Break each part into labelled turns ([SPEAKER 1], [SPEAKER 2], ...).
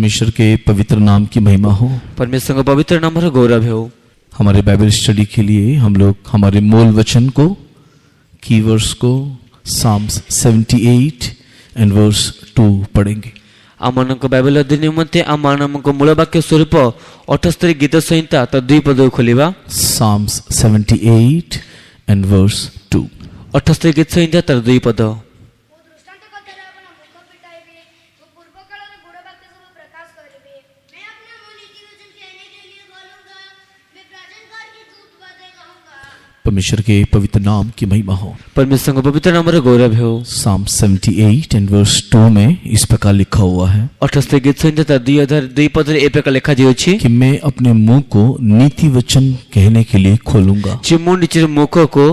[SPEAKER 1] परमेश्वर के पवित्र नाम की महिमा हो।
[SPEAKER 2] परमेश्वर का पवित्र नाम रो गौरव हो।
[SPEAKER 1] हमारे बाइबल स्टडी के लिए हम लोग हमारे मूल वचन को, कीवर्ड्स को साम्स 78 एंड वर्स 2 पढ़ेंगे।
[SPEAKER 2] आमनक बाइबल अध्ययन निमंते आमनक मूल वाक्य स्वरूप 78 गीत संहिता तो 2 पद खोलिबा।
[SPEAKER 1] Sam's 78 and verse 2।
[SPEAKER 2] 78 गीत संहिता तो 2 पद।
[SPEAKER 1] परमेश्वर के पवित्र नाम की महिमा हो।
[SPEAKER 2] परमेश्वर का पवित्र नाम रो गौरव हो।
[SPEAKER 1] साम 78 एंड वर्स 2 में इस प्रकार लिखा हुआ है
[SPEAKER 2] 78 गीत संहिता 2 पद ए प्रकार लिखा जाउछि
[SPEAKER 1] कि मैं अपने मुंह को नीति वचन कहने के लिए खोलूंगा।
[SPEAKER 2] जे मु निजर मुख को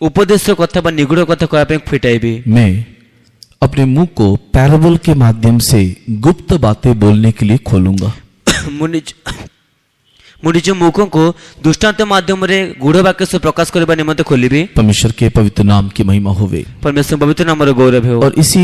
[SPEAKER 2] उपदेश कथा बा निगूढ़ कथा कहबा पे फिटाइबे।
[SPEAKER 1] मैं अपने मुंह को पैराबल के माध्यम से गुप्त बातें बोलने के लिए खोलूंगा।
[SPEAKER 2] मुझ मुख को दृष्टांत माध्यम रे गूढ़ वाक्य से प्रकाश करबा निमंते खोलिबे।
[SPEAKER 1] परमेश्वर के पवित्र नाम की महिमा होवे।
[SPEAKER 2] परमेश्वर पवित्र नाम रो गौरव हो।
[SPEAKER 1] और इसी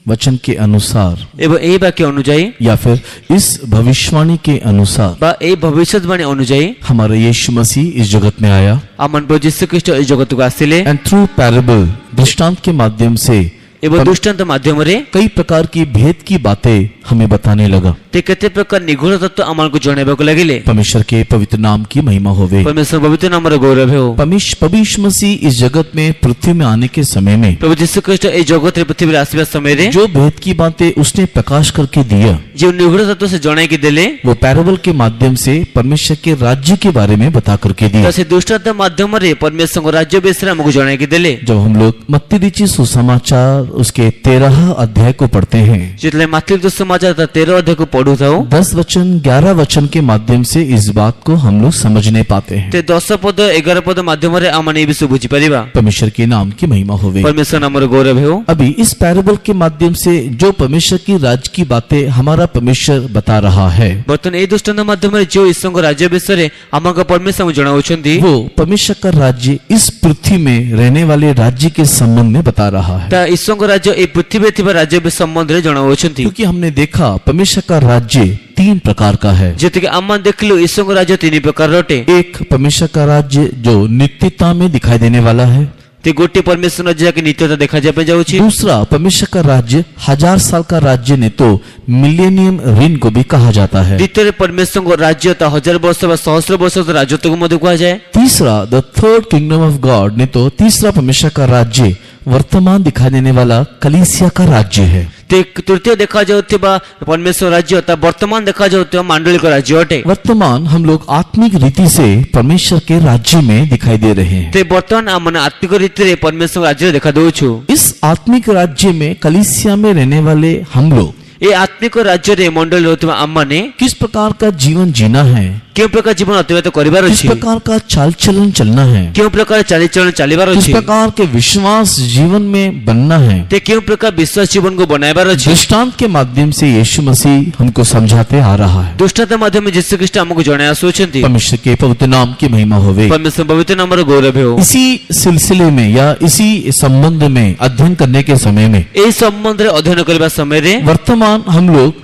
[SPEAKER 1] वचन के अनुसार
[SPEAKER 2] एवं ए वाक्य अनुଯାयी
[SPEAKER 1] या फिर इस भविष्यवाणी के अनुसार
[SPEAKER 2] बा ए भविष्यवाणी अनुଯାयी
[SPEAKER 1] हमारा यीशु मसीह इस जगत में आया।
[SPEAKER 2] आमन प्रभु यीशु ख्रीष्ट इस जगत को आसिले
[SPEAKER 1] एंड थ्रू पैराबल दृष्टांत के माध्यम से
[SPEAKER 2] एवं दृष्टांत माध्यम रे
[SPEAKER 1] कई प्रकार की भेद की बातें हमें बताने लगा।
[SPEAKER 2] ते केते प्रकार निगूढ़ तत्व आमन को जणाबा को लागिले।
[SPEAKER 1] परमेश्वर के पवित्र नाम की महिमा होवे।
[SPEAKER 2] परमेश्वर पवित्र नाम रो गौरव हो।
[SPEAKER 1] परमेश्वर मसीह इस जगत में पृथ्वी में आने के समय में
[SPEAKER 2] प्रभु यीशु ख्रीष्ट इस जगत रे पृथ्वी रे आसीबा समय रे
[SPEAKER 1] जो भेद की बातें उसने प्रकाश करके दिया,
[SPEAKER 2] जो निगूढ़ तत्व से जणाई के देले,
[SPEAKER 1] वो पैराबल के माध्यम से परमेश्वर के राज्य के बारे में बता करके दिया।
[SPEAKER 2] से दृष्टांत माध्यम रे परमेश्वर को राज्य विषय हमको जणाई के देले।
[SPEAKER 1] जब हम लोग मत्ती लिखित सुसमाचार उसके 13 अध्याय को पढ़ते हैं,
[SPEAKER 2] जितने मत्ती समाचार 13 अध्याय को पढ़ू था
[SPEAKER 1] 10 वचन 11 वचन के माध्यम से इस बात को हम लोग समझने पाते हैं।
[SPEAKER 2] ते 10 पद 11 पद माध्यम रे आमने ये विषय बुझी परिबा।
[SPEAKER 1] परमेश्वर के नाम की महिमा होवे।
[SPEAKER 2] परमेश्वर नाम रो गौरव हो।
[SPEAKER 1] अभी इस पैराबल के माध्यम से जो परमेश्वर की राज्य की बातें हमारा परमेश्वर बता रहा है,
[SPEAKER 2] बर्तन ए दृष्टांत माध्यम रे जो ईश्वर राज्य विषय रे हमका परमेश्वर जणाउछंती,
[SPEAKER 1] वो परमेश्वर का राज्य इस पृथ्वी में रहने वाले राज्य के संबंध में बता रहा है।
[SPEAKER 2] ता ईश्वर राज्य ए पृथ्वी थिबा राज्य के संबंध रे जणाउछंती।
[SPEAKER 1] क्योंकि हमने देखा परमेश्वर का राज्य 3 प्रकार का है।
[SPEAKER 2] जति के आमन देखलो ईश्वर राज्य 3 प्रकार रटे।
[SPEAKER 1] एक परमेश्वर का राज्य जो नित्यता में दिखाई देने वाला है।
[SPEAKER 2] ते गोटे परमेश्वर राज्य की नित्यता देखा जापे जाउछि।
[SPEAKER 1] दूसरा परमेश्वर का राज्य 1000 साल का राज्य ने तो मिलेनियम रेन को भी कहा जाता है।
[SPEAKER 2] द्वितीय परमेश्वर को राज्य ता 1000 वर्ष व सहस्र वर्ष का राजत्व को मध्य कहा जाए।
[SPEAKER 1] तीसरा the third kingdom of God ने तो तीसरा परमेश्वर का राज्य वर्तमान दिखाई देने वाला कलीसिया का राज्य है।
[SPEAKER 2] तृतीय देखा जाउथिबा परमेश्वर राज्य ता वर्तमान देखा जाउथिबा मंडली का राज्य अटे।
[SPEAKER 1] वर्तमान हम लोग आत्मिक रीति से परमेश्वर के राज्य में दिखाई दे रहे हैं।
[SPEAKER 2] ते वर्तमान हमन आत्मिक रीति रे परमेश्वर राज्य देखा दोछु।
[SPEAKER 1] इस आत्मिक राज्य में कलीसिया में रहने वाले हम लोग
[SPEAKER 2] ये आत्मिक राज्य रे मंडल होतिबा आम्माने
[SPEAKER 1] किस प्रकार का जीवन जीना है,
[SPEAKER 2] क्यों प्रकार जीवन अतिबाहित करिबार अछि,
[SPEAKER 1] किस प्रकार का चाल चलन चलना है,
[SPEAKER 2] क्यों प्रकार चाली चलन चलिबार अछि,
[SPEAKER 1] किस प्रकार के विश्वास जीवन में बनना है,
[SPEAKER 2] ते क्यों प्रकार विश्वास जीवन को बनाइबार अछि।
[SPEAKER 1] दृष्टांत के माध्यम से यीशु मसीह हमको समझाते आ रहा है।
[SPEAKER 2] दृष्टांत माध्यम में यीशु ख्रीष्ट हमको जणाया सोचंती।
[SPEAKER 1] परमेश्वर के पवित्र नाम की महिमा होवे।
[SPEAKER 2] परमेश्वर पवित्र नाम रो गौरव हो।
[SPEAKER 1] इसी सिलसिले में या इसी संबंध में अध्ययन करने के समय में
[SPEAKER 2] ए संबंध रे अध्ययन करबा समय रे
[SPEAKER 1] वर्तमान हम लोग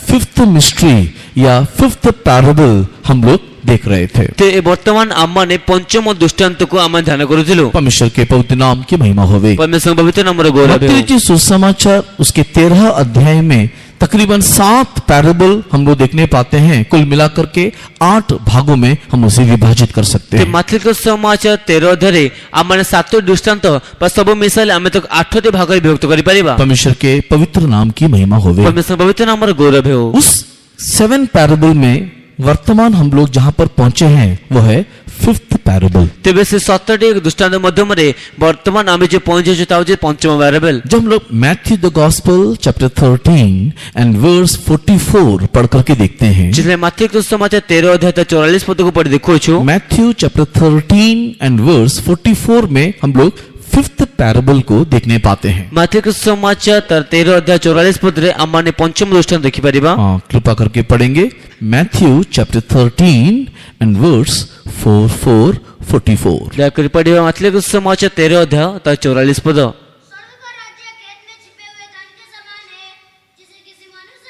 [SPEAKER 1] 5th मिस्ट्री या 5th पैराबल हम लोग देख रहे थे।
[SPEAKER 2] ते वर्तमान आम्माने पंचम दृष्टांत को आम ध्यान करूथिलु।
[SPEAKER 1] परमेश्वर के पवित्र नाम की महिमा होवे।
[SPEAKER 2] परमेश्वर पवित्र नाम रो गौरव हो।
[SPEAKER 1] मत्ती सुसमाचार उसके 13 अध्याय में तकरीबन 7 पैराबल हम लोग देखने पाते हैं। कुल मिलाकर के 8 भागों में हम उसे विभाजित कर सकते हैं।
[SPEAKER 2] मत्ती सुसमाचार 13 अध्याय आमने 7 दृष्टांत पर सब मिसाल आमे तो 8 भाग रे विभक्त करि परिबा।
[SPEAKER 1] परमेश्वर के पवित्र नाम की महिमा होवे।
[SPEAKER 2] परमेश्वर पवित्र नाम रो गौरव हो।
[SPEAKER 1] उस 7 पैराबल में वर्तमान हम लोग जहां पर पहुंचे हैं वो है 5th पैराबल।
[SPEAKER 2] तेबे से 7टी दृष्टांत माध्यम रे वर्तमान आमे जे पहुंचे छताउ जे पंचम पैराबल।
[SPEAKER 1] जब हम लोग Matthew the gospel chapter 13 and verse 44 पढ़ करके देखते हैं,
[SPEAKER 2] जिसने मत्ती सुसमाचार 13 अध्याय 44 पद को पढ़ देखो छु।
[SPEAKER 1] मैथ्यू चैप्टर 13 एंड वर्स 44 में हम लोग 5th पैराबल को देखने पाते हैं।
[SPEAKER 2] मत्ती सुसमाचार 13 अध्याय 44 पद रे आमाने पंचम दृष्टांत देखि परिबा।
[SPEAKER 1] कृपा करके पढ़ेंगे मैथ्यू चैप्टर 13 एंड वर्स 44।
[SPEAKER 2] दया कर पढ़िबा मत्ती सुसमाचार 13 अध्याय 44 पद।
[SPEAKER 3] स्वर्ग का राज्य खेत में छिपे हुए धन के समान है, जिसे किसी मनुष्य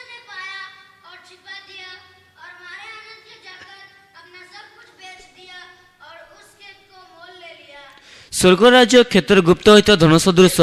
[SPEAKER 2] स्वर्ग राज्य क्षेत्र गुप्त होता धन सदृश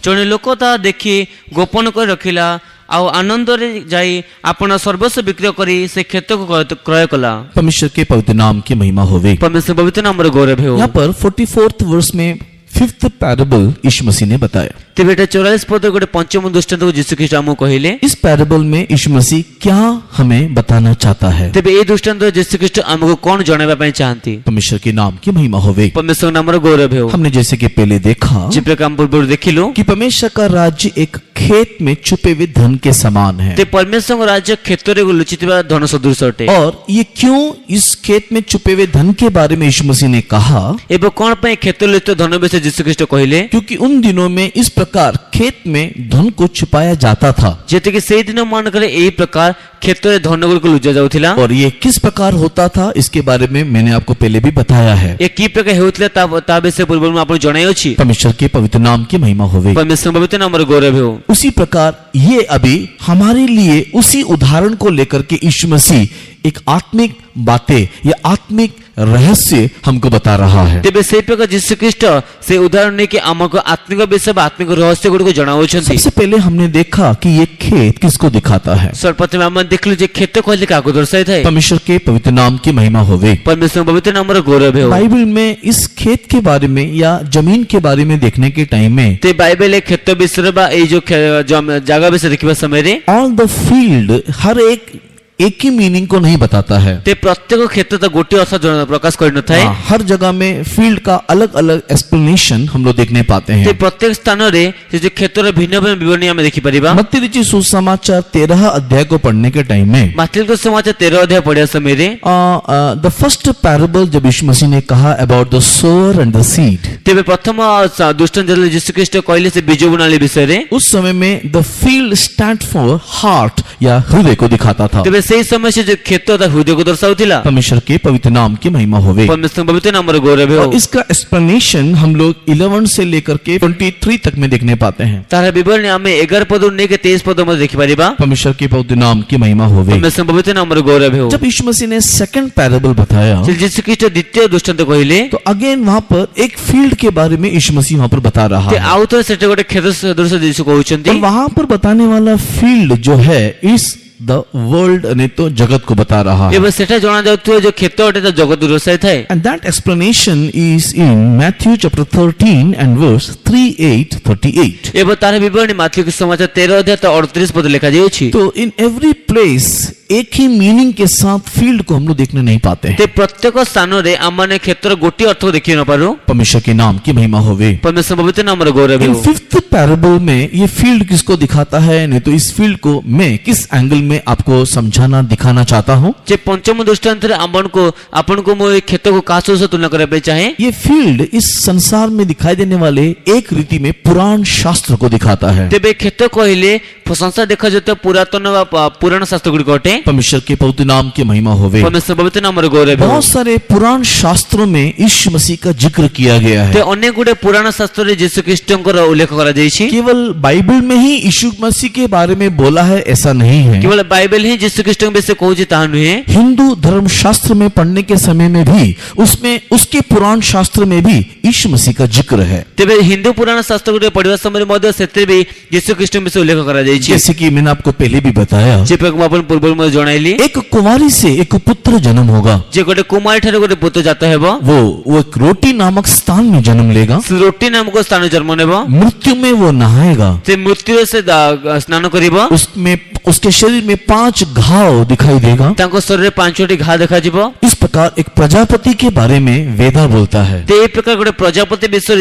[SPEAKER 2] जड़े लोक ता देखी गोपन कर रखिला आउ आनंद रे जाई अपना सर्वस्व विक्रय करी से क्षेत्र को क्रय कला।
[SPEAKER 1] परमेश्वर के पवित्र नाम की महिमा होवे।
[SPEAKER 2] परमेश्वर पवित्र नाम रे गौरव हो।
[SPEAKER 1] यहाँ पर 44th वर्ष में 5th पैराबल यीशु मसीह ने बताया।
[SPEAKER 2] तेबे 44 पद गोटे पंचम दृष्टांत को यीशु ख्रीष्ट हमको कहिले।
[SPEAKER 1] इस पैराबल में यीशु मसीह क्या हमें बताना चाहता है?
[SPEAKER 2] तेबे ए दृष्टांत यीशु ख्रीष्ट हमको कौन जणाइबा पई चाहंती?
[SPEAKER 1] परमेश्वर के नाम की महिमा होवे।
[SPEAKER 2] परमेश्वर नाम रे गौरव हो।
[SPEAKER 1] हमने जैसे कि पहले देखा
[SPEAKER 2] जे प्रकार हम पूर्व देखिलो
[SPEAKER 1] कि परमेश्वर का राज्य एक खेत में छुपे हुए धन के समान है।
[SPEAKER 2] ते परमेश्वर का राज्य क्षेत्र रे लुचितबा धन सदृश अटे।
[SPEAKER 1] और ये क्यों इस खेत में छुपे हुए धन के बारे में यीशु मसीह ने कहा?
[SPEAKER 2] एबे कोन पई क्षेत्र लुचित धन विषय यीशु ख्रीष्ट कहिले?
[SPEAKER 1] क्योंकि उन दिनों में इस प्रकार खेत में धन को छुपाया जाता था।
[SPEAKER 2] जेते कि सेही दिन मान करे एही प्रकार क्षेत्र रे धन को लुचा जाउथिला।
[SPEAKER 1] और ये किस प्रकार होता था इसके बारे में मैंने आपको पहले भी बताया है।
[SPEAKER 2] ए की प्रकार हेउथिला ता विषय पूर्व में आपन जणाई अछि।
[SPEAKER 1] परमेश्वर के पवित्र नाम की महिमा होवे।
[SPEAKER 2] परमेश्वर पवित्र नाम रे गौरव हो।
[SPEAKER 1] उसी प्रकार ये अभी हमारे लिए उसी उदाहरण को लेकर के यीशु मसीह एक आत्मिक बातें या आत्मिक रहस्य हमको बता रहा है।
[SPEAKER 2] तेबे से प्रकार यीशु ख्रीष्ट से उदाहरण ने कि हमको आत्मिक विषय आत्मिक रहस्य गुड जणाउछंती।
[SPEAKER 1] सबसे पहले हमने देखा कि ये खेत किसको दिखाता है।
[SPEAKER 2] सर्वप्रथम हम देखलु जे खेत कहले काको दर्शाई थाए।
[SPEAKER 1] परमेश्वर के पवित्र नाम की महिमा होवे।
[SPEAKER 2] परमेश्वर पवित्र नाम रे गौरव हो।
[SPEAKER 1] बाइबल में इस खेत के बारे में या जमीन के बारे में देखने के टाइम में
[SPEAKER 2] ते बाइबल ए खेत विषय बा ए जो जगह विषय देखिबा समय रे
[SPEAKER 1] ऑल द फील्ड हर एक ही मीनिंग को नहीं बताता है।
[SPEAKER 2] ते प्रत्येक क्षेत्र तो गोटे अर्थ प्रकाश कर न थाए।
[SPEAKER 1] हर जगह में फील्ड का अलग अलग एक्सप्लेनेशन हम लोग देखने पाते हैं।
[SPEAKER 2] ते प्रत्येक स्थान रे जे क्षेत्र भिन्न भिन्न विवरणी हम देखि परिबा।
[SPEAKER 1] मत्ती रचित सुसमाचार 13 अध्याय को पढ़ने के टाइम में
[SPEAKER 2] मत्ती के समाचार 13 अध्याय पढ़िया समय रे
[SPEAKER 1] द फर्स्ट पैराबल जब यीशु मसीह ने कहा about the sower and the seed,
[SPEAKER 2] तेबे प्रथम दुष्टन जल यीशु ख्रीष्ट कहले से बीज बुनाली विषय रे
[SPEAKER 1] उस समय में the field stand for heart या हृदय को दिखाता था।
[SPEAKER 2] तेबे सही समय से जो खेत था हृदय को दर्शाउथिला।
[SPEAKER 1] परमेश्वर के पवित्र नाम की महिमा होवे।
[SPEAKER 2] परमेश्वर पवित्र नाम रे गौरव हो।
[SPEAKER 1] इसका एक्सप्लेनेशन हम लोग 11 से लेकर के 23 तक में देखने पाते हैं।
[SPEAKER 2] तार विवरण हमें 11 पद ने के 23 पद में देखि परिबा।
[SPEAKER 1] परमेश्वर के पवित्र नाम की महिमा होवे।
[SPEAKER 2] परमेश्वर पवित्र नाम रे गौरव हो।
[SPEAKER 1] जब यीशु मसीह ने सेकंड पैराबल बताया
[SPEAKER 2] यीशु ख्रीष्ट द्वितीय दृष्टांत कहले
[SPEAKER 1] तो अगेन वहां पर एक फील्ड के बारे में यीशु मसीह वहां पर बता रहा
[SPEAKER 2] ते
[SPEAKER 1] है।
[SPEAKER 2] आउ तो सेटे गोटे खेत सदृश यीशु कहउछंती।
[SPEAKER 1] और वहां पर बताने वाला फील्ड जो है इस द वर्ल्ड ने तो जगत को बता रहा है।
[SPEAKER 2] एबे सेटा जणा जाउथो जो खेत अटे तो जगत दर्शाई थाए।
[SPEAKER 1] And that explanation is in Matthew chapter 13 and verse 38-38.
[SPEAKER 2] एबे तार विवरण मत्ती के समाचार 13 अध्याय तो 38 पद लिखा जाय अछि।
[SPEAKER 1] तो इन एवरी प्लेस एक ही मीनिंग के साथ फील्ड को हम लोग देखने नहीं पाते हैं।
[SPEAKER 2] ते प्रत्येक स्थान रे आमाने क्षेत्र गोटी अर्थ देखि न पारो।
[SPEAKER 1] परमेश्वर के नाम की महिमा होवे।
[SPEAKER 2] परमेश्वर पवित्र नाम रे गौरव
[SPEAKER 1] इन
[SPEAKER 2] हो।
[SPEAKER 1] 5th पैराबल में ये फील्ड किसको दिखाता है, नहीं तो इस फील्ड को मैं किस एंगल में आपको समझाना दिखाना चाहता हूँ।
[SPEAKER 2] जे पंचम दृष्टांत रे आपन को मो खेत को कासो से तुलना करे पे चाहे।
[SPEAKER 1] ये फील्ड इस संसार में दिखाई देने वाले एक रीति में पुराण शास्त्र को दिखाता है।
[SPEAKER 2] तेबे खेत कहले संसार देखा जाता पुरातन पुराण शास्त्र गुडी कोटे।
[SPEAKER 1] परमेश्वर के पवित्र नाम की महिमा होवे।
[SPEAKER 2] परमेश्वर पवित्र नाम रे गौरव हो।
[SPEAKER 1] बहुत सारे पुराण शास्त्रों में यीशु मसीह का जिक्र किया गया
[SPEAKER 2] ते
[SPEAKER 1] है।
[SPEAKER 2] अनेक गुडे पुराण शास्त्र रे यीशु ख्रीष्टंकर उल्लेख करा जायछि।
[SPEAKER 1] केवल बाइबल में ही यीशु मसीह के बारे में बोला है ऐसा नहीं है।
[SPEAKER 2] केवल बाइबल ही यीशु ख्रीष्ट के विषय कहउछि ता नुहे।
[SPEAKER 1] हिंदू धर्म शास्त्र में पढ़ने के समय में भी उसमें उसके पुराण शास्त्र में भी यीशु मसीह का जिक्र है।
[SPEAKER 2] तेबे हिंदू पुराण शास्त्र गुडे पढ़िबा समय मध्ये सेते भी यीशु ख्रीष्ट के विषय उल्लेख करा जायछि।
[SPEAKER 1] जैसे कि मैंने आपको पहले भी बताया
[SPEAKER 2] जे प्रकार अपन पूर्व में जणाइली
[SPEAKER 1] एक कुमारी से एक पुत्र जन्म होगा।
[SPEAKER 2] जे गोटे कुमारी ठारे गोटे पुत्र जात हेबो
[SPEAKER 1] वो एक रोटी नामक स्थान में जन्म लेगा।
[SPEAKER 2] रोटी नामक स्थान जन्म नेबो।
[SPEAKER 1] मृत्यु में वो नहाएगा।
[SPEAKER 2] से मृत्यु से स्नान करिबो।
[SPEAKER 1] उसमें उसके शरीर में 5 घाव दिखाई देगा।
[SPEAKER 2] तांको शरीर रे 5टी घा देखा जिवो।
[SPEAKER 1] इस प्रकार एक प्रजापति के बारे में वेदा बोलता है।
[SPEAKER 2] ते ए प्रकार गोटे प्रजापति विषय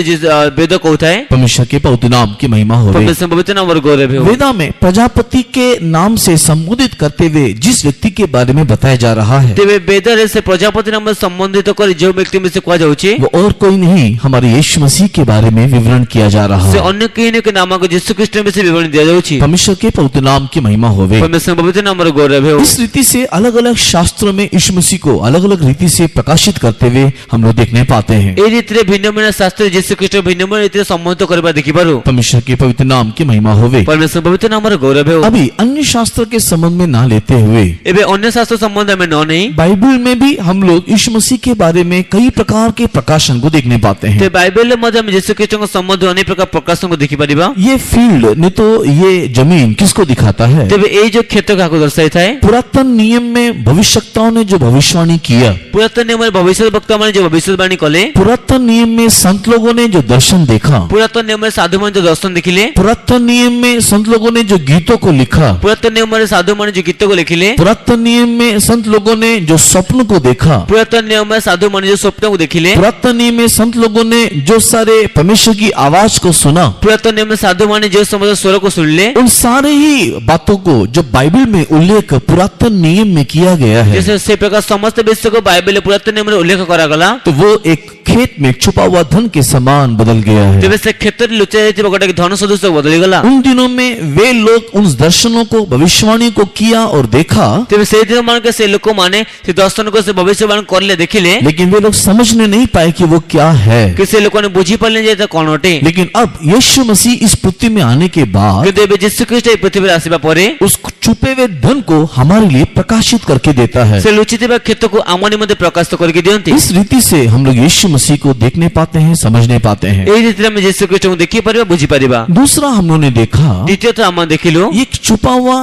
[SPEAKER 2] वेद कहउथाय।
[SPEAKER 1] परमेश्वर के पवित्र नाम की महिमा होवे।
[SPEAKER 2] परमेश्वर पवित्र नाम रे गौरव हो।
[SPEAKER 1] वेदा में प्रजापति के नाम से संबोधित करते हुए जिस व्यक्ति के बारे में बताया जा रहा है
[SPEAKER 2] तेबे वेद रे से प्रजापति नाम संबंधित कर जो व्यक्ति में से कहा जाउछि
[SPEAKER 1] वो और कोई नहीं हमारे यीशु मसीह के बारे में विवरण किया जा रहा
[SPEAKER 2] से
[SPEAKER 1] है।
[SPEAKER 2] अन्य केने के नाम को यीशु ख्रीष्ट में से विवरण दिया जाउछि।
[SPEAKER 1] परमेश्वर के पवित्र नाम की महिमा होवे।
[SPEAKER 2] परमेश्वर पवित्र नाम रे गौरव हो।
[SPEAKER 1] इस रीति से अलग अलग शास्त्रों में यीशु मसीह को अलग अलग रीति से प्रकाशित करते हुए हम लोग देखने पाते हैं।
[SPEAKER 2] এই ରୀতিରେ ভিন্ন ভিন্ন শাস্ত্রে যীশু খ্রিস্ট ভিন্ন ভিন্ন ରୀତିରେ ସମ୍ବୋଧିତ କରିବା ଦେଖିପାରୁ।
[SPEAKER 1] परमेश्वर के पवित्र नाम की महिमा होवे।
[SPEAKER 2] ପରମେଶ୍ୱର ପବିତ୍ର ନାମର ଗୌରବ ହେଉ।
[SPEAKER 1] अभी अन्य शास्त्र के संबंध में ना लेते हुए
[SPEAKER 2] ଏବେ ଅନ୍ୟ ଶାସ୍ତ୍ର ସମ୍ବନ୍ଧ ଆମେ ନ ନେଇ
[SPEAKER 1] बाइबल में भी हम लोग यीशु मसीह के बारे में कई प्रकार के प्रकाशन को देखने पाते
[SPEAKER 2] ते
[SPEAKER 1] हैं।
[SPEAKER 2] ବାଇବେଲରେ ମଧ୍ୟ ଆମେ ଯୀଶୁ ଖ୍ରୀଷ୍ଟଙ୍କ ସମ୍ବନ୍ଧ ଅନେକ ପ୍ରକାର ପ୍ରକାଶନକୁ ଦେଖିପାରିବା।
[SPEAKER 1] ये फील्ड नहीं तो ये जमीन किसको दिखाता है?
[SPEAKER 2] ତେବେ ଏଇ ଯୋଉ କ୍ଷେତ୍ର କାହାକୁ ଦର୍ଶାଇଥାଏ?
[SPEAKER 1] पुरातन नियम में भविष्यवक्ताओं ने जो भविष्यवाणी किया,
[SPEAKER 2] ପୁରାତନ ନିୟମରେ ଭବିଷ୍ୟତ ବକ୍ତାମାନେ ଯୋଉ ଭବିଷ୍ୟବାଣୀ କଲେ,
[SPEAKER 1] पुरातन नियम में संत लोगों ने जो दर्शन देखा,
[SPEAKER 2] ପୁରାତନ ନିୟମରେ ସାଧୁମାନେ ଯୋଉ ଦର୍ଶନ ଦେଖିଲେ,
[SPEAKER 1] पुरातन नियम में संत लोगों ने जो गीतों को लिखा,
[SPEAKER 2] ପୁରାତନ ନିୟମରେ ସାଧୁମାନେ ଯୋଉ ଗୀତକୁ ଲେଖିଲେ,
[SPEAKER 1] पुरातन नियम में संत लोगों ने जो स्वप्न को देखा,
[SPEAKER 2] ପୁରାତନ ନିୟମରେ ସାଧୁମାନେ ଯୋଉ ସ୍ୱପ୍ନକୁ ଦେଖିଲେ,
[SPEAKER 1] पुरातन नियम में संत लोगों ने जो सारे परमेश्वर की आवाज को सुना,
[SPEAKER 2] ପୁରାତନ ନିୟମରେ ସାଧୁମାନେ ଯୋଉ ସମସ୍ତ ସ୍ୱରକୁ ଶୁଣିଲେ,
[SPEAKER 1] उन सारे ही बातों को जो बाइबल में उल्लेख पुरातन नियम में किया गया है,
[SPEAKER 2] जैसे से प्रकार समस्त विषयको बाइबलले पुरातन नियमରେ उल्लेख କରାଗଲା,
[SPEAKER 1] तो वो एक खेत में छुपा हुआ धन के समान बदल गया है।
[SPEAKER 2] ତେବେ ସେ କ୍ଷେତ୍ରରେ ଲୁଚା ଯାଇଥିବା ଗୋଟେ ଧନ ସଦୃଶ ବଦଳିଗଲା।
[SPEAKER 1] उन दिनों में वे लोग उन दर्शनों को भविष्यवाणी को किया और देखा,
[SPEAKER 2] ତେବେ ସେଇ ଦିନ ମାନକେ ସେ ଲୋକମାନେ ସେ ଦର୍ଶନକୁ ସେ ଭବିଷ୍ୟବାଣୀ କରିଲେ ଦେଖିଲେ,
[SPEAKER 1] लेकिन वे लोग समझने नहीं पाए कि वो क्या है।
[SPEAKER 2] କି ସେ ଲୋକମାନେ ବୁଝି ପାରିଲେ ଯେ ଏଟା କଣ ଅଟେ।
[SPEAKER 1] लेकिन अब यीशु मसीह इस पृथ्वी में आने के बाद
[SPEAKER 2] କିନ୍ତୁ ଏବେ ଯୀଶୁ ଖ୍ରୀଷ୍ଟ ଏହି ପୃଥିବୀରେ ଆସିବା ପରେ
[SPEAKER 1] उस छुपे हुए धन को हमारे लिए प्रकाशित करके देता है।
[SPEAKER 2] ସେ ଲୁଚିଥିବା କ୍ଷେତ୍ରକୁ ଆମ ନିମନ୍ତେ ପ୍ରକାଶିତ କରିକି ଦିଅନ୍ତି।
[SPEAKER 1] इस रीति से हम लोग यीशु मसीह को देखने पाते हैं, समझने पाते हैं।
[SPEAKER 2] ଏହି ରୀତିରେ ଆମେ ଯୀଶୁ ଖ୍ରୀଷ୍ଟଙ୍କୁ ଦେଖିପାରିବା, ବୁଝିପାରିବା।
[SPEAKER 1] दूसरा हम लोगों ने देखा,
[SPEAKER 2] ଦ୍ୱିତୀୟତଃ ଆମେ ଦେଖିଲୁ
[SPEAKER 1] ये छुपा हुआ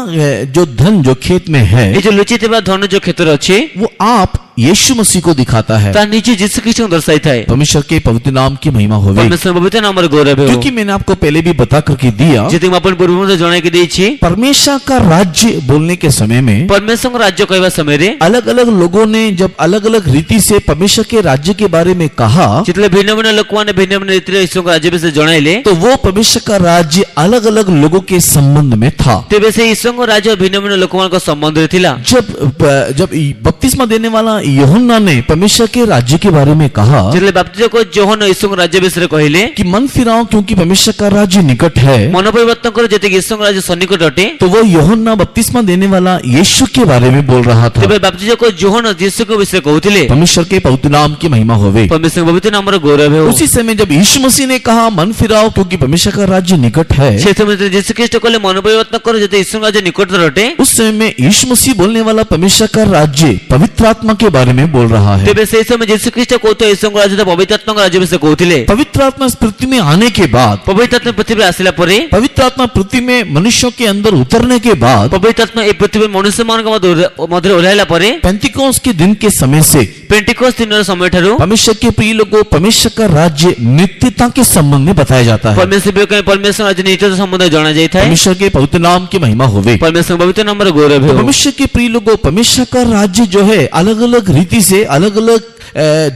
[SPEAKER 1] जो धन जो खेत में है,
[SPEAKER 2] ଏଇ ଯୋଉ ଲୁଚିଥିବା ଧନ ଯୋଉ କ୍ଷେତ୍ରରେ ଅଛି,
[SPEAKER 1] वो आप यीशु मसीह को दिखाता है।
[SPEAKER 2] ତାହା ନିଜେ ଯୀଶୁ ଖ୍ରୀଷ୍ଟଙ୍କୁ ଦର୍ଶାଇଥାଏ।
[SPEAKER 1] परमेश्वर के पवित्र नाम की महिमा होवे।
[SPEAKER 2] ପରମେଶ୍ୱର ପବିତ୍ର ନାମର ଗୌରବ ହେଉ।
[SPEAKER 1] क्योंकि मैंने आपको पहले भी बता करके दिया,
[SPEAKER 2] ଯେତିକି ମୁଁ ଆପଣଙ୍କୁ ପୂର୍ବରୁ ମଧ୍ୟ ଜଣାଇକି ଦେଇଛି,
[SPEAKER 1] परमेश्वर का राज्य बोलने के समय में
[SPEAKER 2] ପରମେଶ୍ୱରଙ୍କ ରାଜ୍ୟ କହିବା ସମୟରେ
[SPEAKER 1] अलग अलग लोगों ने जब अलग अलग रीति से परमेश्वर के राज्य के बारे में कहा,
[SPEAKER 2] ଯେତେବେଳେ ଭିନ୍ନ ଭିନ୍ନ ଲୋକମାନେ ଭିନ୍ନ ଭିନ୍ନ ରୀତିରେ ଈଶ୍ୱରଙ୍କ ରାଜ୍ୟ ବିଷୟରେ ଜଣାଇଲେ,
[SPEAKER 1] तो वो परमेश्वर का राज्य अलग अलग लोगों के संबंध में था।
[SPEAKER 2] ତେବେ ସେ ଈଶ୍ୱରଙ୍କ ରାଜ୍ୟ ଭିନ୍ନ ଭିନ୍ନ ଲୋକମାନଙ୍କ ସମ୍ବନ୍ଧରେ ଥିଲା।
[SPEAKER 1] जब बपतिस्मा देने वाला यूहन्ना ने परमेश्वर के राज्य के बारे में कहा
[SPEAKER 2] ଯେତେବେଳେ ବାପ୍ତିଜ ଯୋହନ ଈଶ୍ୱରଙ୍କ ରାଜ୍ୟ ବିଷୟରେ କହିଲେ,
[SPEAKER 1] कि मन फिराओ क्योंकि परमेश्वर का राज्य निकट है,
[SPEAKER 2] ମନ ପରିବର୍ତ୍ତନ କର ଯେତିକି ଈଶ୍ୱରଙ୍କ ରାଜ୍ୟ ସନ୍ନିକଟ ଅଟେ,
[SPEAKER 1] तो वो यूहन्ना बपतिस्मा देने वाला यीशु के बारे में बोल रहा था।
[SPEAKER 2] ତେବେ ବାପ୍ତିଜ ଯୋହନ ଯୀଶୁଙ୍କ ବିଷୟରେ କହୁଥିଲେ।
[SPEAKER 1] परमेश्वर के पवित्र नाम की महिमा होवे।
[SPEAKER 2] ପରମେଶ୍ୱରଙ୍କ ପବିତ୍ର ନାମର ଗୌରବ ହେଉ।
[SPEAKER 1] उसी समय जब यीशु मसीह ने कहा मन फिराओ क्योंकि परमेश्वर का राज्य निकट है,
[SPEAKER 2] ସେ ସମୟରେ ଯୀଶୁ ଖ୍ରୀଷ୍ଟ କହିଲେ ମନ ପରିବର୍ତ୍ତନ କର ଯେତେ ଈଶ୍ୱରଙ୍କ ରାଜ୍ୟ ନିକଟତର ଅଟେ,
[SPEAKER 1] उस समय में यीशु मसीह बोलने वाला परमेश्वर का राज्य पवित्र आत्मा के बारे में बोल रहा है।
[SPEAKER 2] ତେବେ ସେହି ସମୟରେ ଯୀଶୁ ଖ୍ରୀଷ୍ଟ କହୁଥିଲେ ଈଶ୍ୱରଙ୍କ ରାଜ୍ୟ ପବିତ୍ର ଆତ୍ମାଙ୍କ ରାଜ୍ୟ ବିଷୟରେ କହୁଥିଲେ।
[SPEAKER 1] पवित्र आत्मा इस पृथ्वी में आने के बाद,
[SPEAKER 2] ପବିତ୍ର ଆତ୍ମା ପୃଥିବୀରେ ଆସିଲା ପରେ,
[SPEAKER 1] पवित्र आत्मा पृथ्वी में मनुष्यों के अंदर उतरने के बाद,
[SPEAKER 2] ପବିତ୍ର ଆତ୍ମା ଏ ପୃଥିବୀ ମନୁଷ୍ୟମାନଙ୍କ ମଧ୍ୟରେ ଓହ୍ଲାଇଲା ପରେ,
[SPEAKER 1] पेंतिकोस्त के दिन के समय से
[SPEAKER 2] ପେଣ୍ଟିକୋସ୍ତ ଦିନର ସମୟ ଠାରୁ
[SPEAKER 1] परमेश्वर के प्रिय लोगों परमेश्वर का राज्य नित्यता के संबंध में बताया जाता है।
[SPEAKER 2] ପରମେଶ୍ୱର ରାଜ୍ୟ ନିତ୍ୟତା ସମ୍ବନ୍ଧରେ ଜଣା ଯାଇଥାଏ।
[SPEAKER 1] परमेश्वर के पवित्र नाम की महिमा होवे।
[SPEAKER 2] ପରମେଶ୍ୱର ପବିତ୍ର ନାମର ଗୌରବ ହେଉ।
[SPEAKER 1] मनुष्य के प्रिय लोगों परमेश्वर का राज्य जो है अलग अलग रीति से अलग अलग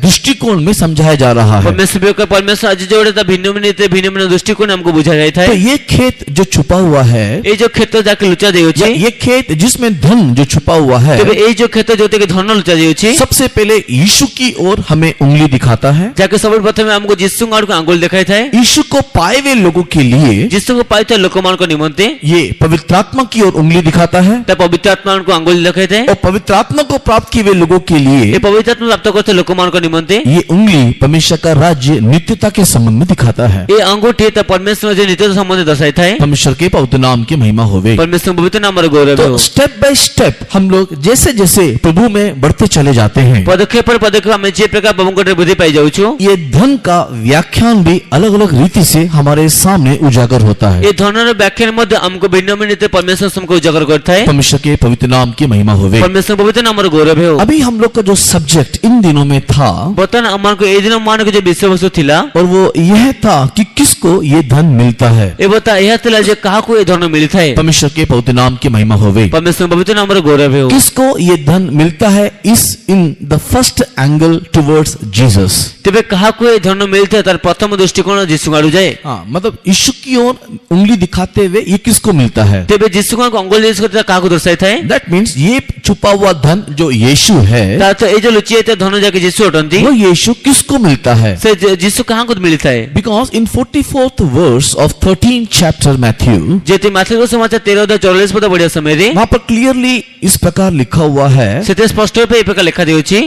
[SPEAKER 1] दृष्टिकोण में समझाया जा रहा है।
[SPEAKER 2] ପରମେଶ୍ୱର ରାଜ୍ୟ ଯୋଉଟା ତା ଭିନ୍ନ ଭିନ୍ନ ରୀତିରେ ଭିନ୍ନ ଭିନ୍ନ ଦୃଷ୍ଟିକୋଣ ଆମକୁ ବୁଝା ଯାଇଥାଏ।
[SPEAKER 1] तो ये खेत जो छुपा हुआ है,
[SPEAKER 2] ଏଇ ଯୋଉ କ୍ଷେତ୍ର ଯାହାକି ଲୁଚା ଯାଇଅଛି,
[SPEAKER 1] ये खेत जिसमें धन जो छुपा हुआ है,
[SPEAKER 2] ତେବେ ଏଇ ଯୋଉ କ୍ଷେତ୍ର ଯୋଉଥିରେ ଧନ ଲୁଚା ଯାଇଅଛି,
[SPEAKER 1] सबसे पहले यीशु की ओर हमें उंगली दिखाता है।
[SPEAKER 2] ଯାହାକି ସବୁଠୁ ପ୍ରଥମେ ଆମକୁ ଯୀଶୁଙ୍କ ଆଡକୁ ଆଙ୍ଗୁଳି ଦେଖାଇଥାଏ।
[SPEAKER 1] यीशु को पाए हुए लोगों के लिए
[SPEAKER 2] ଯୀଶୁଙ୍କୁ ପାଇଥିବା ଲୋକମାନଙ୍କ ନିମନ୍ତେ
[SPEAKER 1] ये पवित्र आत्मा की ओर उंगली दिखाता है,
[SPEAKER 2] ତା ପବିତ୍ର ଆତ୍ମାଙ୍କୁ ଆଙ୍ଗୁଳି ଦେଖାଇଥାଏ।
[SPEAKER 1] और पवित्र आत्मा को प्राप्त किए हुए लोगों के लिए
[SPEAKER 2] ଏ ପବିତ୍ର ଆତ୍ମା ପ୍ରାପ୍ତ କରିଥିବା ଲୋକମାନଙ୍କ ନିମନ୍ତେ
[SPEAKER 1] ये उंगली परमेश्वर का राज्य नित्यता के संबंध में दिखाता है।
[SPEAKER 2] ଏ ଆଙ୍ଗୁଠି ତା ପରମେଶ୍ୱର ଯେ ନିତ୍ୟତା ସମ୍ବନ୍ଧରେ ଦର୍ଶାଇଥାଏ।
[SPEAKER 1] परमेश्वर के पवित्र नाम की महिमा होवे।
[SPEAKER 2] ପରମେଶ୍ୱର ପବିତ୍ର ନାମର ଗୌରବ
[SPEAKER 1] तो
[SPEAKER 2] ହେଉ।
[SPEAKER 1] स्टेप बाय स्टेप हम लोग जैसे जैसे प्रभु में बढ़ते चले जाते हैं,
[SPEAKER 2] ପଦକ୍ଷେପ ପରେ ପଦକ୍ଷେପ ଆମେ ଯେ ପ୍ରକାର ପ୍ରଭୁଙ୍କଠାରେ ବୃଦ୍ଧି ପାଇ ଯାଉଛୁ,
[SPEAKER 1] ये धन का व्याख्यान भी अलग अलग रीति से हमारे सामने उजागर होता
[SPEAKER 2] ଏ
[SPEAKER 1] है।
[SPEAKER 2] ଧନର ବ୍ୟାଖ୍ୟାନ ମଧ୍ୟ ଆମକୁ ଭିନ୍ନ ଭିନ୍ନ ରୀତିରେ ପରମେଶ୍ୱର ସମ୍ମୁଖ ଉଜାଗର କରିଥାଏ।
[SPEAKER 1] परमेश्वर के पवित्र नाम की महिमा होवे।
[SPEAKER 2] ପରମେଶ୍ୱର ପବିତ୍ର ନାମର ଗୌରବ ହେଉ।
[SPEAKER 1] अभी हम लोग का जो सब्जेक्ट इन दिनों में था,
[SPEAKER 2] ବର୍ତ୍ତମାନ ଆମମାନଙ୍କୁ ଏଇ ଦିନ ମାନଙ୍କ ଯେ ବିଷୟବସ୍ତୁ ଥିଲା,
[SPEAKER 1] और वो यह था कि किसको ये धन मिलता है।
[SPEAKER 2] ଏ କଥା ଏହା ଥିଲା ଯେ କାହାକୁ ଏ ଧନ ମିଳିଥାଏ।
[SPEAKER 1] परमेश्वर के पवित्र नाम की महिमा होवे।
[SPEAKER 2] ପରମେଶ୍ୱର ପବିତ୍ର ନାମର ଗୌରବ ହେଉ।
[SPEAKER 1] किसको ये धन मिलता है इस in the first angle towards Jesus.
[SPEAKER 2] ତେବେ କାହାକୁ ଏ ଧନ ମିଳିଥାଏ ତାର ପ୍ରଥମ ଦୃଷ୍ଟିକୋଣ ଯୀଶୁଙ୍କ ଆଡୁ ଯାଏ।
[SPEAKER 1] हाँ, मतलब यीशु की ओर उंगली दिखाते हुए ये किसको मिलता है।
[SPEAKER 2] ତେବେ ଯୀଶୁଙ୍କ ଅଙ୍ଗୁଳି କରି କାହାକୁ ଦର୍ଶାଇଥାଏ।
[SPEAKER 1] दैट मीन्स ये छुपा हुआ धन जो यीशु है,
[SPEAKER 2] ତା ଅର୍ଥ ଏଇ ଯୋଉ ଲୁଚି ଯାଇଥିବା ଧନ ଯାକ ଯିଏକି ଯୀଶୁ ଅଟନ୍ତି
[SPEAKER 1] वो यीशु किसको मिलता है?
[SPEAKER 2] ସେ ଯୀଶୁ କାହାକୁ ମିଳିଥାଏ?
[SPEAKER 1] Because in 44th verse of 13th chapter Matthew,
[SPEAKER 2] ଯେହେତୁ ମାର୍କୋସ ସମାଚାର 13:44 ପଦ ପଢିବା ସମୟରେ
[SPEAKER 1] वहां पर क्लियरली इस प्रकार लिखा हुआ है,
[SPEAKER 2] ସେଥିରେ ସ୍ପଷ୍ଟ ରୂପେ ଏହି ପ୍ରକାର ଲେଖା ଦିଆଯାଇଛି,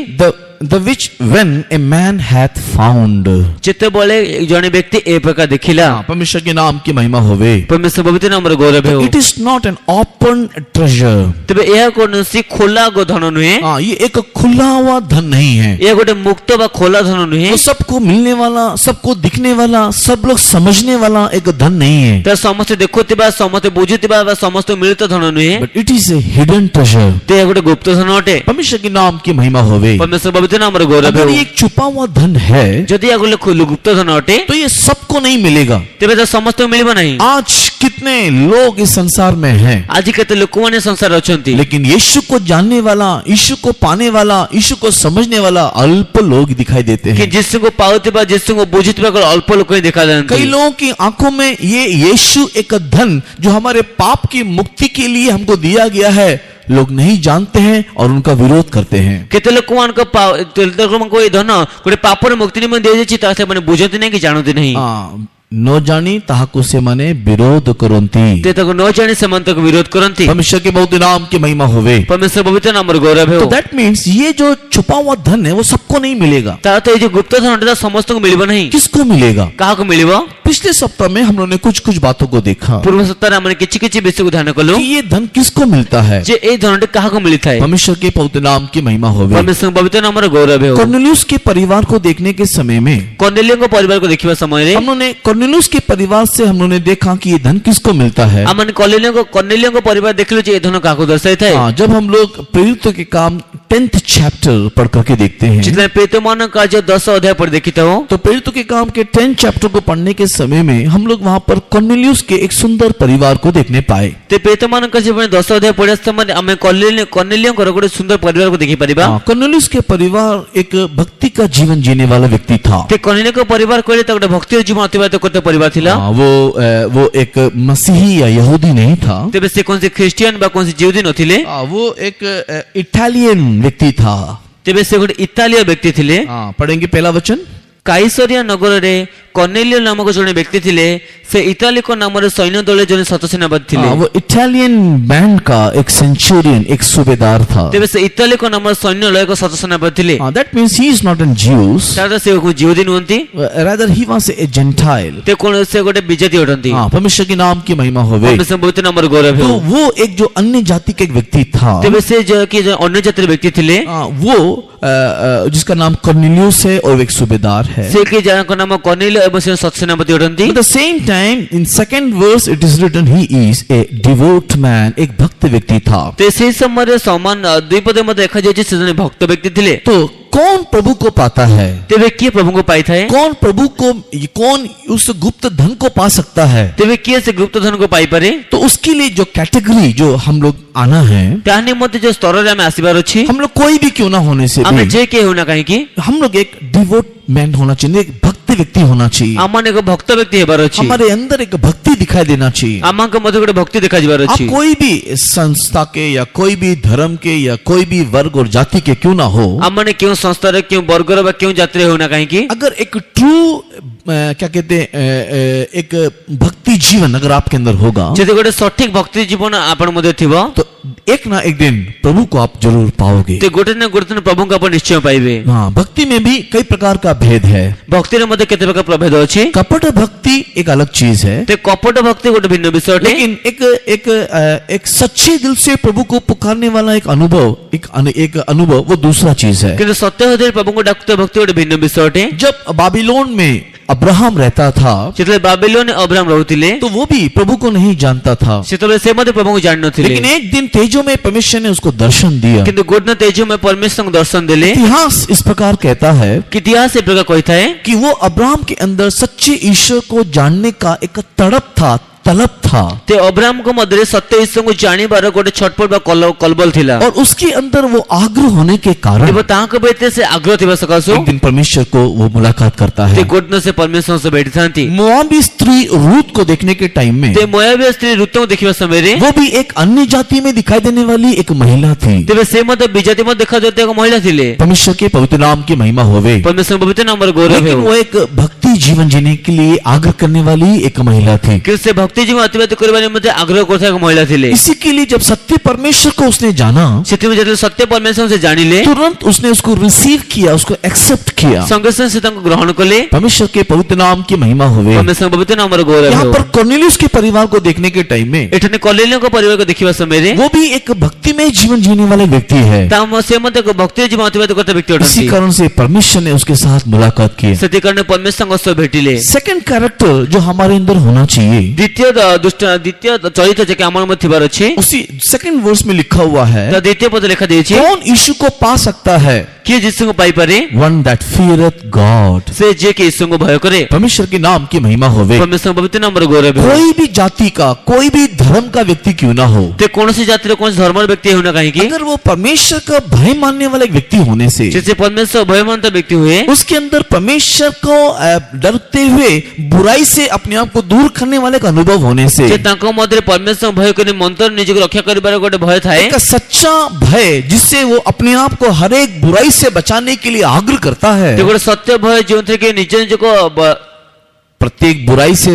[SPEAKER 1] the which when a man hath found।
[SPEAKER 2] ଯେତେବେଳେ ଜଣେ ବ୍ୟକ୍ତି ଏ ପ୍ରକାର ଦେଖିଲା,
[SPEAKER 1] परमेश्वर के नाम की महिमा होवे।
[SPEAKER 2] ପରମେଶ୍ୱର ପବିତ୍ର ନାମର ଗୌରବ ହେଉ।
[SPEAKER 1] It is not an open treasure।
[SPEAKER 2] ତେବେ ଏହା କୌଣସି ଖୋଲା ଧନ ନୁହେଁ,
[SPEAKER 1] ये एक खुला हुआ धन नहीं है।
[SPEAKER 2] ଏହା ଗୋଟେ ମୁକ୍ତ ବା ଖୋଲା ଧନ ନୁହେଁ,
[SPEAKER 1] वो सबको मिलने वाला, सबको दिखने वाला, सब लोग समझने वाला एक धन नहीं है।
[SPEAKER 2] ତା ସମସ୍ତେ ଦେଖୁଥିବା, ସମସ୍ତେ ବୁଝୁଥିବା ବା ସମସ୍ତ ମିଳିତ ଧନ ନୁହେଁ,
[SPEAKER 1] But it is a hidden treasure।
[SPEAKER 2] ତ ଏହା ଗୋଟେ ଗୁପ୍ତ ଧନ ଅଟେ।
[SPEAKER 1] परमेश्वर के नाम की महिमा होवे।
[SPEAKER 2] ପରମେଶ୍ୱର ପବିତ୍ର ନାମର ଗୌରବ
[SPEAKER 1] अगर
[SPEAKER 2] ହେଉ।
[SPEAKER 1] ये एक छुपा हुआ धन है
[SPEAKER 2] ଯଦି ଏହା ଗୋଟେ ଗୁପ୍ତ ଧନ ଅଟେ,
[SPEAKER 1] तो ये सबको नहीं मिलेगा।
[SPEAKER 2] ତେବେ ତା ସମସ୍ତଙ୍କୁ ମିଳିବ ନାହିଁ।
[SPEAKER 1] आज कितने लोग इस संसार में हैं,
[SPEAKER 2] ଆଜି କେତେ ଲୋକମାନେ ସଂସାରରେ ଅଛନ୍ତି,
[SPEAKER 1] लेकिन यीशु को जानने वाला, यीशु को पाने वाला, यीशु को समझने वाला अल्प लोग दिखाई देते
[SPEAKER 2] କି
[SPEAKER 1] हैं।
[SPEAKER 2] ଯୀଶୁଙ୍କୁ ପାଉଥିବା, ଯୀଶୁଙ୍କୁ ବୁଝୁଥିବା କେବଳ ଅଳ୍ପ ଲୋକ ହିଁ ଦେଖାଯାଆନ୍ତି।
[SPEAKER 1] कई लोगों की आंखों में ये यीशु एक धन जो हमारे पाप की मुक्ति के लिए हमको दिया गया है, लोग नहीं जानते हैं और उनका विरोध करते हैं।
[SPEAKER 2] କେତେ ଲୋକମାନଙ୍କ ଏ ଧନ ଗୋଟେ ପାପର ମୁକ୍ତି ନିମନ୍ତେ ଦିଆଯାଇଛି, ତାହା ସେମାନେ ବୁଝନ୍ତି ନାହିଁ କି ଜାଣନ୍ତି ନାହିଁ।
[SPEAKER 1] न जानी ताहाको से माने विरोध करंती।
[SPEAKER 2] ते ତାକୁ ନ ଜାଣି ସେମାନେ ତାକୁ ବିରୋଧ କରନ୍ତି।
[SPEAKER 1] परमेश्वर के बहुत नाम की महिमा होवे।
[SPEAKER 2] ପରମେଶ୍ୱର ପବିତ୍ର ନାମର ଗୌରବ ହେଉ।
[SPEAKER 1] तो दैट मीन्स ये जो छुपा हुआ धन है वो सबको नहीं मिलेगा।
[SPEAKER 2] ତା ତ ଏଇ ଯୋଉ ଗୁପ୍ତ ଧନଟା ସମସ୍ତଙ୍କୁ ମିଳିବ ନାହିଁ।
[SPEAKER 1] किसको मिलेगा?
[SPEAKER 2] କାହାକୁ ମିଳିବ?
[SPEAKER 1] पिछले सप्ताह में हम लोगों ने कुछ कुछ बातों को देखा
[SPEAKER 2] ପୂର୍ବ ସପ୍ତାହରେ ଆମେ କିଛି କିଛି ବିଷୟକୁ ଧ୍ୟାନ କଲୁ
[SPEAKER 1] कि ये धन किसको मिलता है।
[SPEAKER 2] ଯେ ଏଇ ଧନଟି କାହାକୁ ମିଳିଥାଏ।
[SPEAKER 1] परमेश्वर के पवित्र नाम की महिमा होवे।
[SPEAKER 2] ପରମେଶ୍ୱର ପବିତ୍ର ନାମର ଗୌରବ ହେଉ।
[SPEAKER 1] कॉर्नेलियस के परिवार को देखने के समय में
[SPEAKER 2] କର୍ନେଲିୟଙ୍କ ପରିବାରକୁ ଦେଖିବା ସମୟରେ
[SPEAKER 1] हम लोगों ने कॉर्नेलियस के परिवार से हम लोगों ने देखा कि ये धन किसको मिलता है।
[SPEAKER 2] ଆମେ କର୍ନେଲିୟଙ୍କ ପରିବାର ଦେଖିଲୁ ଯେ ଏ ଧନ କାହାକୁ ଦର୍ଶାଇଥାଏ।
[SPEAKER 1] जब हम लोग प्रेरितों के काम 10th चैप्टर पढ़ करके देखते हैं,
[SPEAKER 2] ଯେତେବେଳେ ପ୍ରେରିତମାନଙ୍କ କାର୍ଯ୍ୟ 10 ଅଧ୍ୟାୟ ପଢ଼ି ଦେଖିଥାଉ,
[SPEAKER 1] तो प्रेरितों के काम के 10th चैप्टर को पढ़ने के समय में हम लोग वहां पर कॉर्नेलियस के एक सुंदर परिवार को देखने पाए।
[SPEAKER 2] ते ପ୍ରେରିତମାନଙ୍କ ଜୀବନରେ 10 ଅଧ୍ୟାୟ ପଢ଼ିବା ସମୟରେ ଆମେ କର୍ନେଲିୟଙ୍କର ଗୋଟେ ସୁନ୍ଦର ପରିବାରକୁ ଦେଖିପାରିବା।
[SPEAKER 1] कॉर्नेलियस के परिवार एक भक्ति का जीवन जीने वाला व्यक्ति था।
[SPEAKER 2] ते କର୍ନେଲିୟଙ୍କ ପରିବାର କହିଲେ ତା ଗୋଟେ ଭକ୍ତିର ଜୀବନ ଅତିବାହିତ କରୁଥିବା ପରିବାର ଥିଲା।
[SPEAKER 1] वो एक मसीही या यहूदी नहीं था।
[SPEAKER 2] ତେବେ ସେ କୌଣସି ଖ୍ରୀଷ୍ଟିଆନ ବା କୌଣସି ଜିହୁଦୀ ନଥିଲେ।
[SPEAKER 1] वो एक इटालियन व्यक्ति था।
[SPEAKER 2] ତେବେ ସେ ଗୋଟେ ଇତାଲୀୟ ବ୍ୟକ୍ତି ଥିଲେ।
[SPEAKER 1] पढ़ेंगे पहला वचन।
[SPEAKER 2] କାଇସରିଆ ନଗରରେ କର୍ନେଲିୟ ନାମକ ଜଣେ ବ୍ୟକ୍ତି ଥିଲେ। ସେ ଇତାଲିକ ନାମରେ ସୈନ୍ୟ ଦଳରେ ଜଣେ ସତସେନାପତି ଥିଲେ।
[SPEAKER 1] वो इटालियन बैंड का एक सेंचुरियन, एक सूबेदार था।
[SPEAKER 2] ତେବେ ସେ ଇତାଲିକ ନାମର ସୈନ୍ୟ ଦଳର ଏକ ସତସେନାପତି ଥିଲେ।
[SPEAKER 1] That means he is not a Jew.
[SPEAKER 2] ତାର ସେ ଜିହୁଦୀ ନୁହନ୍ତି,
[SPEAKER 1] Rather he was a Gentile।
[SPEAKER 2] ते ସେ ଗୋଟେ ବିଜାତି ଅଟନ୍ତି।
[SPEAKER 1] परमेश्वर के नाम की महिमा होवे।
[SPEAKER 2] ପରମେଶ୍ୱର ପବିତ୍ର ନାମର ଗୌରବ
[SPEAKER 1] तो
[SPEAKER 2] ହେଉ।
[SPEAKER 1] वो एक जो अन्य जाति का एक व्यक्ति था,
[SPEAKER 2] ତେବେ ସେ କି ଅନ୍ୟ ଜାତିର ବ୍ୟକ୍ତି ଥିଲେ,
[SPEAKER 1] वो जिसका नाम कॉर्नेलियस है और एक सूबेदार है।
[SPEAKER 2] ସେ କି ଯାହାଙ୍କ ନାମ କର୍ନେଲିୟ ଏବଂ ସେ ସତସେନାପତି ଅଟନ୍ତି।
[SPEAKER 1] At the same time, in second verse it is written he is a devout man, एक भक्त व्यक्ति था।
[SPEAKER 2] ते ସେହି ସମୟରେ ସମାନ ଦୁଇ ପଦ ମଧ୍ୟ ଦେଖାଯାଉଛି ସେ ଜଣେ ଭକ୍ତ ବ୍ୟକ୍ତି ଥିଲେ।
[SPEAKER 1] तो कौन प्रभु को पाता है?
[SPEAKER 2] ତେବେ କିଏ ପ୍ରଭୁଙ୍କୁ ପାଇଥାଏ?
[SPEAKER 1] कौन प्रभु को, कौन उस गुप्त धन को पा सकता है?
[SPEAKER 2] ତେବେ କିଏ ସେ ଗୁପ୍ତ ଧନକୁ ପାଇପାରେ?
[SPEAKER 1] तो उसके लिए जो कैटेगरी जो हम लोग आना है,
[SPEAKER 2] ତାହା ନିମନ୍ତେ ଯୋଉ ସ୍ତରରେ ଆମେ ଆସିବାର ଅଛି,
[SPEAKER 1] हम लोग कोई भी क्यों ना होने से
[SPEAKER 2] ଆମେ
[SPEAKER 1] भी,
[SPEAKER 2] ଯେ କିଏ ହେଉନା କାହିଁକି
[SPEAKER 1] हम लोग एक डिवोट मैन होना चाहिए, एक भक्त व्यक्ति होना चाहिए।
[SPEAKER 2] ଆମମାନେ ଏକ ଭକ୍ତ ବ୍ୟକ୍ତି ହେବାର ଅଛି।
[SPEAKER 1] हमारे अंदर एक भक्ति दिखाई देना चाहिए।
[SPEAKER 2] ଆମଙ୍କ ମଧ୍ୟରେ ଗୋଟେ ଭକ୍ତି ଦେଖାଯିବାର
[SPEAKER 1] आप
[SPEAKER 2] ଅଛି।
[SPEAKER 1] कोई भी संस्था के या कोई भी धर्म के या कोई भी वर्ग और जाति के क्यों ना हो,
[SPEAKER 2] ଆମମାନେ କେଉଁ ସଂସ୍ଥାରେ, କେଉଁ ବର୍ଗର ବା କେଉଁ ଜାତିରେ ହେଉନା काहींकी,
[SPEAKER 1] अगर एक ट्रू क्या कहते हैं एक भक्ति जीवन अगर आपके अंदर होगा,
[SPEAKER 2] ଯଦି ଗୋଟେ ସଠିକ ଭକ୍ତି ଜୀବନ ଆପଣ ମଧ୍ୟରେ ଥିବ,
[SPEAKER 1] तो एक ना एक दिन प्रभु को आप जरूर पाओगे।
[SPEAKER 2] ते ଗୋଟେ ନା ଗୋଟେ ଦିନ ପ୍ରଭୁଙ୍କୁ ଆପଣ ନିଶ୍ଚୟ ପାଇବେ।
[SPEAKER 1] हाँ, भक्ति में भी कई प्रकार का भेद है।
[SPEAKER 2] ଭକ୍ତିରେ ମଧ୍ୟ କେତେ ପ୍ରକାର ପ୍ରଭେଦ ଅଛି।
[SPEAKER 1] कपट भक्ति एक अलग चीज है,
[SPEAKER 2] ते କପଟ ଭକ୍ତି ଗୋଟେ ଭିନ୍ନ ବିଷୟ ଅଟେ।
[SPEAKER 1] लेकिन एक सच्चे दिल से प्रभु को पुकारने वाला एक अनुभव वो दूसरा चीज है।
[SPEAKER 2] କିନ୍ତୁ ସତ୍ୟ ହୃଦୟରେ ପ୍ରଭୁଙ୍କୁ ଡାକୁଥିବା ଭକ୍ତି ଗୋଟେ ଭିନ୍ନ ବିଷୟ ଅଟେ।
[SPEAKER 1] जब बाबिलोन में अब्राहम रहता था,
[SPEAKER 2] ଯେତେବେଳେ ବାବିଲୋନରେ ଅବ୍ରାହମ ରହୁଥିଲେ,
[SPEAKER 1] तो वो भी प्रभु को नहीं जानता था।
[SPEAKER 2] ସେତେବେଳେ ସେ ମଧ୍ୟ ପ୍ରଭୁଙ୍କୁ ଜାଣିନଥିଲେ।
[SPEAKER 1] लेकिन एक दिन तेजो में परमेश्वर ने उसको दर्शन दिया।
[SPEAKER 2] କିନ୍ତୁ ଗୋଟେ ଦିନ ତେଜୋମୟ परमेश्वरଙ୍କୁ ଦର୍ଶନ ଦେଲେ।
[SPEAKER 1] इतिहास इस प्रकार कहता है
[SPEAKER 2] कि इतिहास ଏ प्रकार କହିଥାଏ
[SPEAKER 1] कि वो अब्राहम के अंदर सच्चे ईश्वर को जानने का एक तड़प था, तलब था
[SPEAKER 2] ते अब्राहम को मध्य सत्य ईश्वर को जानिबार गोटे छटपट बा कलबल थिला
[SPEAKER 1] और उसके अंदर वो आग्रह होने के कारण
[SPEAKER 2] एवं तांक बेते से आग्रह थिबा सकासु
[SPEAKER 1] एक दिन परमेश्वर को वो मुलाकात करता
[SPEAKER 2] ते
[SPEAKER 1] है।
[SPEAKER 2] गोटन से परमेश्वर से बैठी थांती
[SPEAKER 1] मोआबी स्त्री रूत को देखने के टाइम में
[SPEAKER 2] ते मोयाबी स्त्री रुत को देखिबा समय रे
[SPEAKER 1] वो भी एक अन्य जाति में दिखाई देने वाली एक महिला थी।
[SPEAKER 2] तेबे से मत बिजाति मत देखा जाते एक महिला थिले
[SPEAKER 1] परमेश्वर के पवित्र नाम की महिमा होवे,
[SPEAKER 2] परमेश्वर पवित्र नाम वर गौरव
[SPEAKER 1] लेकिन
[SPEAKER 2] है
[SPEAKER 1] वो एक भक्ति जीवन जीने के लिए आग्रह करने वाली एक महिला थी।
[SPEAKER 2] कि से भक्ति जीवन अतिबाहित करबा निमित्त आग्रह करता एक महिला थिले
[SPEAKER 1] इसी के लिए जब सत्य परमेश्वर को उसने जाना
[SPEAKER 2] सेति में जब सत्य परमेश्वर से जानिले
[SPEAKER 1] तुरंत उसने उसको रिसीव किया, उसको एक्सेप्ट किया।
[SPEAKER 2] संगे संग से तांको ग्रहण कले
[SPEAKER 1] परमेश्वर के पवित्र नाम की महिमा होवे।
[SPEAKER 2] परमेश्वर पवित्र नाम वर गौरव
[SPEAKER 1] यहाँ
[SPEAKER 2] है
[SPEAKER 1] पर कॉर्नेलियस के परिवार को देखने के टाइम में
[SPEAKER 2] एठने कॉलेलियों को परिवार को देखिबा समय रे
[SPEAKER 1] वो भी एक भक्तिमय जीवन जीने वाले व्यक्ति है।
[SPEAKER 2] ताम से मत को भक्ति जीवन अतिबाहित करता व्यक्ति
[SPEAKER 1] इसी
[SPEAKER 2] अटंती
[SPEAKER 1] कारण से परमेश्वर ने उसके साथ मुलाकात की।
[SPEAKER 2] सेति कारण परमेश्वर को से भेटिले
[SPEAKER 1] सेकंड कैरेक्टर जो हमारे अंदर होना चाहिए,
[SPEAKER 2] द्वितीय चरित्र जे के हमर में थिबार अछि
[SPEAKER 1] उसी सेकंड वर्स में लिखा हुआ है,
[SPEAKER 2] तो द्वितीय पद लिखा दिए
[SPEAKER 1] कौन यीशु को पा सकता है?
[SPEAKER 2] किए जिसु को पाई पारे
[SPEAKER 1] वन दैट फियरथ गॉड।
[SPEAKER 2] से जे के यीशु को भय करे
[SPEAKER 1] परमेश्वर के नाम की महिमा होवे।
[SPEAKER 2] परमेश्वर पवित्र नाम वर गौरव है
[SPEAKER 1] कोई भी जाति का, कोई भी धर्म का व्यक्ति क्यों ना हो,
[SPEAKER 2] ते कौनसी जाति रे कौनसी धर्म व्यक्ति होना कहीं की
[SPEAKER 1] अगर वो परमेश्वर का भय मानने वाला एक व्यक्ति होने से,
[SPEAKER 2] जैसे परमेश्वर भय मानता व्यक्ति हुए
[SPEAKER 1] उसके अंदर परमेश्वर को डरते हुए बुराई से अपने आप को दूर करने वाले का अनुभव होने से,
[SPEAKER 2] जे तांको मध्य परमेश्वर भय करे मंत्र निज को रक्षा करिबार गोटे भय थाए
[SPEAKER 1] एक सच्चा भय जिससे वो अपने आप को हर एक बुराई से बचाने के लिए आग्रह करता है।
[SPEAKER 2] ते गोटे सत्य भय जीवन थे के निज निज को
[SPEAKER 1] प्रत्येक बुराई से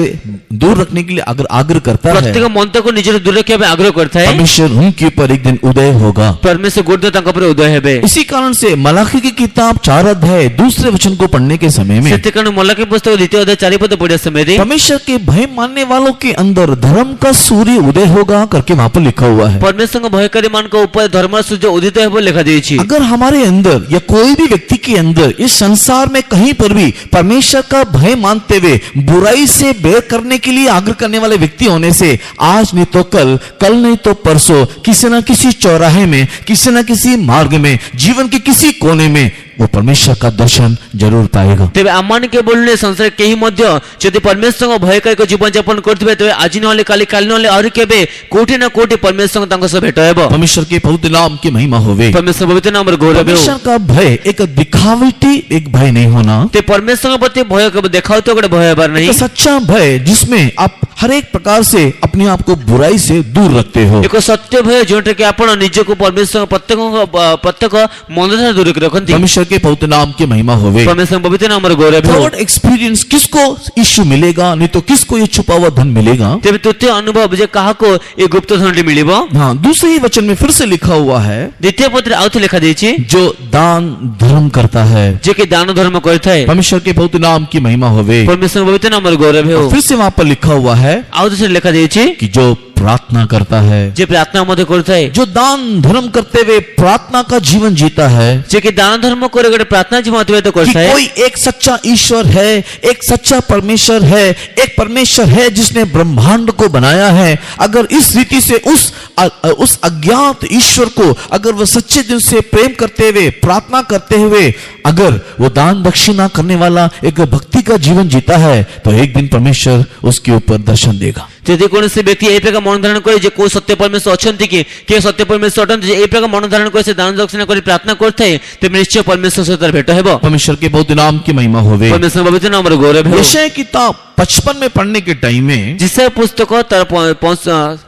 [SPEAKER 1] दूर रखने के लिए आग्रह करता है।
[SPEAKER 2] प्रत्येक मंत्र को निज दूर रखे आग्रह करता है
[SPEAKER 1] परमेश्वर उनके ऊपर एक दिन उदय होगा।
[SPEAKER 2] परमेश्वर गोटे तांको पर उदय हेबे
[SPEAKER 1] इसी कारण से मलाकी की किताब 4 अध्याय दूसरे वचन को पढ़ने के समय में
[SPEAKER 2] सेते कारण मलाकी पुस्तक द्वितीय अध्याय 4 पद पढ़े समय रे
[SPEAKER 1] परमेश्वर के भय मानने वालों के अंदर धर्म का सूर्य उदय होगा करके वहां पर लिखा हुआ है।
[SPEAKER 2] परमेश्वर को भयकारी मान को ऊपर धर्म सूर्य उदित हेबो लिखा दिए छी
[SPEAKER 1] अगर हमारे अंदर या कोई भी व्यक्ति के अंदर इस संसार में कहीं पर भी परमेश्वर का भय मानते हुए बुराई से बेर करने के लिए आग्रह करने वाले व्यक्ति होने से आज नहीं तो कल नहीं तो परसों किसी न किसी चौराहे में, किसी न किसी मार्ग में, जीवन के किसी कोने में वो परमेश्वर का दर्शन जरूर पाएगा।
[SPEAKER 2] तेबे आमान के बोलने संसार केही मध्य जदि परमेश्वर को भयकारी को जीवन यापन करथिबे तबे आज नले काली नले और केबे कोटि न कोटि परमेश्वर तांको से भेट हेबो।
[SPEAKER 1] परमेश्वर के पवित्र नाम की महिमा होवे।
[SPEAKER 2] परमेश्वर पवित्र नाम वर गौरव हो।
[SPEAKER 1] परमेश्वर का भय एक दिखावटी एक भय नहीं होना,
[SPEAKER 2] ते परमेश्वर के प्रति भय के देखाव तो गोटे भय हेबार नहीं,
[SPEAKER 1] एक सच्चा भय जिसमें आप हर एक प्रकार से अपने आप को बुराई से दूर रखते हो।
[SPEAKER 2] एक सत्य भय जोटे के आपण निज को परमेश्वर प्रत्येक मंदता दूर रखंती।
[SPEAKER 1] परमेश्वर के पवित्र नाम की महिमा होवे।
[SPEAKER 2] परमेश्वर पवित्र नाम वर गौरव हो।
[SPEAKER 1] थर्ड एक्सपीरियंस किसको यीशु मिलेगा, नहीं तो किसको ये छुपा हुआ धन मिलेगा।
[SPEAKER 2] तेबे तृतीय अनुभव जे कहा को ये गुप्त धन मिलिबो।
[SPEAKER 1] हाँ, दूसरे ही वचन में फिर से लिखा हुआ है,
[SPEAKER 2] द्वितीय पत्र आउथे लिखा दिए
[SPEAKER 1] जो दान धर्म करता है,
[SPEAKER 2] जे के दान धर्म करता है।
[SPEAKER 1] परमेश्वर के पवित्र नाम की महिमा होवे।
[SPEAKER 2] परमेश्वर पवित्र नाम वर गौरव हो।
[SPEAKER 1] फिर से वहां पर लिखा हुआ है
[SPEAKER 2] आउथे से लिखा दिए
[SPEAKER 1] कि जो प्रार्थना करता है,
[SPEAKER 2] जे प्रार्थना मध्य करता है,
[SPEAKER 1] जो दान धर्म करते हुए प्रार्थना का जीवन जीता है,
[SPEAKER 2] जे के दान धर्म करे गोटे प्रार्थना जीवन अतिबाहित
[SPEAKER 1] कि
[SPEAKER 2] करता है।
[SPEAKER 1] कोई एक सच्चा ईश्वर है, एक सच्चा परमेश्वर है, एक परमेश्वर है जिसने ब्रह्मांड को बनाया है। अगर इस रीति से उस अज्ञात ईश्वर को अगर वह सच्चे दिल से प्रेम करते हुए, प्रार्थना करते हुए अगर वो दान दक्षिणा करने वाला एक भक्ति का जीवन जीता है, तो एक दिन परमेश्वर उसके ऊपर दर्शन देगा।
[SPEAKER 2] यदि कौन व्यक्ति ए प्रकार मन धारण करे जे कोई सत्य परमेश्वर अछंती के सत्य परमेश्वर अटंती ए प्रकार मन धारण करे से दान दक्षिणा करे प्रार्थना करते है, तो निश्चय परमेश्वर से तार भेट हेबो।
[SPEAKER 1] परमेश्वर के पवित्र नाम की महिमा होवे।
[SPEAKER 2] परमेश्वर पवित्र नाम वर गौरव हो।
[SPEAKER 1] यशायाह किताब 55 में पढ़ने के टाइम में,
[SPEAKER 2] जिससे पुस्तक तर 55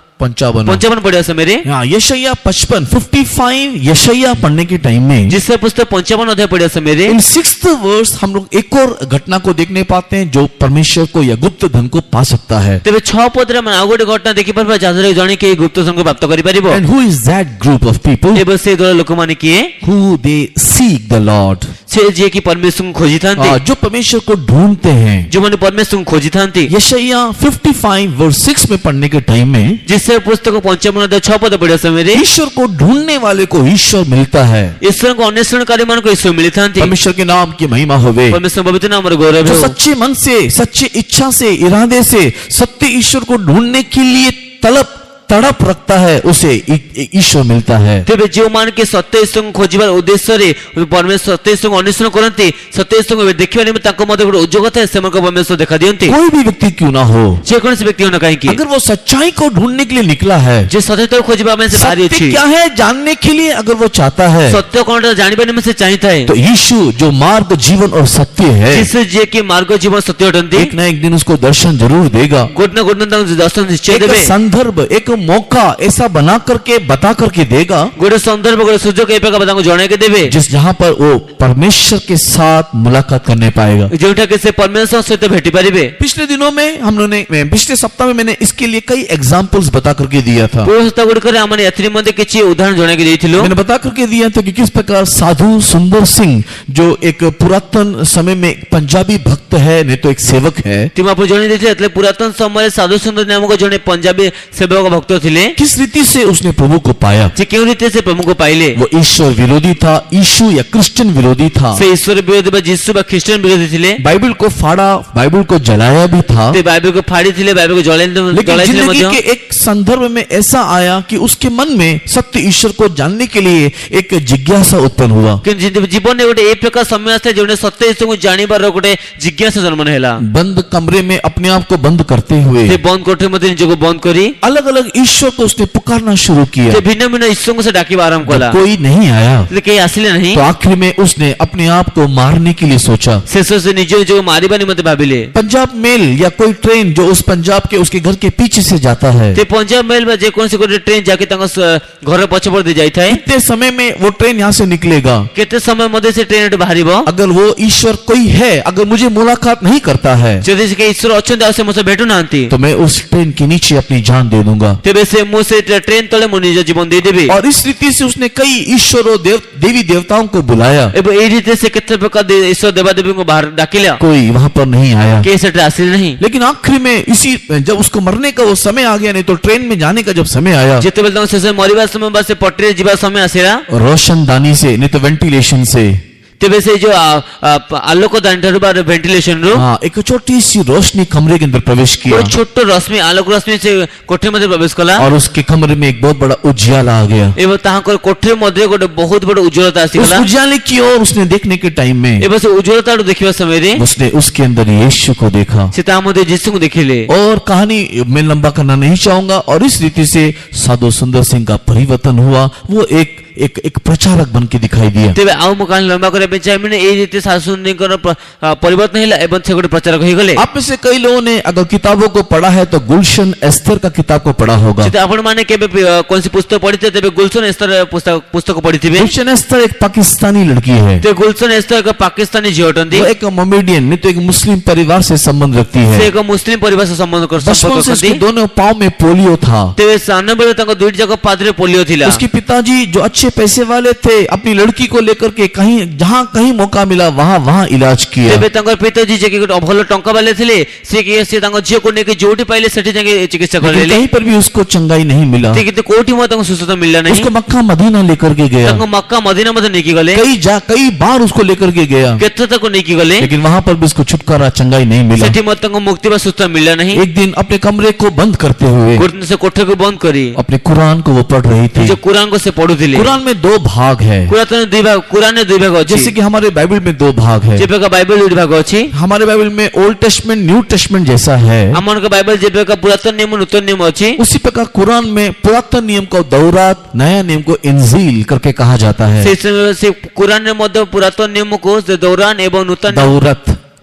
[SPEAKER 2] पढ़े समय रे,
[SPEAKER 1] हाँ, यशायाह 55 यशायाह पढ़ने के टाइम में,
[SPEAKER 2] जिससे पुस्तक 55 अध्याय पढ़े समय रे,
[SPEAKER 1] इन 6th वर्स हम लोग एक और घटना को देखने पाते हैं जो परमेश्वर को या गुप्त धन को पा सकता है।
[SPEAKER 2] तेबे 6 पदरे मन आगोटे घटना देखि परबा जाजरे जानि के गुप्त धन को प्राप्त करि परिबो।
[SPEAKER 1] And who is that group of people?
[SPEAKER 2] एबे से दल लोक माने किए
[SPEAKER 1] Who they seek the Lord?
[SPEAKER 2] से जे कि परमेश्वर को खोजी थांती,
[SPEAKER 1] जो परमेश्वर को ढूंढते हैं।
[SPEAKER 2] जो माने परमेश्वर को खोजी थांती।
[SPEAKER 1] यशायाह 55 वर्स 6 में पढ़ने के टाइम में,
[SPEAKER 2] जिससे पुस्तक 55 अध्याय 6 पद पढ़े समय रे,
[SPEAKER 1] ईश्वर को ढूंढने वाले को ईश्वर मिलता है।
[SPEAKER 2] ईश्वर को अन्वेषणकारी मान को ईश्वर मिली थांती।
[SPEAKER 1] परमेश्वर के नाम की महिमा होवे।
[SPEAKER 2] परमेश्वर पवित्र नाम वर गौरव
[SPEAKER 1] जो
[SPEAKER 2] हो।
[SPEAKER 1] सच्चे मन से, सच्चे इच्छा से, इरादे से सत्य ईश्वर को ढूंढने के लिए तड़प रखता है उसे ईश्वर मिलता है।
[SPEAKER 2] ତେବେ ଯେଉଁମାନେ ସତ୍ୟ ଈଶ୍ୱରଙ୍କୁ ଖୋଜିବାର ଉଦ୍ଦେଶ୍ୟରେ ପରମେଶ୍ୱର ସତ୍ୟ ଈଶ୍ୱରଙ୍କୁ ଅନ୍ୱେଷଣ କରନ୍ତି, ସତ୍ୟ ଈଶ୍ୱରଙ୍କୁ ଦେଖିବା ନିମନ୍ତେ ତାଙ୍କ ମଧ୍ୟରେ ଗୋଟେ ଉଦ୍ୟୋଗ ଥାଏ, ସେମାନଙ୍କ ପରମେଶ୍ୱର ଦେଖା ଦିଅନ୍ତି।
[SPEAKER 1] कोई भी व्यक्ति क्यों ना हो,
[SPEAKER 2] ଯେକୌଣସି ବ୍ୟକ୍ତି ହଉ ନା କାହିଁକି,
[SPEAKER 1] अगर वो सच्चाई को ढूंढने के लिए निकला है,
[SPEAKER 2] ଯେ ସତ୍ୟତାକୁ ଖୋଜିବା ପାଇଁ ସେ ବାହାରି
[SPEAKER 1] सत्य
[SPEAKER 2] ଅଛି,
[SPEAKER 1] क्या है जानने के लिए अगर वो चाहता है,
[SPEAKER 2] ସତ୍ୟ କଣଟା ଜାଣିବା ନିମନ୍ତେ ସେ ଚାହିଁଥାଏ,
[SPEAKER 1] तो यीशु जो मार्ग जीवन और सत्य है,
[SPEAKER 2] ଯୀଶୁ ଯିଏକି ମାର୍ଗ ଜୀବନ ସତ୍ୟ ଅଟନ୍ତି,
[SPEAKER 1] एक ना एक दिन उसको दर्शन जरूर देगा।
[SPEAKER 2] ଗୋଟେ ନା ଗୋଟେ ଦିନ ତାଙ୍କୁ ଦର୍ଶନ ନିଶ୍ଚୟ
[SPEAKER 1] एक
[SPEAKER 2] ଦେବେ।
[SPEAKER 1] संदर्भ, एक मौका ऐसा बना करके बता करके देगा
[SPEAKER 2] ଗୋଟେ ସନ୍ଦର୍ଭ, ଗୋଟେ ସୁଯୋଗ ଏ ପ୍ରକାର ତାଙ୍କୁ ଜଣାଇକି ଦେବେ,
[SPEAKER 1] जिस जहां पर वो परमेश्वर के साथ मुलाकात करने पाएगा।
[SPEAKER 2] ଯେଉଁଟାକି ସେ ପରମେଶ୍ୱର ସହିତ ଭେଟି ପାରିବେ।
[SPEAKER 1] पिछले दिनों में पिछले सप्ताह में मैंने इसके लिए कई एग्जाम्पल्स बता करके दिया था।
[SPEAKER 2] ପୂର୍ବ ସପ୍ତାହ ଗୁଡ଼ିକରେ ଆମେ ଏଥିନିମନ୍ତେ କିଛି ଉଦାହରଣ ଜଣାଇକି ଦେଇଥିଲୁ।
[SPEAKER 1] मैंने बता करके दिया था कि किस प्रकार साधु सुंदर सिंह जो एक पुरातन समय में एक पंजाबी भक्त है, नहीं तो एक सेवक है,
[SPEAKER 2] ତୁମ ଆପଣ ଜଣାଇ ଦେଇଥିଲେ ଯେତେବେଳେ ପୁରାତନ ସମୟରେ ସାଧୁ ସୁନ୍ଦର ନାମକ ଜଣେ ପଞ୍ଜାବୀ ସେବକ ଭକ୍ତ ଥିଲେ,
[SPEAKER 1] किस रीति से उसने प्रभु को पाया।
[SPEAKER 2] ସେ କେଉଁ ରୀତିରେ ସେ ପ୍ରଭୁଙ୍କୁ ପାଇଲେ।
[SPEAKER 1] वो ईश्वर विरोधी था, यीशु या क्रिश्चियन विरोधी था,
[SPEAKER 2] ସେ ଈଶ୍ୱର ବିରୋଧୀ ବା ଯୀଶୁ ବା ଖ୍ରୀଷ୍ଟିୟାନ ବିରୋଧୀ ଥିଲେ।
[SPEAKER 1] बाइबल को फाड़ा, बाइबल को जलाया भी था।
[SPEAKER 2] ସେ ବାଇବଲକୁ ଫାଡ଼ିଥିଲେ, ବାଇବଲକୁ
[SPEAKER 1] लेकिन
[SPEAKER 2] ଜଳାଇଥିଲେ
[SPEAKER 1] जिंदगी
[SPEAKER 2] ମଧ୍ୟ।
[SPEAKER 1] के एक संदर्भ में ऐसा आया कि उसके मन में सत्य ईश्वर को जानने के लिए एक जिज्ञासा उत्पन्न हुआ।
[SPEAKER 2] କିନ୍ତୁ ଜୀବନରେ ଗୋଟେ ଏ ପ୍ରକାର ସମୟ ଆସିଥାଏ ଯେଉଁଠି ସତ୍ୟ ଈଶ୍ୱରଙ୍କୁ ଜାଣିବାର ଗୋଟେ ଜିଜ୍ଞାସା ଜନ୍ମ ହେଲା।
[SPEAKER 1] बंद कमरे में अपने आप को बंद करते हुए
[SPEAKER 2] ସେ ବନ୍ଦ କୋଠରୀ ମଧ୍ୟରେ ନିଜକୁ ବନ୍ଦ କରି
[SPEAKER 1] अलग अलग ईश्वर को उसने पुकारना शुरू किया।
[SPEAKER 2] ସେ ଭିନ୍ନ ଭିନ୍ନ ଈଶ୍ୱରଙ୍କୁ ସେ ଡାକିବା ଆରମ୍ଭ କଲା।
[SPEAKER 1] जब कोई नहीं आया
[SPEAKER 2] ହେଲେ କେହି ଆସିଲେ ନାହିଁ,
[SPEAKER 1] तो आखिर में उसने अपने आप को मारने के लिए सोचा।
[SPEAKER 2] ଶେଷରେ ସେ ନିଜ ନିଜକୁ ମାରିବା ନିମନ୍ତେ ଭାବିଲେ।
[SPEAKER 1] पंजाब मेल या कोई ट्रेन जो उस पंजाब के उसके घर के पीछे से जाता है,
[SPEAKER 2] ସେ ପଞ୍ଜାବ ମେଲ ବା ଯେକୌଣସି ଗୋଟେ ଟ୍ରେନ ଯାକି ତାଙ୍କ ଘର ପଛପଟେ ଦେଇ ଯାଇଥାଏ,
[SPEAKER 1] इतने समय में वो ट्रेन यहाँ से निकलेगा।
[SPEAKER 2] କେତେ ସମୟ ମଧ୍ୟରେ ସେ ଟ୍ରେନ ବାହାରିବ।
[SPEAKER 1] अगर वो ईश्वर कोई है, अगर मुझे मुलाकात नहीं करता है,
[SPEAKER 2] ଯଦି ସେ କେହି ଈଶ୍ୱର ଅଛନ୍ତି ଆଉ ସେ ମୋ ସହ ଭେଟୁନାହାନ୍ତି,
[SPEAKER 1] तो मैं उस ट्रेन के नीचे अपनी जान दे दूंगा।
[SPEAKER 2] ତେବେ ମୁଁ ସେ ଟ୍ରେନ ତଳେ ମୋ ନିଜ ଜୀବନ ଦେଇଦେବି।
[SPEAKER 1] और इस रीति से उसने कई ईश्वर और देवी देवताओं को बुलाया,
[SPEAKER 2] ଏବଂ ଏଇ ରୀତିରେ ସେ କେତେ ପ୍ରକାର ଈଶ୍ୱର ଦେବାଦେବୀଙ୍କୁ ବାହାର ଡାକିଲା,
[SPEAKER 1] कोई वहां पर नहीं आया।
[SPEAKER 2] କେହି ସେଠାରେ ଆସିଲେ ନାହିଁ।
[SPEAKER 1] लेकिन आखिर में इसी जब उसको मरने का वो समय आ गया, नहीं तो ट्रेन में जाने का जब समय आया,
[SPEAKER 2] ଯେତେବେଳେ ତାଙ୍କ ଶେଷରେ ମରିବା ସମୟ ବା ସେ ପଟରେ ଯିବା ସମୟ ଆସିଲା,
[SPEAKER 1] रोशनदानी से नहीं तो वेंटिलेशन से,
[SPEAKER 2] ତେବେ ସେ ଯୋଉ ଆଲୋକ ଦାନଠାରୁ ବା ଭେଣ୍ଟିଲେସନରୁ
[SPEAKER 1] हाँ, एक छोटी सी रोशनी कमरे के अंदर प्रवेश किया
[SPEAKER 2] ଗୋଟେ ଛୋଟ ରଶ୍ମି, ଆଲୋକ ରଶ୍ମି ସେ କୋଠରୀ ମଧ୍ୟରେ ପ୍ରବେଶ କଲା
[SPEAKER 1] और उसके कमरे में एक बहुत बड़ा उजियाला आ गया।
[SPEAKER 2] ଏବଂ ତାଙ୍କର କୋଠରୀ ମଧ୍ୟରେ ଗୋଟେ ବହୁତ ବଡ଼ ଉଜ୍ଜ୍ୱଳତା
[SPEAKER 1] उस
[SPEAKER 2] ଆସିଗଲା।
[SPEAKER 1] उजियाले की ओर उसने देखने के टाइम में
[SPEAKER 2] ଏବଂ ସେ ଉଜ୍ଜ୍ୱଳତାକୁ ଦେଖିବା ସମୟରେ
[SPEAKER 1] उसने उसके अंदर यीशु को देखा।
[SPEAKER 2] ସେ ତା ମଧ୍ୟରେ ଯୀଶୁଙ୍କୁ ଦେଖିଲେ।
[SPEAKER 1] और कहानी मैं लंबा करना नहीं चाहूंगा, और इस रीति से साधु सुंदर सिंह का परिवर्तन हुआ। वो एक प्रचारक बन के दिखाई दिया।
[SPEAKER 2] ତେବେ ଆଉ ମୁଁ କାହାଣୀ ଲମ୍ବା କରିବା ପାଇଁ ଚାହିଁବିନି। ଏଇ ରୀତି ଶାଶୁଙ୍କର ପରିବର୍ତ୍ତନ ହେଲା ଏବଂ ସେ ଗୋଟେ ପ୍ରଚାରକ ହେଇଗଲେ।
[SPEAKER 1] आप में से कई लोगों ने अगर किताबों को पढ़ा है तो गुलशन एस्तर का किताब को पढ़ा होगा।
[SPEAKER 2] ଯଦି ଆପଣମାନେ କେବେ କୌଣସି ପୁସ୍ତକ ପଢିଥିବେ ତେବେ ଗୁଲଶନ ଏସ୍ତର ପୁସ୍ତକ ପଢିଥିବେ।
[SPEAKER 1] गुलशन एस्तर एक पाकिस्तानी लड़की है।
[SPEAKER 2] ତେବେ ଗୁଲଶନ ଏସ୍ତର ଏକ ପାକିସ୍ତାନୀ ଝିଅ ଅଟନ୍ତି।
[SPEAKER 1] वो एक मोमेडियन नहीं तो एक मुस्लिम परिवार से संबंध रखती
[SPEAKER 2] ସେ
[SPEAKER 1] है।
[SPEAKER 2] ଏକ ମୁସଲିମ ପରିବାର ସହ ସମ୍ପର୍କ
[SPEAKER 1] बचपन से
[SPEAKER 2] କରନ୍ତି।
[SPEAKER 1] उसके दोनों पाँव में पोलियो था।
[SPEAKER 2] ତେବେ ସାନ ବେଳେ ତାଙ୍କ ଦୁଇଟି ଯାକ ପାଦରେ ପୋଲିଓ ଥିଲା।
[SPEAKER 1] उसके पिताजी जो अच्छे पैसे वाले थे, अपनी लड़की को लेकर के कहीं मौका मिला वहां इलाज किया।
[SPEAKER 2] ତେବେ ତାଙ୍କର ପିତାଜୀ ଯେ କି ଗୋଟେ ଭଲ ଟଙ୍କା ବାଲେ ଥିଲେ, ସେ ତାଙ୍କ ଝିଅକୁ ନେଇକି ଯୋଉଠି ପାଇଲେ ସେଠି ଯାଇକି ଚିକିତ୍ସା
[SPEAKER 1] लेकिन
[SPEAKER 2] କରେଇଲେ।
[SPEAKER 1] कहीं पर भी उसको चंगाई नहीं मिला।
[SPEAKER 2] କିନ୍ତୁ କୋଉଠି ମଧ୍ୟ ତାଙ୍କୁ ସୁସ୍ଥତା ମିଳିଲା ନାହିଁ।
[SPEAKER 1] उसको मक्का मदीना लेकर के गया,
[SPEAKER 2] ତାଙ୍କୁ ମକ୍କା ମଦିନା ମଧ୍ୟ ନେଇକି ଗଲେ,
[SPEAKER 1] कई बार उसको लेकर के गया,
[SPEAKER 2] କେତେ ତାକୁ ନେଇକି ଗଲେ,
[SPEAKER 1] लेकिन वहां पर भी उसको छुटकारा चंगाई नहीं मिला।
[SPEAKER 2] ସେଠି ମଧ୍ୟ ତାଙ୍କୁ ମୁକ୍ତି ବା ସୁସ୍ଥତା ମିଳିଲା ନାହିଁ।
[SPEAKER 1] एक दिन अपने कमरे को बंद करते हुए
[SPEAKER 2] ଗୋଟେ ଦିନ ସେ କୋଠରୀକୁ ବନ୍ଦ କରି
[SPEAKER 1] अपने कुरान को वो पढ़ रही थी।
[SPEAKER 2] ନିଜ କୁରାନକୁ ସେ ପଢୁଥିଲେ।
[SPEAKER 1] कुरान में दो भाग है,
[SPEAKER 2] କୁରାନରେ ଦୁଇ ଭାଗ ଅଛି।
[SPEAKER 1] जैसे कि हमारे बाइबल में दो भाग है।
[SPEAKER 2] ଯେ ପ୍ରକାର ବାଇବଲ ଦୁଇଟି ଭାଗ ଅଛି।
[SPEAKER 1] हमारे बाइबल में ओल्ड टेस्टमेंट न्यू टेस्टमेंट जैसा है,
[SPEAKER 2] ଆମମାନଙ୍କ ବାଇବଲ ଯେ ପ୍ରକାର ପୁରାତନ ନିୟମ ନୂତନ ନିୟମ ଅଛି,
[SPEAKER 1] उसी प्रकार कुरान में पुरातन नियम को दौरात, नया नियम को इंजील करके कहा जाता है।
[SPEAKER 2] ସେ କୁରାନରେ ମଧ୍ୟ ପୁରାତନ ନିୟମକୁ ଦୌରାନ ଏବଂ ନୂତନ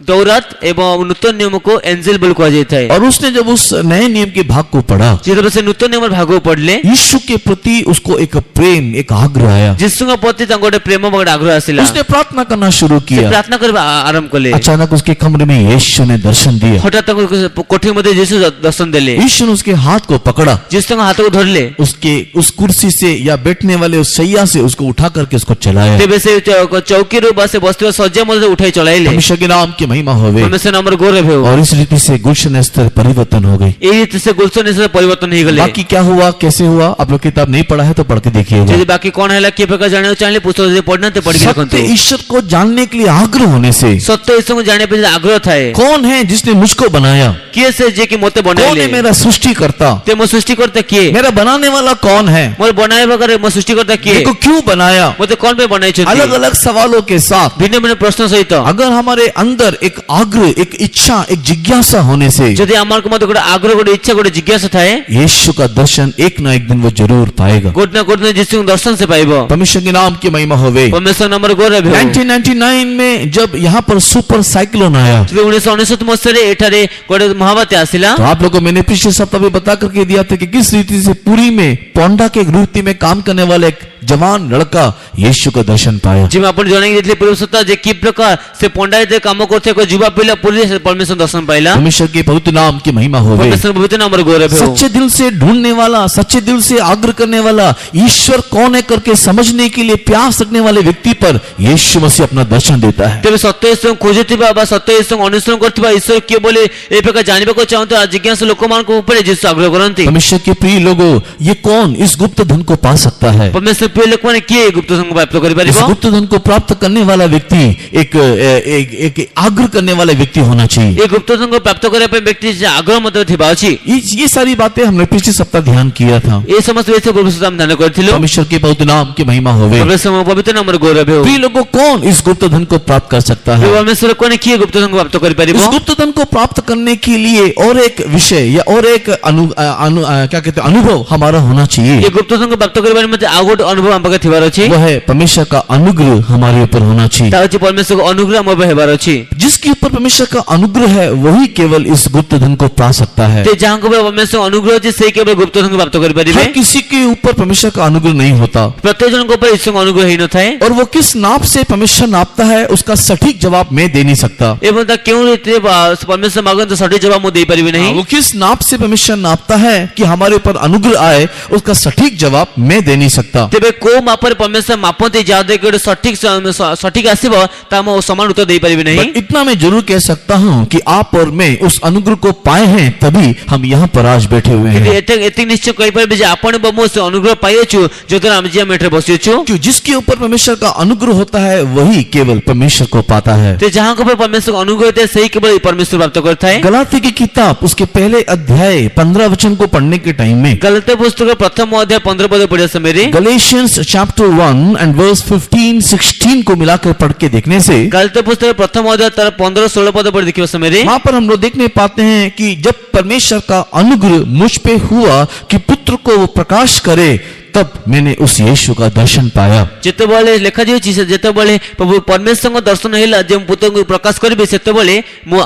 [SPEAKER 2] दौरात एवं नूतन नियम को एंजेल बोल कुहाଯାଇଥାଏ।
[SPEAKER 1] और उसने जब उस नए नियम के भाग को पढ़ा,
[SPEAKER 2] ଯେତେବେଳେ ସେ ନୂତନ ନିୟମର ଭାଗ ପଢିଲେ,
[SPEAKER 1] यीशु के प्रति उसको एक प्रेम, एक आग्रह आया।
[SPEAKER 2] ଯୀଶୁଙ୍କ ପ୍ରତି ତାଙ୍କ ଗୋଟେ ପ୍ରେମ ବା ଗୋଟେ ଆଗ୍ରହ ଆସିଲା।
[SPEAKER 1] उसने प्रार्थना करना शुरू
[SPEAKER 2] ସେ
[SPEAKER 1] किया।
[SPEAKER 2] ପ୍ରାର୍ଥନା କରିବା ଆରମ୍ଭ କଲେ।
[SPEAKER 1] अचानक उसके कमरे में यीशु ने दर्शन दिया।
[SPEAKER 2] ହଠାତ୍ ତାଙ୍କୁ କୋଠରୀ ମଧ୍ୟରେ ଯୀଶୁ ଦର୍ଶନ ଦେଲେ।
[SPEAKER 1] यीशु ने उसके हाथ को पकड़ा,
[SPEAKER 2] ଯୀଶୁ ତାଙ୍କ ହାତକୁ ଧରିଲେ।
[SPEAKER 1] उसके उस कुर्सी से या बैठने वाले उस शैया से उसको उठा करके उसको चलाया।
[SPEAKER 2] ତେବେ ସେ ଚୌକିରୁ ବା ସେ ବସିଥିବା ଶଯ୍ୟା ମଧ୍ୟରେ ଉଠାଇ ଚଳାଇଲେ।
[SPEAKER 1] परमेश्वर के नाम की महिमा होवे।
[SPEAKER 2] परमेश्वर नाम गौरव हो
[SPEAKER 1] और इस रीति से गुलशन स्तर परिवर्तन हो गई।
[SPEAKER 2] এই रीति से गुलशन से परिवर्तन हो गले
[SPEAKER 1] बाकी क्या हुआ, कैसे हुआ, आप लोग किताब नहीं पढ़ा है तो पढ़ के देखिएगा।
[SPEAKER 2] यदि बाकी कौन है के प्रकार जाने चाहिए पुस्तक से पढ़ना तो पढ़ के
[SPEAKER 1] सत्य
[SPEAKER 2] देखो
[SPEAKER 1] ईश्वर को जानने के लिए आग्रह होने से
[SPEAKER 2] सत्य ईश्वर को जाने पे आग्रह था
[SPEAKER 1] कौन है जिसने मुझको बनाया,
[SPEAKER 2] किए से जे कि मते
[SPEAKER 1] कौन है
[SPEAKER 2] बनाइले
[SPEAKER 1] मेरा सृष्टिकर्ता,
[SPEAKER 2] ते मो सृष्टि करता किए
[SPEAKER 1] मेरा बनाने वाला कौन है,
[SPEAKER 2] मोर बनाए बगैर मो सृष्टि करता किए
[SPEAKER 1] देखो क्यों बनाया।
[SPEAKER 2] मते कौन पे बनाई छथि
[SPEAKER 1] अलग अलग सवालों के साथ
[SPEAKER 2] भिन्न भिन्न प्रश्न सहित
[SPEAKER 1] अगर हमारे अंदर एक आग्रह, एक इच्छा, एक जिज्ञासा होने से
[SPEAKER 2] यदि आमार को मते गोटे आग्रह गोटे इच्छा गोटे जिज्ञासा थाए
[SPEAKER 1] यीशु का दर्शन एक ना एक दिन वो जरूर पाएगा।
[SPEAKER 2] गोटे जिसको दर्शन से पाइबो
[SPEAKER 1] परमेश्वर के नाम की महिमा होवे।
[SPEAKER 2] परमेश्वर नंबर गौरव हो
[SPEAKER 1] 1999 में जब यहाँ पर सुपर साइक्लोन आया
[SPEAKER 2] 1999 मसीह एठारे गोटे महाबात्या आसिला
[SPEAKER 1] तो आप लोगों को मैंने पिछले सप्ताह भी बता करके दिया था कि किस रीति से पुरी में पोंडा के वृत्ति में काम करने वाले एक जवान लड़का यीशु का दर्शन पाया।
[SPEAKER 2] जिम आपण जणाई देतले पूर्व सत्ता जे की प्रकार से पोंडाईते काम करते को युवा पीला पूरी से परमेश्वर दर्शन पाइला।
[SPEAKER 1] परमेश्वर के पवित्र नाम की महिमा होवे।
[SPEAKER 2] परमेश्वर पवित्र नाम गौरव हो
[SPEAKER 1] सच्चे दिल से ढूंढने वाला, सच्चे दिल से आग्रह करने वाला, ईश्वर कौन है करके समझने के लिए प्यास रखने वाले व्यक्ति पर यीशु मसीह अपना दर्शन देता है।
[SPEAKER 2] तेरे सत्य ईश्वर खोजुथिबा बा सत्य ईश्वर अनुसरण करथिबा ईश्वर के बोले ए प्रकार जानिबा को चाहते जिज्ञासा लोक मान को ऊपर जिस आग्रह करंती।
[SPEAKER 1] परमेश्वर के प्रिय लोगों, ये कौन इस गुप्त धन को पा सकता है?
[SPEAKER 2] परमेश्वर प्रिय लोक माने किए गुप्त धन को प्राप्त करि
[SPEAKER 1] इस
[SPEAKER 2] परिबो।
[SPEAKER 1] गुप्त धन को प्राप्त करने वाला व्यक्ति एक आग्रह करने वाला व्यक्ति होना चाहिए।
[SPEAKER 2] ए गुप्त धन को प्राप्त करे पे व्यक्ति जे आग्रह मत थिबा अछि।
[SPEAKER 1] ये सारी बातें हमने पिछले सप्ताह ध्यान किया था।
[SPEAKER 2] ए समस्त विषय को हम ध्यान करथिलो।
[SPEAKER 1] परमेश्वर के पवित्र नाम की महिमा होवे।
[SPEAKER 2] परमेश्वर पवित्र नाम गौरव हो
[SPEAKER 1] प्रिय लोगों, कौन इस गुप्त धन को प्राप्त कर सकता है?
[SPEAKER 2] परमेश्वर कोने किए गुप्त धन को प्राप्त करि
[SPEAKER 1] इस
[SPEAKER 2] परिबो।
[SPEAKER 1] गुप्त धन को प्राप्त करने के लिए और एक विषय या और एक क्या कहते हैं अनुभव हमारा होना चाहिए।
[SPEAKER 2] ये गुप्त धन को प्राप्त करि मते आगोट अनुभव हम पाके थिबार अछि।
[SPEAKER 1] वो है परमेश्वर का अनुग्रह हमारे ऊपर होना चाहिए।
[SPEAKER 2] ता अछि परमेश्वर को अनुग्रह हम हेबार अछि।
[SPEAKER 1] जिसके ऊपर परमेश्वर का अनुग्रह है वही केवल इस गुप्त धन को पा सकता है।
[SPEAKER 2] ते जहां को परमेश्वर अनुग्रह अछि से केवल गुप्त धन को प्राप्त करि परिबे।
[SPEAKER 1] हर किसी के ऊपर परमेश्वर का अनुग्रह नहीं होता
[SPEAKER 2] प्रत्येक जन को ऊपर ईश्वर का अनुग्रह ही न थाए।
[SPEAKER 1] और वो किस नाप से परमेश्वर नापता है उसका सटीक जवाब मैं दे नहीं सकता।
[SPEAKER 2] एवं ता क्यों रीते परमेश्वर मांगन तो सटीक जवाब मु दे परिबे नहीं।
[SPEAKER 1] वो किस नाप से परमेश्वर नापता है कि हमारे ऊपर अनुग्रह आए उसका सटीक जवाब मैं दे नहीं सकता।
[SPEAKER 2] तेबे को मापर परमेश्वर मापते जा दे के सटीक आसीबो ता हम समान उत्तर दे परिबे नहीं।
[SPEAKER 1] पर इतना मैं जरूर कह सकता हूं कि आप और मैं उस अनुग्रह को पाए हैं तभी हम यहाँ पर आज बैठे हुए हैं।
[SPEAKER 2] एते निश्चय कहि परिबे जे आपण बमो से अनुग्रह पाइछु जोतर हम जे मेटर बसिछु।
[SPEAKER 1] क्यों? जिसके ऊपर परमेश्वर का अनुग्रह होता है वही केवल परमेश्वर को पाता है।
[SPEAKER 2] ते जहां को परमेश्वर का अनुग्रह होता है सही केवल परमेश्वर प्राप्त करता है।
[SPEAKER 1] गलाती की किताब उसके पहले अध्याय 15 वचन को पढ़ने के टाइम में
[SPEAKER 2] गलती पुस्तक प्रथम अध्याय 15 पद पढ़े समय
[SPEAKER 1] गलेशियंस चैप्टर 1 एंड वर्स 15-16 को मिलाकर पढ़ के देखने से
[SPEAKER 2] गलती पुस्तक प्रथम अध्याय 15-16 पद पढ़ देखिए समय
[SPEAKER 1] वहां पर हम लोग देखने पाते हैं कि जब परमेश्वर का अनुग्रह मुझ पे हुआ कि पुत्र को वो प्रकाश करे तब मैंने उस यीशु का दर्शन पाया।
[SPEAKER 2] जेतेबेले लेखा जाउछि से जेतेबेले प्रभु परमेश्वर को दर्शन हैला जे पुत्र को प्रकाश करबे सेतेबेले मु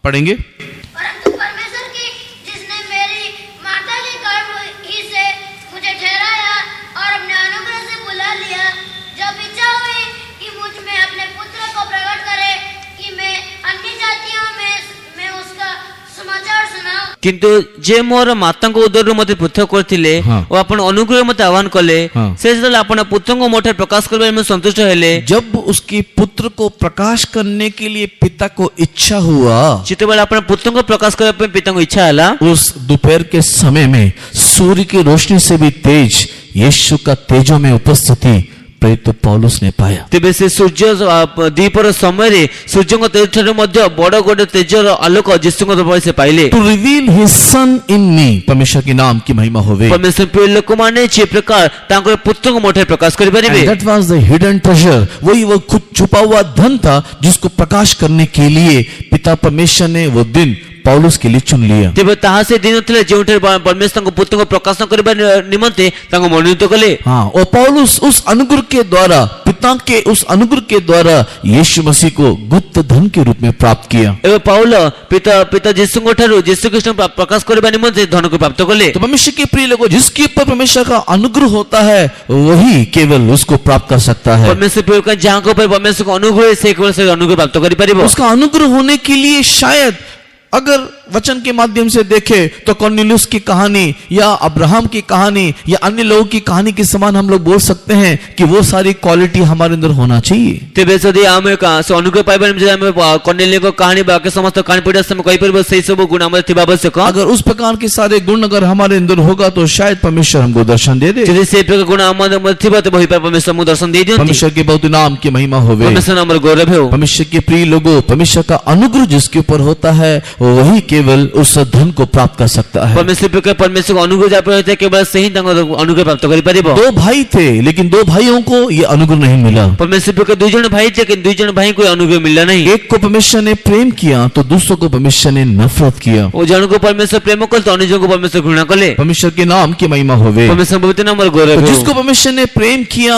[SPEAKER 1] पढ़ेंगे।
[SPEAKER 3] परंतु परमेश्वर की जिसने मेरी माता के गर्भ ही से मुझे ठहराया और अपने अनुग्रह से बुला लिया, जब इच्छा हुई कि मुझ में अपने पुत्र को प्रकट करे कि मैं अन्य जातियों में उसका समाचार सुनाऊं।
[SPEAKER 2] किंतु जे मोर माता को उदर मते पृथक करथिले ओ आपण अनुग्रह मते आह्वान कले से जल आपण पुत्र को मोठे प्रकाश करबे में संतुष्ट हेले।
[SPEAKER 1] जब उसके पुत्र को प्रकाश करने के लिए पिता को इच्छा हुआ
[SPEAKER 2] जेतेबेले आपण पुत्र को प्रकाश करबे पे पिता को इच्छा हला
[SPEAKER 1] उस दोपहर के समय में सूर्य की रोशनी से भी तेज यीशु का तेजों में उपस्थिति प्रेरित पौलुस ने पाया।
[SPEAKER 2] तेबे से सूर्य दीपर समय रे सूर्य को तेज ठारे मध्य बड़ गोटे तेजर आलोक यीशु को द्वारा से पाइले।
[SPEAKER 1] टू रिवील हिज सन इन मी परमेश्वर के नाम की महिमा होवे।
[SPEAKER 2] परमेश्वर प्रिय लोक माने जे प्रकार तांकर पुत्र को मोठे प्रकाश करि परिबे।
[SPEAKER 1] That was the hidden treasure, वही वो खुद छुपा हुआ धन था जिसको प्रकाश करने के लिए पिता परमेश्वर ने वो दिन पौलुस के लिए चुन लिया।
[SPEAKER 2] तेबे ताहा से दिन उतले जेउठे परमेश्वर को पुत्र को प्रकाश करबा निमंते तांको मनोनीत कले।
[SPEAKER 1] हां, और पौलुस उस अनुग्रह के द्वारा पिता के उस अनुग्रह के द्वारा यीशु मसीह को गुप्त धन के रूप में प्राप्त किया।
[SPEAKER 2] एवं पौल पिता यीशु को ठारो यीशु कृष्ण प्रकाश करबा निमंते धन को प्राप्त कले।
[SPEAKER 1] तो परमेश्वर के प्रिय लोगों, जिसके ऊपर परमेश्वर का अनुग्रह होता है वही केवल उसको प्राप्त कर सकता है।
[SPEAKER 2] परमेश्वर प्रिय का जहां को परमेश्वर को अनुग्रह से केवल से अनुग्रह प्राप्त करि परिबो।
[SPEAKER 1] उसका अनुग्रह होने के लिए शायद अगर वचन के माध्यम से देखे तो कॉर्नेलियस की कहानी या अब्राहम की कहानी या अन्य लोगों की कहानी के समान हम लोग बोल सकते हैं कि वो सारी क्वालिटी हमारे अंदर होना चाहिए।
[SPEAKER 2] ତେବେ ଯଦି ଆମେ ଅନୁଗ୍ରହ ପାଇବା ଯଦି ଆମେ କର୍ଣ୍ଣେଲିୟଙ୍କ କାହାଣୀ ବାକ୍ୟ ସମସ୍ତ କାହାଣୀ ପଢିବା ସମୟ କହିପାରିବ ସେଇ ସବୁ ଗୁଣ ଆମର ଥିବା ଆବଶ୍ୟକ।
[SPEAKER 1] अगर उस प्रकार के सारे गुण अगर हमारे अंदर होगा तो शायद परमेश्वर हमको दर्शन दे दे।
[SPEAKER 2] ଯଦି ସେ ପ୍ରକାର ଗୁଣ ଆମ ମଧ୍ୟରେ ଥିବ ତେବେ ହୋଇପାରେ परमेश्वर ଆମକୁ ଦର୍ଶନ ଦେଇ ଦିଅନ୍ତି।
[SPEAKER 1] परमेश्वर के बहुत नाम की महिमा होवे।
[SPEAKER 2] परमेश्वर ଆମର ଗୌରବ ହେଉ।
[SPEAKER 1] परमेश्वर के प्रिय लोगों, परमेश्वर का अनुग्रह जिसके ऊपर होता है वही केवल उस धन को प्राप्त कर सकता है।
[SPEAKER 2] परमेश्वर प्रकार परमेश्वर ଅନୁଗ୍ରହ ଯାହା ଉପରେ ହୋଇଥାଏ କେବଳ ସେ ହିଁ ତାଙ୍କ ଅନୁଗ୍ରହ ପ୍ରାପ୍ତ କରିପାରିବ।
[SPEAKER 1] दो भाई थे लेकिन दो भाइयों को ये अनुग्रह नहीं मिला।
[SPEAKER 2] परमेश्वर प्रकार ଦୁଇ ଜଣ ଭାଇ ଥିଲେ କିନ୍ତୁ ଦୁଇ ଜଣ ଭାଇଙ୍କୁ ଅନୁଗ୍ରହ ମିଳିଲା ନାହିଁ।
[SPEAKER 1] एक को परमेश्वर ने प्रेम किया तो दूसरों को परमेश्वर ने नफरत किया।
[SPEAKER 2] ଓ ଜଣକୁ परमेश्वर ପ୍ରେମ କଲେ ତ ଅନ୍ୟ ଜଣକୁ परमेश्वर ଘୃଣା କଲେ।
[SPEAKER 1] परमेश्वर के नाम की महिमा होवे।
[SPEAKER 2] परमेश्वर पवित्र नाम और गौरव
[SPEAKER 1] तो
[SPEAKER 2] हो।
[SPEAKER 1] जिसको परमेश्वर ने प्रेम किया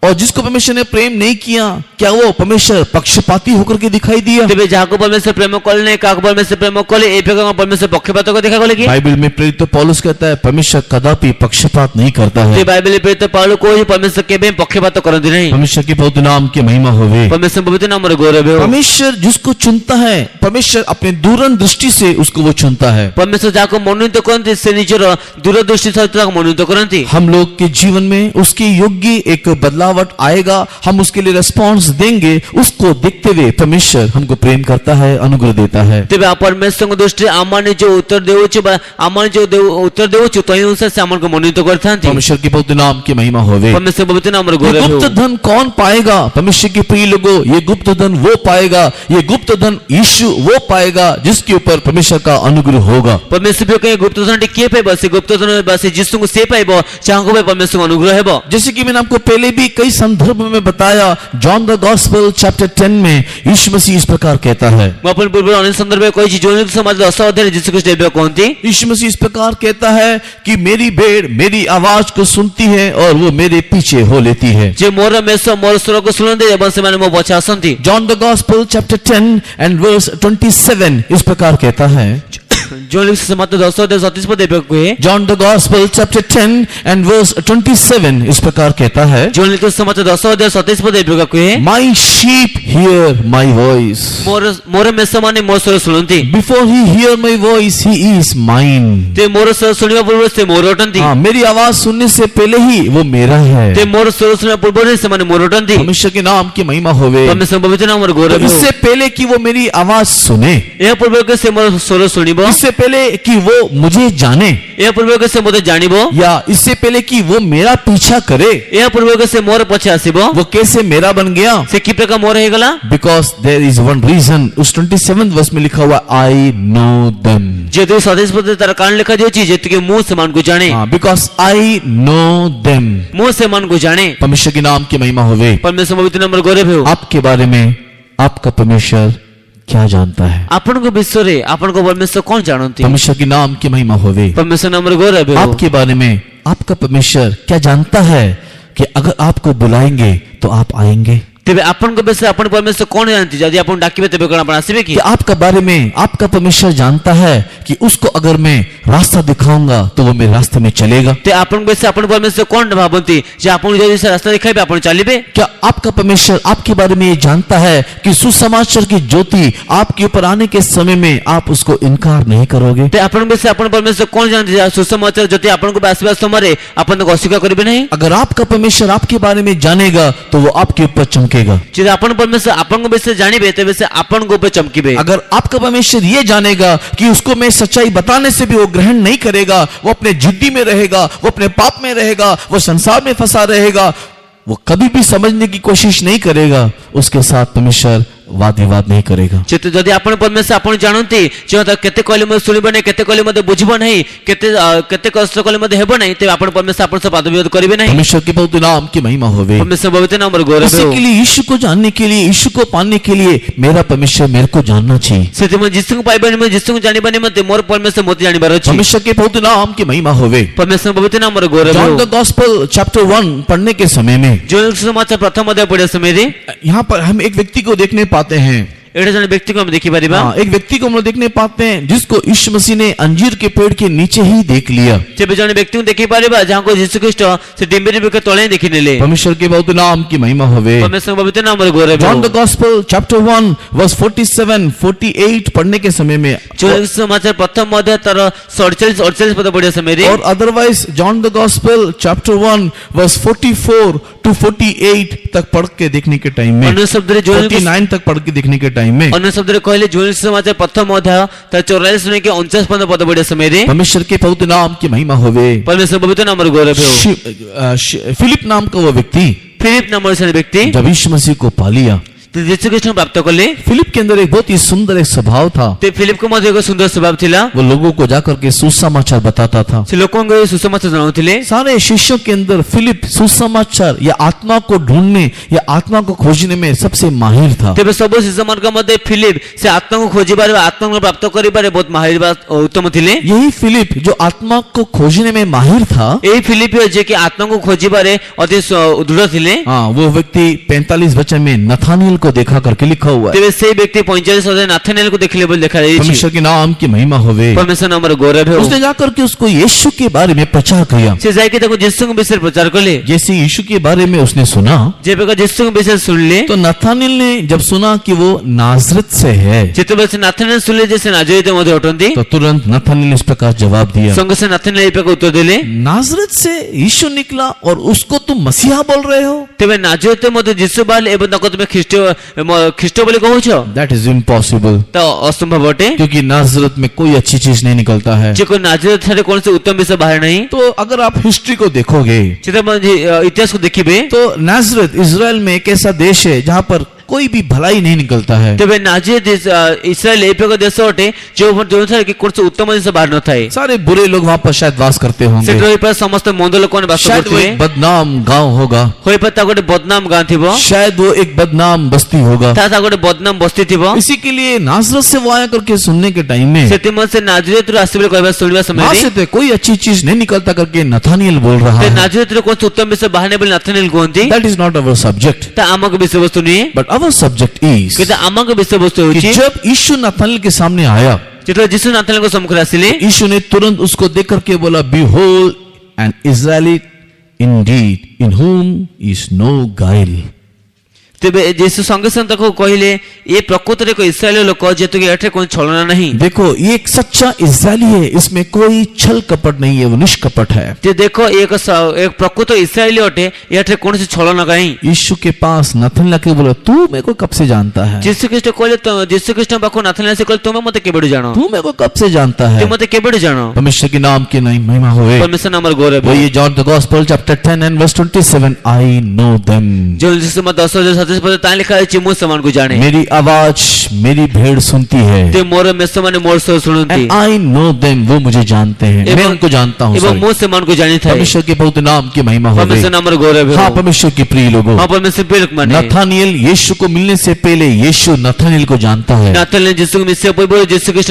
[SPEAKER 1] और जिसको परमेश्वर ने प्रेम नहीं किया, क्या वो परमेश्वर पक्षपाती होकर के दिखाई दिया?
[SPEAKER 2] ତେବେ ଯାହାକୁ परमेश्वर ପ୍ରେମ କଲେ ନାହିଁ କାହାକୁ परमेश्वर ପ୍ରେମ କଲେ ଏ ପ୍ରକାର परमेश्वर पक्षपात को देखा गले कि
[SPEAKER 1] बाइबल में प्रेरित पौलुस कहता है परमेश्वर कदापि पक्षपात नहीं करता
[SPEAKER 2] ते
[SPEAKER 1] है।
[SPEAKER 2] बाइबल में प्रेरित पाउल को ही परमेश्वर केबे पक्षपात करନ୍ତି ନାହିଁ।
[SPEAKER 1] परमेश्वर के पवित्र नाम की महिमा होवे।
[SPEAKER 2] परमेश्वर पवित्र नाम और गौरव हो।
[SPEAKER 1] परमेश्वर जिसको चुनता है, परमेश्वर अपने दूरन दृष्टि से उसको वो चुनता है।
[SPEAKER 2] परमेश्वर ଯାହାକୁ ମନୋନୀତ କରନ୍ତି ସେ ନିଜର ଦୂରଦୃଷ୍ଟି ସହିତ ତାକୁ ମନୋନୀତ କରନ୍ତି।
[SPEAKER 1] हम लोग के जीवन में उसके योग्य एक बदलावट आएगा, हम उसके लिए रेस्पॉन्स देंगे। उसको देखते हुए परमेश्वर हमको प्रेम करता है, अनुग्रह देता है।
[SPEAKER 2] ତେବେ परमेश्वर दृष्टि आमाने जो उत्तर देउछु बा आमाने जो उत्तर देउछु तो अनुसार से हमको मনোনীত करथांती।
[SPEAKER 1] परमेश्वर के पवित्र नाम की महिमा होवे।
[SPEAKER 2] परमेश्वर पवित्र नाम और
[SPEAKER 1] ये
[SPEAKER 2] गौरव हो।
[SPEAKER 1] गुप्त धन कौन पाएगा? परमेश्वर के प्रिय लोगों, ये गुप्त धन वो पाएगा, ये गुप्त धन यीशु वो पाएगा जिसके ऊपर परमेश्वर का अनुग्रह होगा।
[SPEAKER 2] परमेश्वर के गुप्त धन किए पाइबो से गुप्त धन बासे जिसु को से पाइबो चाहको पे परमेश्वर अनुग्रह हेबो।
[SPEAKER 1] जैसे कि मैंने आपको पहले भी कई संदर्भ में बताया, जॉन द गॉस्पेल चैप्टर 10 में यीशु मसीह इस प्रकार कहता है।
[SPEAKER 2] ମୁଁ ଆପଣ ପୂର୍ବରୁ ଅନେକ ସନ୍ଦର୍ଭରେ କହିଛି ଯୋନି ସମାଜ 10 ଅଧ୍ୟାୟରେ ଯୀଶୁ ଖ୍ରୀଷ୍ଟ ଏବେ କହନ୍ତି
[SPEAKER 1] यीशु मसीह इस प्रकार कहता है कि मेरी भेड़ मेरी आवाज को सुनती है और वो मेरे पीछे हो लेती है।
[SPEAKER 2] ଯେ ମୋର ମେଷ ମୋର ସ୍ୱରକୁ ଶୁଣନ୍ତି ଏବଂ ସେମାନେ ମୋ ପଛେ ଆସନ୍ତି।
[SPEAKER 1] John the gospel chapter 10 and verse 27 इस प्रकार कहता है।
[SPEAKER 2] ଯୋନି ସମାଜ 10 ଅଧ୍ୟାୟ 37 ପଦ ଏବେ କୁହେ
[SPEAKER 1] John the gospel chapter 10 and verse 27 इस प्रकार कहता है।
[SPEAKER 2] ଯୋନି ସମାଜ 10 ଅଧ୍ୟାୟ 37 ପଦ ଏବେ କୁହେ
[SPEAKER 1] My sheep hear my voice.
[SPEAKER 2] ମୋର ମେଷ ମାନେ ମୋ ସ୍ୱର ଶୁଣନ୍ତି।
[SPEAKER 1] Before he hear my voice, he is mine.
[SPEAKER 2] ते ମୋର ସ୍ୱର ଶୁଣିବା ପୂର୍ବରୁ ସେ ମୋର ଅଟନ୍ତି।
[SPEAKER 1] हाँ, मेरी आवाज सुनने से पहले ही वो मेरा है।
[SPEAKER 2] ते ମୋର ସ୍ୱର ଶୁଣିବା ପୂର୍ବରୁ ସେମାନେ ମୋର ଅଟନ୍ତି।
[SPEAKER 1] परमेश्वर के नाम की महिमा होवे।
[SPEAKER 2] परमेश्वर पवित्र नाम और गौरव हो।
[SPEAKER 1] इससे पहले कि वो मेरी आवाज सुने,
[SPEAKER 2] ଏହା ପୂର୍ବରୁ କି ସେ ମୋର ସ୍ୱର ଶୁଣିବ
[SPEAKER 1] इससे पहले कि वो मुझे जाने,
[SPEAKER 2] ଏହା ପୂର୍ବରୁ କି ସେ ମୋତେ ଜାଣିବ
[SPEAKER 1] या इससे पहले कि वो मेरा पीछा करे,
[SPEAKER 2] ଏହା ପୂର୍ବରୁ କି ସେ ମୋର ପଛେ ଆସିବ
[SPEAKER 1] वो कैसे मेरा बन गया?
[SPEAKER 2] ସେ କି ପ୍ରକାର ମୋର ହେଇଗଲା
[SPEAKER 1] Because there is one reason. उस 27th वर्ष में लिखा हुआ I know them.
[SPEAKER 2] ଯେହେତु 27 ପଦରେ ତାର କାରଣ ଲେଖା ଯାଇଅଛି ଯେତିକି ମୁଁ ସେମାନଙ୍କୁ ଜାଣେ
[SPEAKER 1] हाँ, because I know them.
[SPEAKER 2] ମୁଁ ସେମାନଙ୍କୁ ଜାଣେ।
[SPEAKER 1] परमेश्वर के नाम की महिमा होवे।
[SPEAKER 2] परमेश्वर पवित्र नाम और गौरव हो।
[SPEAKER 1] आपके बारे में आपका परमेश्वर क्या जानता है?
[SPEAKER 2] ଆପଣଙ୍କ ବିଷୟରେ ଆପଣଙ୍କ ପରମେଶ୍ୱର କଣ ଜାଣନ୍ତି?
[SPEAKER 1] परमेश्वर के नाम की महिमा होवे।
[SPEAKER 2] परमेश्वर नाम और गौरव हो।
[SPEAKER 1] आपके बारे में आपका परमेश्वर क्या जानता है कि अगर आपको बुलाएंगे तो आप आएंगे?
[SPEAKER 2] ତେବେ ଆପଣଙ୍କ ବିଷୟରେ ଆପଣ ପରମେଶ୍ୱର କଣ ଜାଣନ୍ତି? ଯଦି ଆପଣ ଡାକିବେ ତେବେ କଣ ଆପଣ ଆସିବେ କି?
[SPEAKER 1] कि आपका बारे में आपका परमेश्वर जानता है कि उसको अगर मैं रास्ता दिखाऊंगा तो वो मेरे रास्ते में चलेगा?
[SPEAKER 2] ते ଆପଣଙ୍କ ବିଷୟରେ ଆପଣ ପରମେଶ୍ୱର କଣ ଭାବନ୍ତି ଯେ ଆପଣ ଯଦି ସେ ରାସ୍ତା ଦେଖାଇବେ ଆପଣ ଚାଲିବେ?
[SPEAKER 1] क्या आपका परमेश्वर आपके बारे में ये जानता है कि सुसमाचार की ज्योति आपके ऊपर आने के समय में आप उसको इनकार नहीं करोगे?
[SPEAKER 2] ते ଆପଣଙ୍କ ବିଷୟରେ ଆପଣ ପରମେଶ୍ୱର କଣ ଜାଣନ୍ତି ଯେ ସୁସମାଚାର ଯଦି ଆପଣଙ୍କୁ ଆସିବା ସମୟରେ ଆପଣ ତାକୁ ଅସ୍ୱୀକାର କରିବେ ନାହିଁ?
[SPEAKER 1] अगर आपका परमेश्वर आपके बारे में जानेगा तो वो आपके ऊपर चमकेगा।
[SPEAKER 2] ଯଦି ଆପଣ ପରମେଶ୍ୱର ଆପଣଙ୍କ ବିଷୟରେ ଜାଣିବେ ତେବେ ସେ ଆପଣଙ୍କ ଉପରେ ଚମକିବେ।
[SPEAKER 1] अगर आपका परमेश्वर ये जानेगा कि उसको मैं सच्चाई बताने से भी वो ग्रहण नहीं करेगा, वो अपने जिद्दी में रहेगा, वो अपने पाप में रहेगा, वो संसार में फंसा रहेगा, वो कभी भी समझने की कोशिश नहीं करेगा, उसके साथ परमेश्वर वाद विवाद नहीं करेगा।
[SPEAKER 2] ଯେତେ ଯଦି ଆପଣ ପରମେଶ୍ୱର ଆପଣ ଜାଣନ୍ତି ଯେ କେତେ କହିଲେ ମଧ୍ୟ ଶୁଣିବ ନାହିଁ, କେତେ କହିଲେ ମଧ୍ୟ ବୁଝିବ ନାହିଁ, କେତେ କଷ୍ଟ କଲେ ମଧ୍ୟ ହେବ ନାହିଁ, ତେବେ ଆପଣ ପରମେଶ୍ୱର ଆପଣ ସହ ବାଦ ବିବାଦ କରିବେ ନାହିଁ।
[SPEAKER 1] परमेश्वर के पवित्र नाम की महिमा होवे।
[SPEAKER 2] परमेश्वर पवित्र नाम और गौरव
[SPEAKER 1] इसी
[SPEAKER 2] हो।
[SPEAKER 1] के लिए यीशु को जानने के लिए, यीशु को पाने के लिए मेरा परमेश्वर मेरे को जानना चाहिए।
[SPEAKER 2] ସେଥିପାଇଁ ଯୀଶୁଙ୍କୁ ପାଇବା ନିମନ୍ତେ ଯୀଶୁଙ୍କୁ ଜାଣିବା ନିମନ୍ତେ ମୋର ପରମେଶ୍ୱର ମୋତେ ଜାଣିବାର ଅଛି।
[SPEAKER 1] परमेश्वर के पवित्र नाम की महिमा होवे।
[SPEAKER 2] परमेश्वर पवित्र नाम और गौरव
[SPEAKER 1] जॉन
[SPEAKER 2] हो।
[SPEAKER 1] द गॉस्पेल चैप्टर 1 पढ़ने के समय में
[SPEAKER 2] ଯୋନି ସୁସମାଚାର ପ୍ରଥମ ଅଧ୍ୟାୟ ପଢିବା ସମୟରେ
[SPEAKER 1] यहाँ पर हम एक व्यक्ति को देखने पाते हैं।
[SPEAKER 2] ଏଟା ଜଣେ ବ୍ୟକ୍ତିକୁ ଆମେ ଦେଖିପାରିବା।
[SPEAKER 1] हाँ, एक व्यक्ति को हम लोग देखने पाते हैं जिसको यीशु मसीह ने अंजीर के पेड़ के नीचे ही देख लिया।
[SPEAKER 2] ତେବେ ଜଣେ ବ୍ୟକ୍ତିକୁ ଦେଖିପାରିବା ଯାହାକୁ ଯୀଶୁ ଖ୍ରୀଷ୍ଟ ସେ ଡିମ୍ବିରି ବୃକ୍ଷ ତଳେ ହିଁ ଦେଖିନେଲେ।
[SPEAKER 1] परमेश्वर के बहुत नाम की महिमा होवे।
[SPEAKER 2] परमेश्वरଙ୍କ ପବିତ୍ର ନାମରେ ଗୌରବ
[SPEAKER 1] जॉन
[SPEAKER 2] ହେଉ।
[SPEAKER 1] द गॉस्पेल चैप्टर 1 वर्स 47 48 पढ़ने के समय में
[SPEAKER 2] ଚौରାଳିଶ ସମାଚାର ପ୍ରଥମ ଅଧ୍ୟାୟ ତାର 47 ପଦ ପଢିବା ସମୟରେ
[SPEAKER 1] और otherwise John the gospel chapter 1 verse 44 to 48 तक पढ़ के देखने के टाइम में,
[SPEAKER 2] ଅନ୍ୟ ଶବ୍ଦରେ ଯୋଏଲ
[SPEAKER 1] 49 तक पढ़ के देखने के टाइम में
[SPEAKER 2] ଅନ୍ୟ ଶବ୍ଦରେ କହିଲେ ଯୋଏଲ ସମାଚାର ପ୍ରଥମ ଅଧ୍ୟାୟ ତାର 44 ନେଇକି 49 ପଦ ପଢିବା ସମୟରେ
[SPEAKER 1] परमेश्वर के पवित्र नाम की महिमा होवे।
[SPEAKER 2] परमेश्वर पवित्र नामରେ ଗୌରବ ହେଉ।
[SPEAKER 1] फिलिप नाम का वो व्यक्ति
[SPEAKER 2] फिलिप नामର ସେ ବ୍ୟକ୍ତି
[SPEAKER 1] जब यीशु मसीह को पा लिया,
[SPEAKER 2] ଯୀଶୁ ଖ୍ରୀଷ୍ଟଙ୍କୁ ପ୍ରାପ୍ତ କଲେ।
[SPEAKER 1] फिलिप के अंदर एक बहुत ही सुंदर एक स्वभाव था।
[SPEAKER 2] ते फिलिपको ମଧ୍ୟ ଏକ ସୁନ୍ଦର ସ୍ୱଭାବ ଥିଲା।
[SPEAKER 1] वो लोगों को जाकर के सुसमाचार बताता था।
[SPEAKER 2] ସେ ଲୋକଙ୍କୁ ଏ ସୁସମାଚାର ଜଣାଉଥିଲେ।
[SPEAKER 1] सारे शिष्यों के अंदर फिलिप सुसमाचार या आत्मा को ढूंढने या आत्मा को खोजने में सबसे माहिर था।
[SPEAKER 2] ତେବେ ସବୁ ଶିଷ୍ୟମାନଙ୍କ ମଧ୍ୟରେ ଫିଲିପ ସେ ଆତ୍ମାକୁ ଖୋଜିବାରେ ଆତ୍ମାକୁ ପ୍ରାପ୍ତ କରିବାରେ ବହୁତ ମାହିର ବା ଉତ୍ତମ ଥିଲେ।
[SPEAKER 1] यही फिलिप जो आत्मा को खोजने में माहिर था,
[SPEAKER 2] ଏହି ଫିଲିପ ଯେ କି ଆତ୍ମାକୁ ଖୋଜିବାରେ ଅତି ଦୃଢ ଥିଲେ।
[SPEAKER 1] हाँ, वो व्यक्ति 45 वचन में नथानिएल को देखा करके लिखा हुआ है।
[SPEAKER 2] ତେବେ ସେଇ ବ୍ୟକ୍ତି 45 ଅଧ୍ୟାୟ ନାଥାନିଏଲକୁ ଦେଖିଲେ ବୋଲି ଲେଖାଯାଇଛି।
[SPEAKER 1] परमेश्वर के नाम की महिमा होवे।
[SPEAKER 2] परमेश्वर नामରେ ଗୌରବ ହେଉ।
[SPEAKER 1] उसने जाकर के उसको यीशु के बारे में प्रचार किया।
[SPEAKER 2] ସେ ଯାଇକି ତାକୁ ଯୀଶୁଙ୍କ ବିଷୟରେ ପ୍ରଚାର କଲେ।
[SPEAKER 1] जैसे यीशु के बारे में उसने सुना,
[SPEAKER 2] ଯେବେ ଯୀଶୁଙ୍କ ବିଷୟରେ ଶୁଣିଲେ
[SPEAKER 1] तो नथानिएल ने जब सुना कि वो नाजरत से है,
[SPEAKER 2] ଯେତେବେଳେ ସେ ନାଥାନିଏଲ ଶୁଣିଲେ ଯେ ସେ ନାଜରିତ ମଧ୍ୟ ଅଟନ୍ତି,
[SPEAKER 1] तो तुरंत नथानिएल इस प्रकार जवाब दिया,
[SPEAKER 2] ସଙ୍ଗେ ସେ ନାଥାନିଏଲ ଏହି ପ୍ରକାର ଉତ୍ତର ଦେଲେ,
[SPEAKER 1] नाजरत से यीशु निकला और उसको तुम मसीहा बोल रहे हो?
[SPEAKER 2] ତେବେ ନାଜରିତ ମଧ୍ୟ ଯୀଶୁ ବାହାରିଲେ ଏବଂ ତାକୁ ତୁମେ ଖ୍ରୀଷ୍ଟ ବୋଲି କହୁଛ?
[SPEAKER 1] That is impossible,
[SPEAKER 2] ତ ଅସମ୍ଭବ ଅଟେ।
[SPEAKER 1] क्योंकि नाजरत में कोई अच्छी चीज नहीं निकलता है।
[SPEAKER 2] ଯେ કોઈ ନାଜରିତ ଠାରେ କୌଣସି ଉତ୍ତମ ବିଷୟ ବାହାରେ ନାହିଁ।
[SPEAKER 1] तो अगर आप हिस्ट्री को देखोगे
[SPEAKER 2] ଯେତେବେଳେ ଇତିହାସକୁ ଦେଖିବେ
[SPEAKER 1] तो नाजरत इजराइल में एक ऐसा देश है जहां पर कोई भी भलाई नहीं निकलता है।
[SPEAKER 2] ତେବେ ନାଜରିତ ଇସ୍ରାଏଲ ଏହି ପ୍ରକାର ଦେଶ ଅଟେ ଯେଉଁଠାରେ କି କୌଣସି ଉତ୍ତମ ଜିନିଷ ବାହାରି ନଥାଏ।
[SPEAKER 1] सारे बुरे लोग वहां पर शायद वास करते होंगे।
[SPEAKER 2] ସେଠି ହୋଇପାରେ ସମସ୍ତ ମନ୍ଦ ଲୋକମାନେ ବାସ
[SPEAKER 1] शायद वो
[SPEAKER 2] କରୁଥିବେ।
[SPEAKER 1] एक बदनाम गांव होगा,
[SPEAKER 2] ହୋଇପାରେ ତା ଗୋଟେ ବଦନାମ ଗାଁ ଥିବ,
[SPEAKER 1] शायद वो एक बदनाम बस्ती होगा।
[SPEAKER 2] ତା ଗୋଟେ ବଦନାମ ବସ୍ତି ଥିବ।
[SPEAKER 1] इसी के लिए नाजरत से वो आया करके सुनने के टाइम में
[SPEAKER 2] ସେଥିମଧ୍ୟ ସେ ନାଜରିତରୁ ଆସିବେ କହିବା ଶୁଣିବା
[SPEAKER 1] वहां
[SPEAKER 2] ସମୟରେ
[SPEAKER 1] से तो कोई अच्छी चीज नहीं निकलता करके नथानिएल बोल रहा
[SPEAKER 2] ସେ
[SPEAKER 1] है।
[SPEAKER 2] ନାଜରିତରୁ କୌଣସି ଉତ୍ତମ ବିଷୟ ବାହାରେ ବୋଲି ନାଥାନିଏଲ କୁହନ୍ତି।
[SPEAKER 1] That is not our subject,
[SPEAKER 2] ତା ଆମକୁ ବିଷୟବସ୍ତୁ ନୁହେଁ,
[SPEAKER 1] but our subject is
[SPEAKER 2] କିନ୍ତୁ ଆମକୁ ବିଷୟବସ୍ତୁ
[SPEAKER 1] कि
[SPEAKER 2] ହେଉଛି
[SPEAKER 1] जब यीशु नथानिएल के सामने आया,
[SPEAKER 2] ଯେତେବେଳେ ଯୀଶୁ ନାଥାନିଏଲଙ୍କ ସମ୍ମୁଖରେ ଆସିଲେ,
[SPEAKER 1] यीशु ने तुरंत उसको देख करके बोला, behold an Israelite indeed in whom is no guile।
[SPEAKER 2] ତେବେ ଯୀଶୁ ସଙ୍ଗେ ସଙ୍ଗେ ତାକୁ କହିଲେ ଏ ପ୍ରକୃତରେ ଏକ ଇସ୍ରାଏଲ ଲୋକ ଯେହେତୁ କି ଏଠାରେ କୌଣସି ଛଳନା ନାହିଁ।
[SPEAKER 1] देखो ये एक सच्चा इस्राएली है, इसमें कोई छल कपट नहीं है, वो निष्कपट है।
[SPEAKER 2] ଯେ ଦେଖ ଏକ ପ୍ରକୃତ ଇସ୍ରାଏଲି ଅଟେ, ଏଠାରେ କୌଣସି ଛଳନା ନାହିଁ।
[SPEAKER 1] यीशु के पास नथानिएल आके बोला, तू मेरे को कब से जानता है?
[SPEAKER 2] ଯୀଶୁ ଖ୍ରୀଷ୍ଟ କହିଲେ ଯୀଶୁ ଖ୍ରୀଷ୍ଟଙ୍କ ପାଖକୁ ନାଥାନିଏଲ ଆସି କହିଲେ ତୁମେ ମୋତେ କେବେଠୁ ଜାଣ?
[SPEAKER 1] तू मेरे को कब से जानता है?
[SPEAKER 2] ତୁମେ ମୋତେ କେବେଠୁ ଜାଣ?
[SPEAKER 1] परमेश्वर के नाम की नहीं महिमा होवे।
[SPEAKER 2] परमेश्वर नामର ଗୌରବ
[SPEAKER 1] वो
[SPEAKER 2] ହେଉ।
[SPEAKER 1] ये John the gospel chapter 10 and verse 27, I know them।
[SPEAKER 2] ଯେଉଁ ଯୀଶୁ 10:27 ପଦ ତା ଲେଖା ଅଛି ମୁଁ ସେମାନଙ୍କୁ ଜାଣେ।
[SPEAKER 1] मेरी आवाज मेरी भेड़ सुनती है
[SPEAKER 2] ते ମୋର ମେଷମାନେ ମୋର ସହ ଶୁଣନ୍ତି
[SPEAKER 1] and I know them। वो मुझे जानते हैं, मैं
[SPEAKER 2] ଏବଂ
[SPEAKER 1] उनको जानता हूँ।
[SPEAKER 2] ଏବଂ ମୁଁ ସେମାନଙ୍କୁ ଜାଣିଥାଏ।
[SPEAKER 1] परमेश्वर के पवित्र नाम की महिमा होवे।
[SPEAKER 2] परमेश्वर नामର ଗୌରବ ହେଉ।
[SPEAKER 1] हाँ, परमेश्वर के प्रिय लोगों,
[SPEAKER 2] ହଁ परमेश्वर ପ୍ରିୟ ଲୋକମାନେ,
[SPEAKER 1] नथानिएल यीशु को मिलने से पहले यीशु नथानिएल को जानता है।
[SPEAKER 2] ନାଥାନିଏଲ ଯୀଶୁଙ୍କୁ ମିଶିବା ପୂର୍ବରୁ ଯୀଶୁ ଖ୍ରୀଷ୍ଟ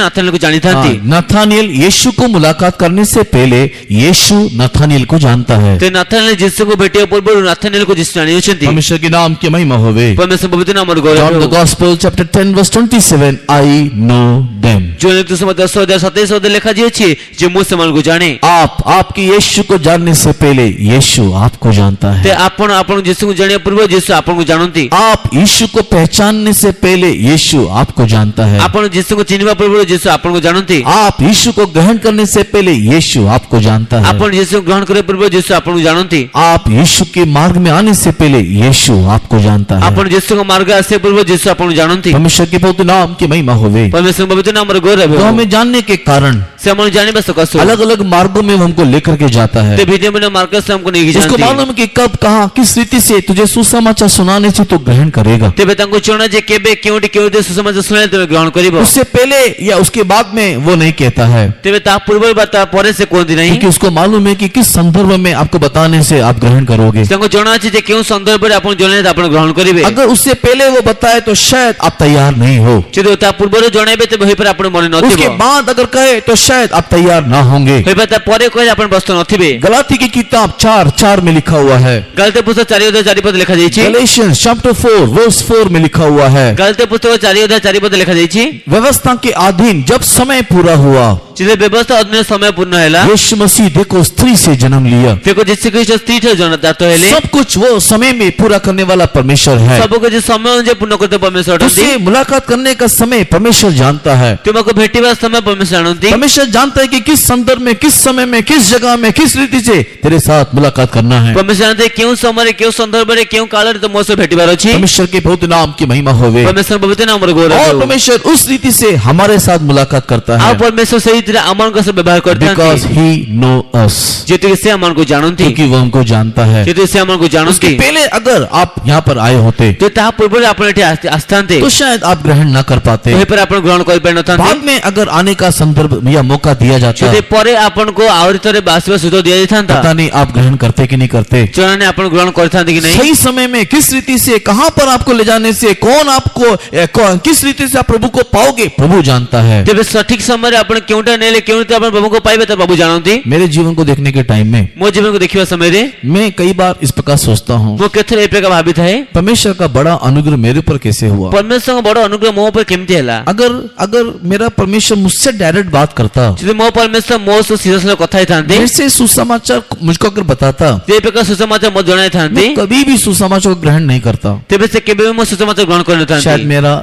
[SPEAKER 2] ନାଥାନିଏଲକୁ ଜାଣିଥାନ୍ତି।
[SPEAKER 1] हाँ, नथानिएल यीशु को मुलाकात करने से पहले यीशु नथानिएल को जानता है।
[SPEAKER 2] ते नाथानिएल ଯୀଶୁଙ୍କୁ ଭେଟିବା ପୂର୍ବରୁ ନାଥାନିଏଲକୁ ଯୀଶୁ ଜାଣିଅଛନ୍ତି।
[SPEAKER 1] परमेश्वर के नाम की महिमा होवे।
[SPEAKER 2] परमेश्वर पवित्र नामର ଗୌରବ
[SPEAKER 1] John the
[SPEAKER 2] ହେଉ।
[SPEAKER 1] Gospel chapter 10 verse 27, I know them।
[SPEAKER 2] ଯେଉଁ 10:27 ପଦ ଲେଖାଯାଇଛି ଯେ ମୁଁ ସେମାନଙ୍କୁ ଜାଣେ।
[SPEAKER 1] आपकी यीशु को जानने से पहले यीशु आपको जानता है।
[SPEAKER 2] ते ଆପଣ ଯୀଶୁଙ୍କୁ ଜାଣିବା ପୂର୍ବରୁ ଯୀଶୁ ଆପଣଙ୍କୁ ଜାଣନ୍ତି।
[SPEAKER 1] आप यीशु को पहचानने से पहले यीशु आपको जानता है।
[SPEAKER 2] ଆପଣ ଯୀଶୁଙ୍କୁ ଚିହ୍ନିବା ପୂର୍ବରୁ ଯୀଶୁ ଆପଣଙ୍କୁ ଜାଣନ୍ତି।
[SPEAKER 1] आप यीशु को ग्रहण करने से पहले यीशु आपको जानता है।
[SPEAKER 2] ଆପଣ ଯୀଶୁଙ୍କୁ ଗ୍ରହଣ କରିବା ପୂର୍ବରୁ ଯୀଶୁ ଆପଣଙ୍କୁ ଜାଣନ୍ତି।
[SPEAKER 1] आप यीशु के मार्ग में आने से पहले यीशु आपको जानता है।
[SPEAKER 2] ଆପଣ ଯୀଶୁଙ୍କ ମାର୍ଗ ଆସିବା ପୂର୍ବରୁ ଯୀଶୁ ଆପଣଙ୍କୁ ଜାଣନ୍ତି।
[SPEAKER 1] परमेश्वर के पवित्र नाम की महिमा होवे।
[SPEAKER 2] परमेश्वर पवित्र नामର ଗୌରବ
[SPEAKER 1] तो
[SPEAKER 2] ହେଉ।
[SPEAKER 1] हमें जानने के कारण
[SPEAKER 2] ସେ ଆମକୁ ଜାଣିବା ସକାଶୁ
[SPEAKER 1] अलग अलग मार्गों में वो हमको लेकर के जाता है।
[SPEAKER 2] ते ଭିନ୍ନ ଭିନ୍ନ ମାର୍ଗ ସେ ଆମକୁ ନେଇକି
[SPEAKER 1] उसको
[SPEAKER 2] ଯାଆନ୍ତି।
[SPEAKER 1] मालूम है कि कब कहाँ किस रीति से तुझे सुसमाचार सुनाने से तू ग्रहण करेगा।
[SPEAKER 2] ତେବେ ତାଙ୍କୁ ଜଣା ଯେ କେବେ କେଉଁଠି କେଉଁଠି ସୁସମାଚାର ଶୁଣାଇଲେ ତେବେ ଗ୍ରହଣ କରିବ।
[SPEAKER 1] उससे पहले या उसके बाद में वो नहीं कहता है,
[SPEAKER 2] ତେବେ ତା ପୂର୍ବରୁ ବା ତା ପରେ ସେ କୁହନ୍ତି ନାହିଁ।
[SPEAKER 1] क्योंकि उसको मालूम है कि किस संदर्भ में आपको बताने से आप ग्रहण करोगे।
[SPEAKER 2] ତାଙ୍କୁ ଜଣା ଅଛି ଯେ କେଉଁ ସନ୍ଦର୍ଭରେ ଆପଣ ଜଣାଇଲେ ଆପଣ ଗ୍ରହଣ କରିବେ
[SPEAKER 1] अगर उससे पहले वो बताए तो शायद आप तैयार नहीं हो,
[SPEAKER 2] ଯଦି ତା ପୂର୍ବରୁ ଜଣାଇବେ ତେବେ ହୋଇପାରେ ଆପଣ ମନେ ନଥିବ
[SPEAKER 1] उसके बाद अगर कहे तो शायद आप तैयार ना होंगे।
[SPEAKER 2] ହୋଇପାରେ ତା ପରେ କହିଲେ ଆପଣ ପ୍ରସ୍ତୁତ नथिबे।
[SPEAKER 1] गलाती की किताब 4:4 में लिखा हुआ है,
[SPEAKER 2] गलाती पुस्तक 4:4 ଲେଖା ଯାଇଛି।
[SPEAKER 1] गलेशियंस चैप्टर 4 वर्स 4 में लिखा हुआ है,
[SPEAKER 2] गलाती पुस्तक 4:4 ଲେଖା ଯାଇଛି।
[SPEAKER 1] व्यवस्था के अधीन जब समय पूरा हुआ,
[SPEAKER 2] जे व्यवस्था अधीन समय पूर्ण ହେଲା,
[SPEAKER 1] यीशु मसीह देखो स्त्री से जन्म लिया।
[SPEAKER 2] देखो यीशु ख्रीष्ट स्त्री ठाରୁ ଜନ୍ମଦାତ ହେଲେ।
[SPEAKER 1] सब कुछ वो समय में पूरा करने वाला परमेश्वर है।
[SPEAKER 2] ସବୁ କିଛି ସମୟ ଅନୁଯାୟୀ ପୂର୍ଣ୍ଣ କରୁଥିବା परमेश्वर ଅଟନ୍ତି।
[SPEAKER 1] उससे मुलाकात करने का समय परमेश्वर जानता है।
[SPEAKER 2] ତୁମକୁ ଭେଟିବା ସମୟ परमेश्वर ଜାଣନ୍ତି।
[SPEAKER 1] परमेश्वर जानता है कि किस संदर्भ में, किस समय में, किस जगह में, किस रीति से तेरे साथ मुलाकात करना है।
[SPEAKER 2] परमेश्वर ଜାଣନ୍ତି କେଉଁ ସମୟରେ କେଉଁ ସନ୍ଦର୍ଭରେ କେଉଁ କାଳରେ ତୁମ ସହ ଭେଟିବାର ଅଛି।
[SPEAKER 1] परमेश्वर के बहुत नाम की महिमा होवे।
[SPEAKER 2] परमेश्वर पवित्र नामର ଗୌରବ
[SPEAKER 1] और
[SPEAKER 2] ହେଉ।
[SPEAKER 1] परमेश्वर उस रीति से हमारे साथ मुलाकात करता
[SPEAKER 2] ଆଉ
[SPEAKER 1] है,
[SPEAKER 2] परमेश्वर ସେଇ ରୀତିରେ ଆମମାନଙ୍କ ସହ ବ୍ୟବହାର
[SPEAKER 1] because
[SPEAKER 2] କରିଥାନ୍ତି।
[SPEAKER 1] he know us,
[SPEAKER 2] ଯେତିକି ସେ ଆମମାନଙ୍କୁ ଜାଣନ୍ତି,
[SPEAKER 1] क्योंकि वो हमको जानता है।
[SPEAKER 2] ଯେତିକି ସେ ଆମମାନଙ୍କୁ
[SPEAKER 1] उसके
[SPEAKER 2] ଜାଣନ୍ତି।
[SPEAKER 1] पहले अगर आप यहाँ पर आए होते
[SPEAKER 2] ତ ତାହା ପୂର୍ବରୁ ଆପଣ ଏଠି ଆସିଥାନ୍ତେ
[SPEAKER 1] तो शायद आप ग्रहण न कर पाते।
[SPEAKER 2] ହୋଇପାରେ ଆପଣ ଗ୍ରହଣ କରିପାରିନଥାନ୍ତେ।
[SPEAKER 1] बाद में अगर आने का संदर्भ या मौका दिया जाता,
[SPEAKER 2] ଯଦି ପରେ ଆପଣଙ୍କୁ ଆହୁରି ଥରେ ଆସିବା ସୁଯୋଗ ଦିଆଯାଇଥାନ୍ତା,
[SPEAKER 1] पता नहीं आप ग्रहण करते कि नहीं करते।
[SPEAKER 2] ଜଣା ନାହିଁ ଆପଣ ଗ୍ରହଣ କରିଥାନ୍ତେ କି ନାହିଁ।
[SPEAKER 1] सही समय में किस रीति से, कहां पर आपको ले जाने से, कौन आपको किस रीति से आप प्रभु को पाओगे, प्रभु जानता है।
[SPEAKER 2] ତେବେ ସଠିକ ସମୟରେ ଆପଣ କେଉଁଟା ନେଲେ କେଉଁଠି ଆପଣ ପ୍ରଭୁଙ୍କୁ ପାଇବେ ତା ପ୍ରଭୁ ଜାଣନ୍ତି।
[SPEAKER 1] मेरे जीवन को देखने के टाइम में
[SPEAKER 2] ମୋ ଜୀବନକୁ ଦେଖିବା ସମୟରେ
[SPEAKER 1] मैं कई बार इस प्रकार सोचता हूँ,
[SPEAKER 2] ମୁଁ କେତେଥର ଏ ପ୍ରକାର ଭାବିଥାଏ
[SPEAKER 1] परमेश्वर का बड़ा अनुग्रह मेरे ऊपर कैसे हुआ।
[SPEAKER 2] परमेश्वरଙ୍କ ବଡ ଅନୁଗ୍ରହ ମୋ ଉପରେ କେମିତି ହେଲା।
[SPEAKER 1] अगर अगर मेरा परमेश्वर मुझसे डायरेक्ट बात करता,
[SPEAKER 2] ଯଦି ମୋ परमेश्वर ମୋ ସହ ସିଧାସଳଖ କଥା ହେଇଥାନ୍ତେ,
[SPEAKER 1] मेरे से सुसमाचार मुझको अगर बताता,
[SPEAKER 2] ସେ ପ୍ରକାର ସୁସମାଚାର ମୋତେ ଜଣାଇଥାନ୍ତି,
[SPEAKER 1] मैं कभी भी सुसमाचार को ग्रहण नहीं करता।
[SPEAKER 2] ତେବେ ସେ କେବେ ବି ମୋ ସୁସମାଚାର ଗ୍ରହଣ
[SPEAKER 1] शायद
[SPEAKER 2] କରିନଥାନ୍ତି।
[SPEAKER 1] मेरा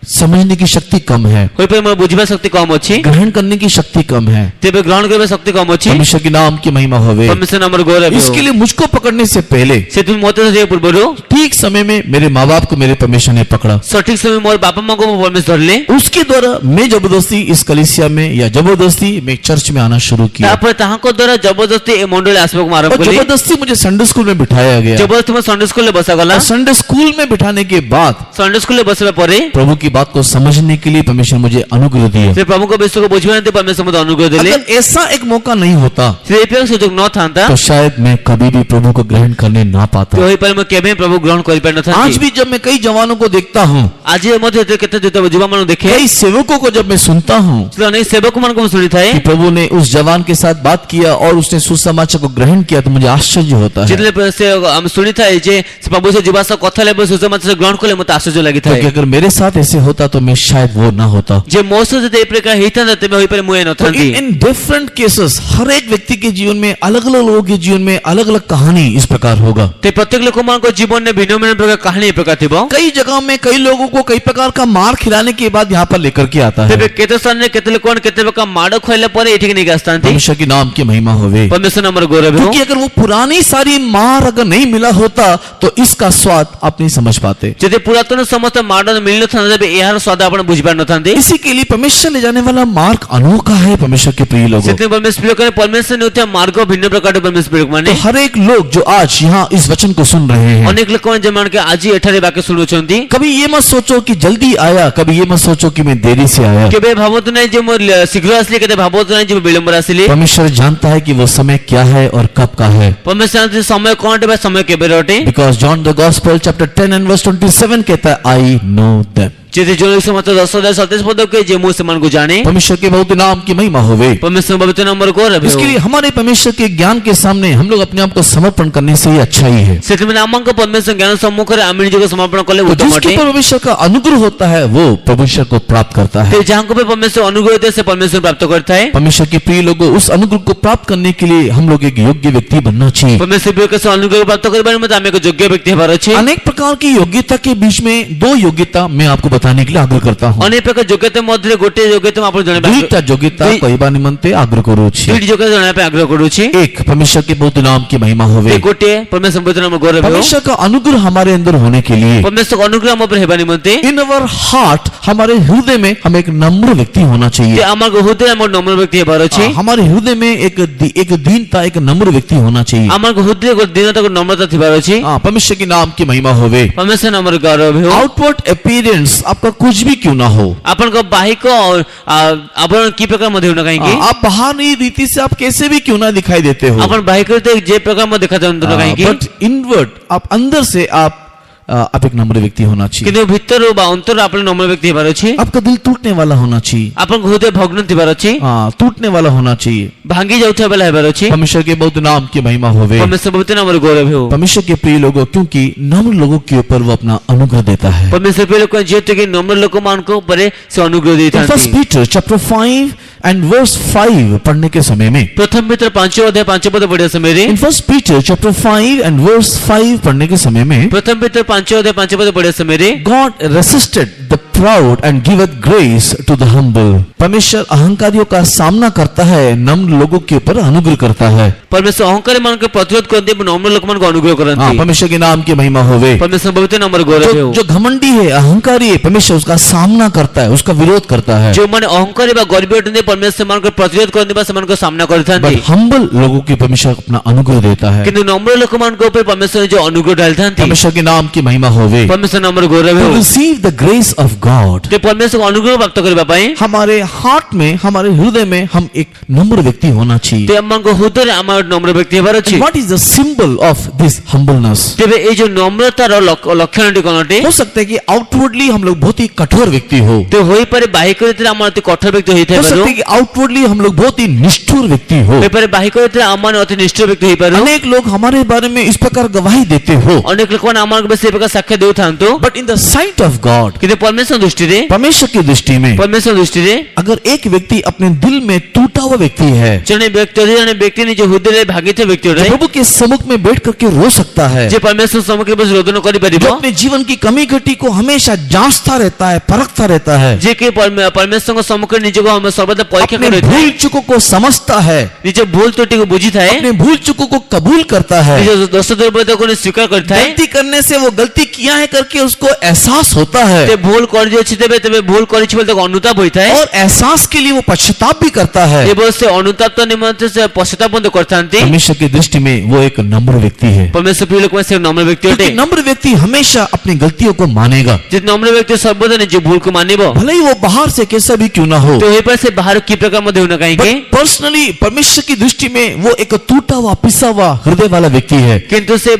[SPEAKER 1] समझने की शक्ति कम है,
[SPEAKER 2] ହୋଇପାରେ ମୋର ବୁଝିବା ଶକ୍ତି କମ ଅଛି,
[SPEAKER 1] ग्रहण करने की शक्ति कम है।
[SPEAKER 2] ତେବେ ଗ୍ରହଣ କରିବା ଶକ୍ତି କମ ଅଛି।
[SPEAKER 1] परमेश्वर के नाम की महिमा होवे।
[SPEAKER 2] परमेश्वर नामର ଗୌରବ ହେଉ।
[SPEAKER 1] इसके लिए मुझको पकड़ने से पहले
[SPEAKER 2] ସେଥିପାଇଁ ମୋତେ ଧରିବା ପୂର୍ବରୁ
[SPEAKER 1] ठीक समय में मेरे माँ बाप को मेरे परमेश्वर ने पकड़ा।
[SPEAKER 2] ସଠିକ ସମୟ ମୋର ବାପା ମାଙ୍କୁ ମୋ परमेश्वर ଧରିଲେ।
[SPEAKER 1] उसके द्वारा मैं जबरदस्ती इस कलीसिया में या जबरदस्ती मैं चर्च में आना शुरू किया,
[SPEAKER 2] ତାପରେ ତାହାଙ୍କ ଦ୍ୱାରା ଜବରଦସ୍ତି ଏ ମଣ୍ଡଳୀ ଆସିବାକୁ ମୁଁ ଆରମ୍ଭ
[SPEAKER 1] और
[SPEAKER 2] କଲି।
[SPEAKER 1] जबरदस्ती मुझे संडे स्कूल में बिठाया गया।
[SPEAKER 2] ଜବରଦସ୍ତି ମୋ ସଣ୍ଡେ ସ୍କୁଲରେ ବସାଗଲା।
[SPEAKER 1] और संडे स्कूल में बिठाने के बाद
[SPEAKER 2] ସଣ୍ଡେ ସ୍କୁଲରେ ବସିବା ପରେ
[SPEAKER 1] प्रभु की बात को समझने के लिए परमेश्वर मुझे अनुग्रह दिया।
[SPEAKER 2] ସେ ପ୍ରଭୁଙ୍କ ବିଷୟକୁ ବୁଝିବା ନିମନ୍ତେ परमेश्वर ମୋତେ ଅନୁଗ୍ରହ ଦେଲେ।
[SPEAKER 1] अगर ऐसा एक मौका नहीं होता
[SPEAKER 2] ସେ ଏ ପ୍ରକାର ସୁଯୋଗ ନଥାନ୍ତା,
[SPEAKER 1] तो शायद मैं कभी भी प्रभु को ग्रहण करने ना
[SPEAKER 2] ତ
[SPEAKER 1] पाता।
[SPEAKER 2] ହୋଇପାରେ ମୁଁ କେବେ ପ୍ରଭୁ ଗ୍ରହଣ
[SPEAKER 1] आज
[SPEAKER 2] କରିପାରିନଥାନ୍ତି।
[SPEAKER 1] भी जब मैं कई जवानों को देखता हूँ,
[SPEAKER 2] ଆଜି ମଧ୍ୟ ଏଥିରେ କେତେ ଯୁବମାନଙ୍କୁ ଦେଖେ,
[SPEAKER 1] कई सेवकों को जब मैं सुनता हूँ
[SPEAKER 2] ସେ ଅନେକ ସେବକମାନଙ୍କୁ ମୁଁ ଶୁଣିଥାଏ,
[SPEAKER 1] कि प्रभु ने उस जवान के साथ बात किया और उसने सुसमाचार को ग्रहण किया, तो मुझे आश्चर्य होता है।
[SPEAKER 2] ଯେତେବେଳେ ସେ ଆମେ ଶୁଣିଥାଏ ଯେ ସେ ପ୍ରଭୁ ସେ ଯୁବା ସହ କଥା ହେଲେ ସୁସମାଚାର ଗ୍ରହଣ କଲେ ମୋତେ ଆଶ୍ଚର୍ଯ୍ୟ ଲାଗିଥାଏ।
[SPEAKER 1] क्योंकि अगर मेरे साथ ऐसे होता तो मैं शायद वो ना होता।
[SPEAKER 2] ଯେ ମୋ ସହ ଯଦି ଏ ପ୍ରକାର ହେଇଥାନ୍ତା ତେବେ ହୋଇପାରେ ମୁଁ ଏ
[SPEAKER 1] तो
[SPEAKER 2] ନଥାନ୍ତି।
[SPEAKER 1] इन डिफरेंट केसेस हर एक व्यक्ति के जीवन में, अलग अलग लोगों के जीवन में अलग अलग कहानी इस प्रकार होगा।
[SPEAKER 2] ते प्रत्येक ଲୋକମାନଙ୍କ ଜୀବନରେ ଭିନ୍ନ ଭିନ୍ନ ପ୍ରକାର କାହାଣୀ ଏ ପ୍ରକାର ଥିବ।
[SPEAKER 1] कई जगह में कई लोगों को कई प्रकार का मार खिलाने के बाद यहाँ पर लेकर के आता है।
[SPEAKER 2] ତେବେ କେତେ ସ୍ଥାନରେ କେତେ ଲୋକମାନେ କେତେ ପ୍ରକାର ମାଡ଼ ଖୁଆଇଲା ପରେ ଏଠିକି ନେଇକି ଆସିଥାନ୍ତି।
[SPEAKER 1] परमेश्वर के नाम की महिमा होवे।
[SPEAKER 2] परमेश्वर नामର ଗୌରବ ହେଉ।
[SPEAKER 1] क्योंकि अगर वो पुरानी सारी मार अगर नहीं मिला होता तो इसका स्वाद आप नहीं समझ पाते।
[SPEAKER 2] ଯଦି ପୁରାତନ ସମସ୍ତ ମାଡ଼ ମିଳିନଥାନ୍ତା ତେବେ ଏହାର ସ୍ୱାଦ ଆପଣ ବୁଝିପାରିନଥାନ୍ତେ।
[SPEAKER 1] इसी के लिए परमेश्वर ले जाने वाला मार्ग अनोखा है परमेश्वर के प्रिय लोगों।
[SPEAKER 2] ସେଥିପାଇଁ परमेश्वर ଲୋକମାନେ परमेश्वर ନେଉଥିବା ମାର୍ଗ ଭିନ୍ନ ପ୍ରକାର परमेश्वर ଲୋକମାନେ।
[SPEAKER 1] तो हर एक लोग जो आज यहाँ इस वचन को सुन रहे हैं,
[SPEAKER 2] ଅନେକ ଲୋକମାନେ ଯେମାନେ ଆଜି ଏଠାରେ ବାକ୍ୟ ଶୁଣୁଛନ୍ତି,
[SPEAKER 1] कभी ये मत सोचो कि जल्दी आया, कभी ये मत सोचो कि मैं देरी से आया।
[SPEAKER 2] କେବେ ଭାବନ୍ତୁ ନାହିଁ ଯେ ମୁଁ ଶୀଘ୍ର ଆସିଲି, କେତେ ଭାବନ୍ତୁ ନାହିଁ ଯେ ମୁଁ ବିଳମ୍ବରେ ଆସିଲି।
[SPEAKER 1] परमेश्वर जानता है कि वो समय क्या है और कब का है।
[SPEAKER 2] परमेश्वर ଜାଣନ୍ତି ସମୟ କ'ଣ ଅଟେ ବା ସମୟ କେବେ ଅଟେ।
[SPEAKER 1] Because John the Gospel chapter 10 and verse 27 कहता है I know them।
[SPEAKER 2] ଯଦି ଜଣେ ସମସ୍ତ 10:27 ପଦ କହେ ଯେ ମୁଁ ସେମାନଙ୍କୁ ଜାଣେ।
[SPEAKER 1] परमेश्वर के बहुत नाम की महिमा होवे।
[SPEAKER 2] परमेश्वर पवित्र नामର ଗୌରବ ହେଉ।
[SPEAKER 1] इसके लिए हमारे परमेश्वर के ज्ञान के सामने हम लोग अपने आप को समर्पण करने से ही अच्छा ही है।
[SPEAKER 2] ସେଥିପାଇଁ ଆମଙ୍କ परमेश्वर ଜ୍ଞାନ ସମ୍ମୁଖରେ ଆମେ ନିଜକୁ ସମର୍ପଣ କଲେ
[SPEAKER 1] तो
[SPEAKER 2] ଉତ୍ତମ
[SPEAKER 1] जिसके
[SPEAKER 2] ଅଟେ।
[SPEAKER 1] ऊपर परमेश्वर का अनुग्रह होता है वो परमेश्वर को प्राप्त करता है।
[SPEAKER 2] ते ଯାହାଙ୍କ ଉପରେ परमेश्वर अनुग्रह ଦିଏ ସେ परमेश्वर प्राप्त କରିଥାଏ।
[SPEAKER 1] परमेश्वर के प्रिय लोगों, उस अनुग्रह को प्राप्त करने के लिए हम लोग एक योग्य व्यक्ति बनना चाहिए।
[SPEAKER 2] परमेश्वर के से अनुग्रह प्राप्त କରିବା ନିମନ୍ତେ ଆମେ ଏକ ଯୋଗ୍ୟ ବ୍ୟକ୍ତି ହେବାର ଅଛି।
[SPEAKER 1] अनेक प्रकार की योग्यता के बीच में दो योग्यता मैं आपको बताने के लिए आग्रह करता हूँ।
[SPEAKER 2] ଅନେକ ପ୍ରକାର ଯୋଗ୍ୟତା ମଧ୍ୟରେ ଗୋଟିଏ ଯୋଗ୍ୟତା ମୁଁ ଆପଣଙ୍କୁ ଜଣାଇବା
[SPEAKER 1] दुईटा योग्यता कहवा निमंते आग्रह करूछि।
[SPEAKER 2] ଦୁଇଟି ଯୋଗ୍ୟତା ଜଣାଇବା ପାଇଁ ଆଗ୍ରହ କରୁଛି।
[SPEAKER 1] एक परमेश्वर के बहुत नाम की महिमा होवे।
[SPEAKER 2] ଏ ଗୋଟିଏ परमेश्वर पवित्र नामର ଗୌରବ ହେଉ।
[SPEAKER 1] परमेश्वर का अनुग्रह हमारे अंदर होने के लिए
[SPEAKER 2] परमेश्वर अनुग्रह ଆମ ଉପରେ ହେବା ନିମନ୍ତେ
[SPEAKER 1] इन अवर हार्ट, हमारे हृदय में हम एक नम्र व्यक्ति होना
[SPEAKER 2] ଯେ
[SPEAKER 1] चाहिए।
[SPEAKER 2] ଆମ ହୃଦୟ ଆମ ନମ୍ର ବ୍ୟକ୍ତି ହେବାର ଅଛି।
[SPEAKER 1] हमारे हृदय में एक दीनता, एक नम्र व्यक्ति होना चाहिए।
[SPEAKER 2] ଆମ ହୃଦୟ ଗୋଟେ ଦୀନତା ନମ୍ରତା ଥିବାର ଅଛି।
[SPEAKER 1] परमेश्वर के नाम की महिमा होवे।
[SPEAKER 2] परमेश्वर नामର ଗୌରବ ହେଉ।
[SPEAKER 1] आउटवर्ड अपीयरेंस आपका कुछ भी क्यों ना हो,
[SPEAKER 2] ଆପଣଙ୍କ ବାହିକ ଆପଣ କି ପ୍ରକାର ମଧ୍ୟ ହେଉନା କାହିଁକି,
[SPEAKER 1] आप बाहरी रीति से आप कैसे भी क्यों ना दिखाई देते हो,
[SPEAKER 2] ଆପଣ ବାହିକ ଯେ ପ୍ରକାର ମଧ୍ୟ ଦେଖାଯାଆନ୍ତୁ ନା କାହିଁକି,
[SPEAKER 1] बट इनवर्ड आप अंदर से आप एक नम्र व्यक्ति होना चाहिए।
[SPEAKER 2] କିନ୍ତୁ ଭିତରୁ ବା ଅନ୍ତର ଆପଣ ନମ୍ର ବ୍ୟକ୍ତି ହେବାର ଅଛି,
[SPEAKER 1] आपका दिल टूटने वाला होना चाहिए,
[SPEAKER 2] ଆପଣଙ୍କ ହୃଦୟ ଭଗ୍ନ ଥିବାର ଅଛି,
[SPEAKER 1] टूटने वाला होना चाहिए।
[SPEAKER 2] ଭାଙ୍ଗି ଯାଉଥିବା ବେଲା ହେବାର ଅଛି।
[SPEAKER 1] परमेश्वर के बहुत नाम की महिमा होवे।
[SPEAKER 2] परमेश्वर पवित्र नामରେ गौरव ହେଉ।
[SPEAKER 1] परमेश्वर के प्रिय लोगों, क्योंकि नम्र लोगों के ऊपर वो अपना अनुग्रह देता है।
[SPEAKER 2] परमेश्वर प्रिय लोक जेहेतु कि नम्र ଲୋକମାନଙ୍କ ଉପରେ ସେ ଅନୁଗ୍ରହ
[SPEAKER 1] फर्स्ट
[SPEAKER 2] ଦେଇଥାନ୍ତି।
[SPEAKER 1] पीटर चैप्टर 5 एंड वर्स 5 पढ़ने के समय में,
[SPEAKER 2] ପ୍ରଥମ ଭିତରେ 5 ଅଧ୍ୟାୟ 5 ପଦ ପଢିବା ସମୟରେ,
[SPEAKER 1] in first Peter chapter 5 and verse 5 पढ़ने के समय में,
[SPEAKER 2] ପ୍ରଥମ ଭିତରେ 5 ଅଧ୍ୟାୟ 5 ପଦ ପଢିବା ସମୟରେ,
[SPEAKER 1] God resisted the proud and giveth grace to the humble। परमेश्वर अहंकारियों का सामना करता है, नम्र लोगों के ऊपर अनुग्रह करता है।
[SPEAKER 2] परमेश्वर ଅହଙ୍କାରୀ ମାନଙ୍କୁ ପ୍ରତିରୋଧ କରନ୍ତି ଏବଂ ନମ୍ର ଲୋକମାନଙ୍କୁ ଅନୁଗ୍ରହ କରନ୍ତି।
[SPEAKER 1] परमेश्वर के नाम की महिमा होवे।
[SPEAKER 2] परमेश्वर पवित्र नामରେ गौरव ହେଉ।
[SPEAKER 1] जो घमंडी है, अहंकारी है, परमेश्वर उसका सामना करता है, उसका विरोध करता है।
[SPEAKER 2] ଯେଉଁମାନେ ଅହଙ୍କାରୀ ବା ଗର୍ବୀ ଅଟନ୍ତି परमेश्वर ସେମାନଙ୍କ ପ୍ରତିରୋଧ କରନ୍ତି ବା ସେମାନଙ୍କ ସାମ୍ନା କରିଥାନ୍ତି।
[SPEAKER 1] बट हम्बल लोगों की परमेश्वर अपना अनुग्रह देता है।
[SPEAKER 2] କିନ୍ତୁ ନମ୍ର ଲୋକମାନଙ୍କ ଉପରେ परमेश्वर ନିଜ ଅନୁଗ୍ରହ ଢାଳିଥାନ୍ତି।
[SPEAKER 1] परमेश्वर के नाम की महिमा होवे।
[SPEAKER 2] परमेश्वर नामରେ गौरव
[SPEAKER 1] To
[SPEAKER 2] ହେଉ।
[SPEAKER 1] receive the grace of God,
[SPEAKER 2] ते परमेश्वर अनुग्रह प्राप्त କରିବା ପାଇଁ
[SPEAKER 1] हमारे हार्ट में, हमारे हृदय में हम एक नम्र व्यक्ति होना चाहिए।
[SPEAKER 2] ते ଆମଙ୍କ ହୃଦୟରେ ଆମର ନମ୍ର ବ୍ୟକ୍ତି ହେବାର ଅଛି।
[SPEAKER 1] And what is the symbol of this humbleness?
[SPEAKER 2] ତେବେ ଏଇ ଯୋଉ ନମ୍ରତାର ଲକ୍ଷଣଟି କଣ ଅଟେ?
[SPEAKER 1] हो सकता है कि आउटवर्डली हम लोग बहुत ही कठोर व्यक्ति हो,
[SPEAKER 2] ते ହୋଇପାରେ ବାହିକ ରୀତିରେ ଆମର ଅତି କଠୋର ବ୍ୟକ୍ତି
[SPEAKER 1] हो
[SPEAKER 2] ହୋଇଥାଇପାରୁ।
[SPEAKER 1] सकता है कि आउटवर्डली हम लोग बहुत ही निष्ठुर व्यक्ति हो।
[SPEAKER 2] ହୋଇପାରେ ବାହିକ ରୀତିରେ ଆମମାନେ ଅତି ନିଷ୍ଠୁର ବ୍ୟକ୍ତି ହୋଇପାରୁ।
[SPEAKER 1] अनेक लोग हमारे बारे में इस प्रकार गवाही देते हो,
[SPEAKER 2] ଅନେକ ଲୋକମାନେ ଆମମାନଙ୍କୁ ସେ ପ୍ରକାର ସାକ୍ଷ୍ୟ ଦେଉଥାନ୍ତୁ।
[SPEAKER 1] But in the sight of God,
[SPEAKER 2] କିନ୍ତୁ परमेश्वर दृष्टिରେ
[SPEAKER 1] परमेश्वर की दृष्टि में,
[SPEAKER 2] परमेश्वर दृष्टिରେ
[SPEAKER 1] अगर एक व्यक्ति अपने दिल में टूटा हुआ व्यक्ति है,
[SPEAKER 2] ଜଣେ ବ୍ୟକ୍ତି ନିଜ ହୃଦୟରେ ଭାଙ୍ଗିଥିବା ବ୍ୟକ୍ତି
[SPEAKER 1] जो
[SPEAKER 2] ଅଟେ,
[SPEAKER 1] प्रभु के सम्मुख में बैठ करके रो सकता है,
[SPEAKER 2] ଯେ परमेश्वर ସମ୍ମୁଖରେ ବସି ରୋଦନ କରିପାରିବ,
[SPEAKER 1] जो अपने जीवन की कमी घटी को हमेशा जांचता रहता है, परखता रहता है,
[SPEAKER 2] ଯେ କି परमेश्वरଙ୍କ ସମ୍ମୁଖରେ ନିଜକୁ ଆମେ ସର୍ବଦା ପରୀକ୍ଷା
[SPEAKER 1] अपने
[SPEAKER 2] କରିଥାଏ,
[SPEAKER 1] भूल चूकों को समझता है,
[SPEAKER 2] ନିଜ ଭୁଲ ତ୍ରୁଟିକୁ ବୁଝିଥାଏ,
[SPEAKER 1] अपने भूल चूकों को कबूल करता है।
[SPEAKER 2] ନିଜ ଦୋଷ ଦୁର୍ବଳତାକୁ ସ୍ୱୀକାର କରିଥାଏ।
[SPEAKER 1] गलती करने से वो गलती किया है करके उसको एहसास होता है,
[SPEAKER 2] ते ଭୁଲ କରିଯାଇଛି ତେବେ ଭୁଲ କରିଛି ବୋଲି ତାକୁ ଅନୁତାପ ହୋଇଥାଏ
[SPEAKER 1] और एहसास के लिए वो पश्चाताप भी करता है।
[SPEAKER 2] ଏବଂ ସେ ଅନୁତାପ ନିମନ୍ତେ ସେ ପଶ୍ଚାତାପ ମଧ୍ୟ କରିଥାନ୍ତି।
[SPEAKER 1] परमेश्वर की दृष्टि में वो एक नम्र व्यक्ति है,
[SPEAKER 2] परमेश्वर प्रिय लोक से नम्र व्यक्ति
[SPEAKER 1] क्योंकि
[SPEAKER 2] ଅଟେ।
[SPEAKER 1] नम्र व्यक्ति हमेशा अपनी गलतियों को मानेगा,
[SPEAKER 2] ଯେ ନମ୍ର ବ୍ୟକ୍ତି ସର୍ବଦା ନିଜ ଭୁଲକୁ ମାନିବ।
[SPEAKER 1] भले ही वो बाहर से कैसा भी क्यों ना हो।
[SPEAKER 2] ତ ହୋଇପାରେ ସେ ବାହାର କି ପ୍ରକାର ମଧ୍ୟ ହେଉନା କାହିଁକି,
[SPEAKER 1] पर्सनली परमेश्वर की दृष्टि में वो एक टूटा हुआ पिसा हुआ हृदय वाला व्यक्ति है।
[SPEAKER 2] କିନ୍ତୁ ସେ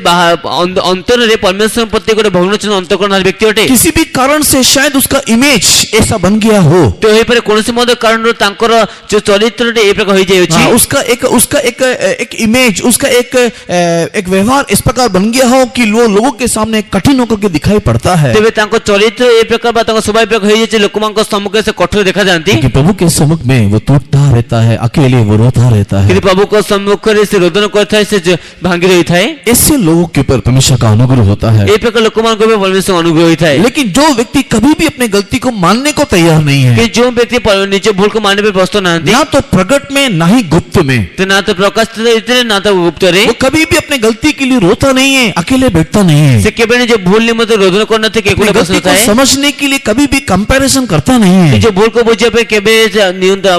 [SPEAKER 2] ଅନ୍ତରରେ परमेश्वर ପ୍ରତି ଗୋଟେ ଭଗ୍ନଚିହ୍ନ ଅନ୍ତଃକରଣର ବ୍ୟକ୍ତି ଅଟେ।
[SPEAKER 1] किसी भी कारण से शायद उसका इमेज ऐसा बन गया हो,
[SPEAKER 2] ତ ହୋଇପାରେ କୌଣସି ମଧ୍ୟ କାରଣରୁ ତାଙ୍କର ଯୋଉ ଚରିତ୍ରଟେ ଏ ପ୍ରକାର ହୋଇଯାଇଅଛି,
[SPEAKER 1] उसका एक इमेज, उसका एक व्यवहार इस प्रकार बन गया हो कि वो लोगों के सामने कठिन होकर के दिखाई पड़ता है।
[SPEAKER 2] ତେବେ ତାଙ୍କ ଚରିତ୍ର ଏ ପ୍ରକାର ବା ତାଙ୍କ ସ୍ୱଭାବ ପ୍ରକାର ହୋଇଯାଇଛି, ଲୋକମାନଙ୍କ ସମ୍ମୁଖରେ ସେ କଠୋର ଦେଖାଯାଆନ୍ତି।
[SPEAKER 1] क्योंकि प्रभु के सम्मुख में वो टूटता रहता है, अकेले वो रोता रहता है।
[SPEAKER 2] କିନ୍ତୁ ପ୍ରଭୁଙ୍କ ସମ୍ମୁଖରେ ସେ ରୋଦନ କରିଥାଏ, ସେ ଭାଙ୍ଗି ରହିଥାଏ।
[SPEAKER 1] ऐसे लोगों के ऊपर परमेश्वर का अनुग्रह होता है।
[SPEAKER 2] ଏ ପ୍ରକାର ଲୋକମାନଙ୍କ ଉପରେ परमेश्वर ଅନୁଗ୍ରହ ହୋଇଥାଏ।
[SPEAKER 1] लेकिन जो व्यक्ति कभी भी अपने गलती को मानने को तैयार नहीं है,
[SPEAKER 2] କିନ୍ତୁ ଯେଉଁ ବ୍ୟକ୍ତି ନିଜ ଭୁଲକୁ ମାନିବା ପାଇଁ ପ୍ରସ୍ତୁତ ନାହାନ୍ତି,
[SPEAKER 1] ना तो प्रकट में ना ही गुप्त में,
[SPEAKER 2] ତ ନା ତ ପ୍ରକାଶିତ ରୀତିରେ ନା ତ ଗୁପ୍ତରେ,
[SPEAKER 1] वो कभी भी अपने गलती के लिए रोता नहीं है, अकेले बैठता नहीं है,
[SPEAKER 2] ସେ କେବେ ନିଜ ଭୁଲ ନିମନ୍ତେ ରୋଦନ କରିନଥାଏ,
[SPEAKER 1] अपनी
[SPEAKER 2] କେବଳ
[SPEAKER 1] गलती को
[SPEAKER 2] ବସିଥାଏ।
[SPEAKER 1] समझने के लिए कभी भी कंपैरिजन करता नहीं है,
[SPEAKER 2] ନିଜ ଭୁଲକୁ ବୁଝିବା ପାଇଁ କେବେ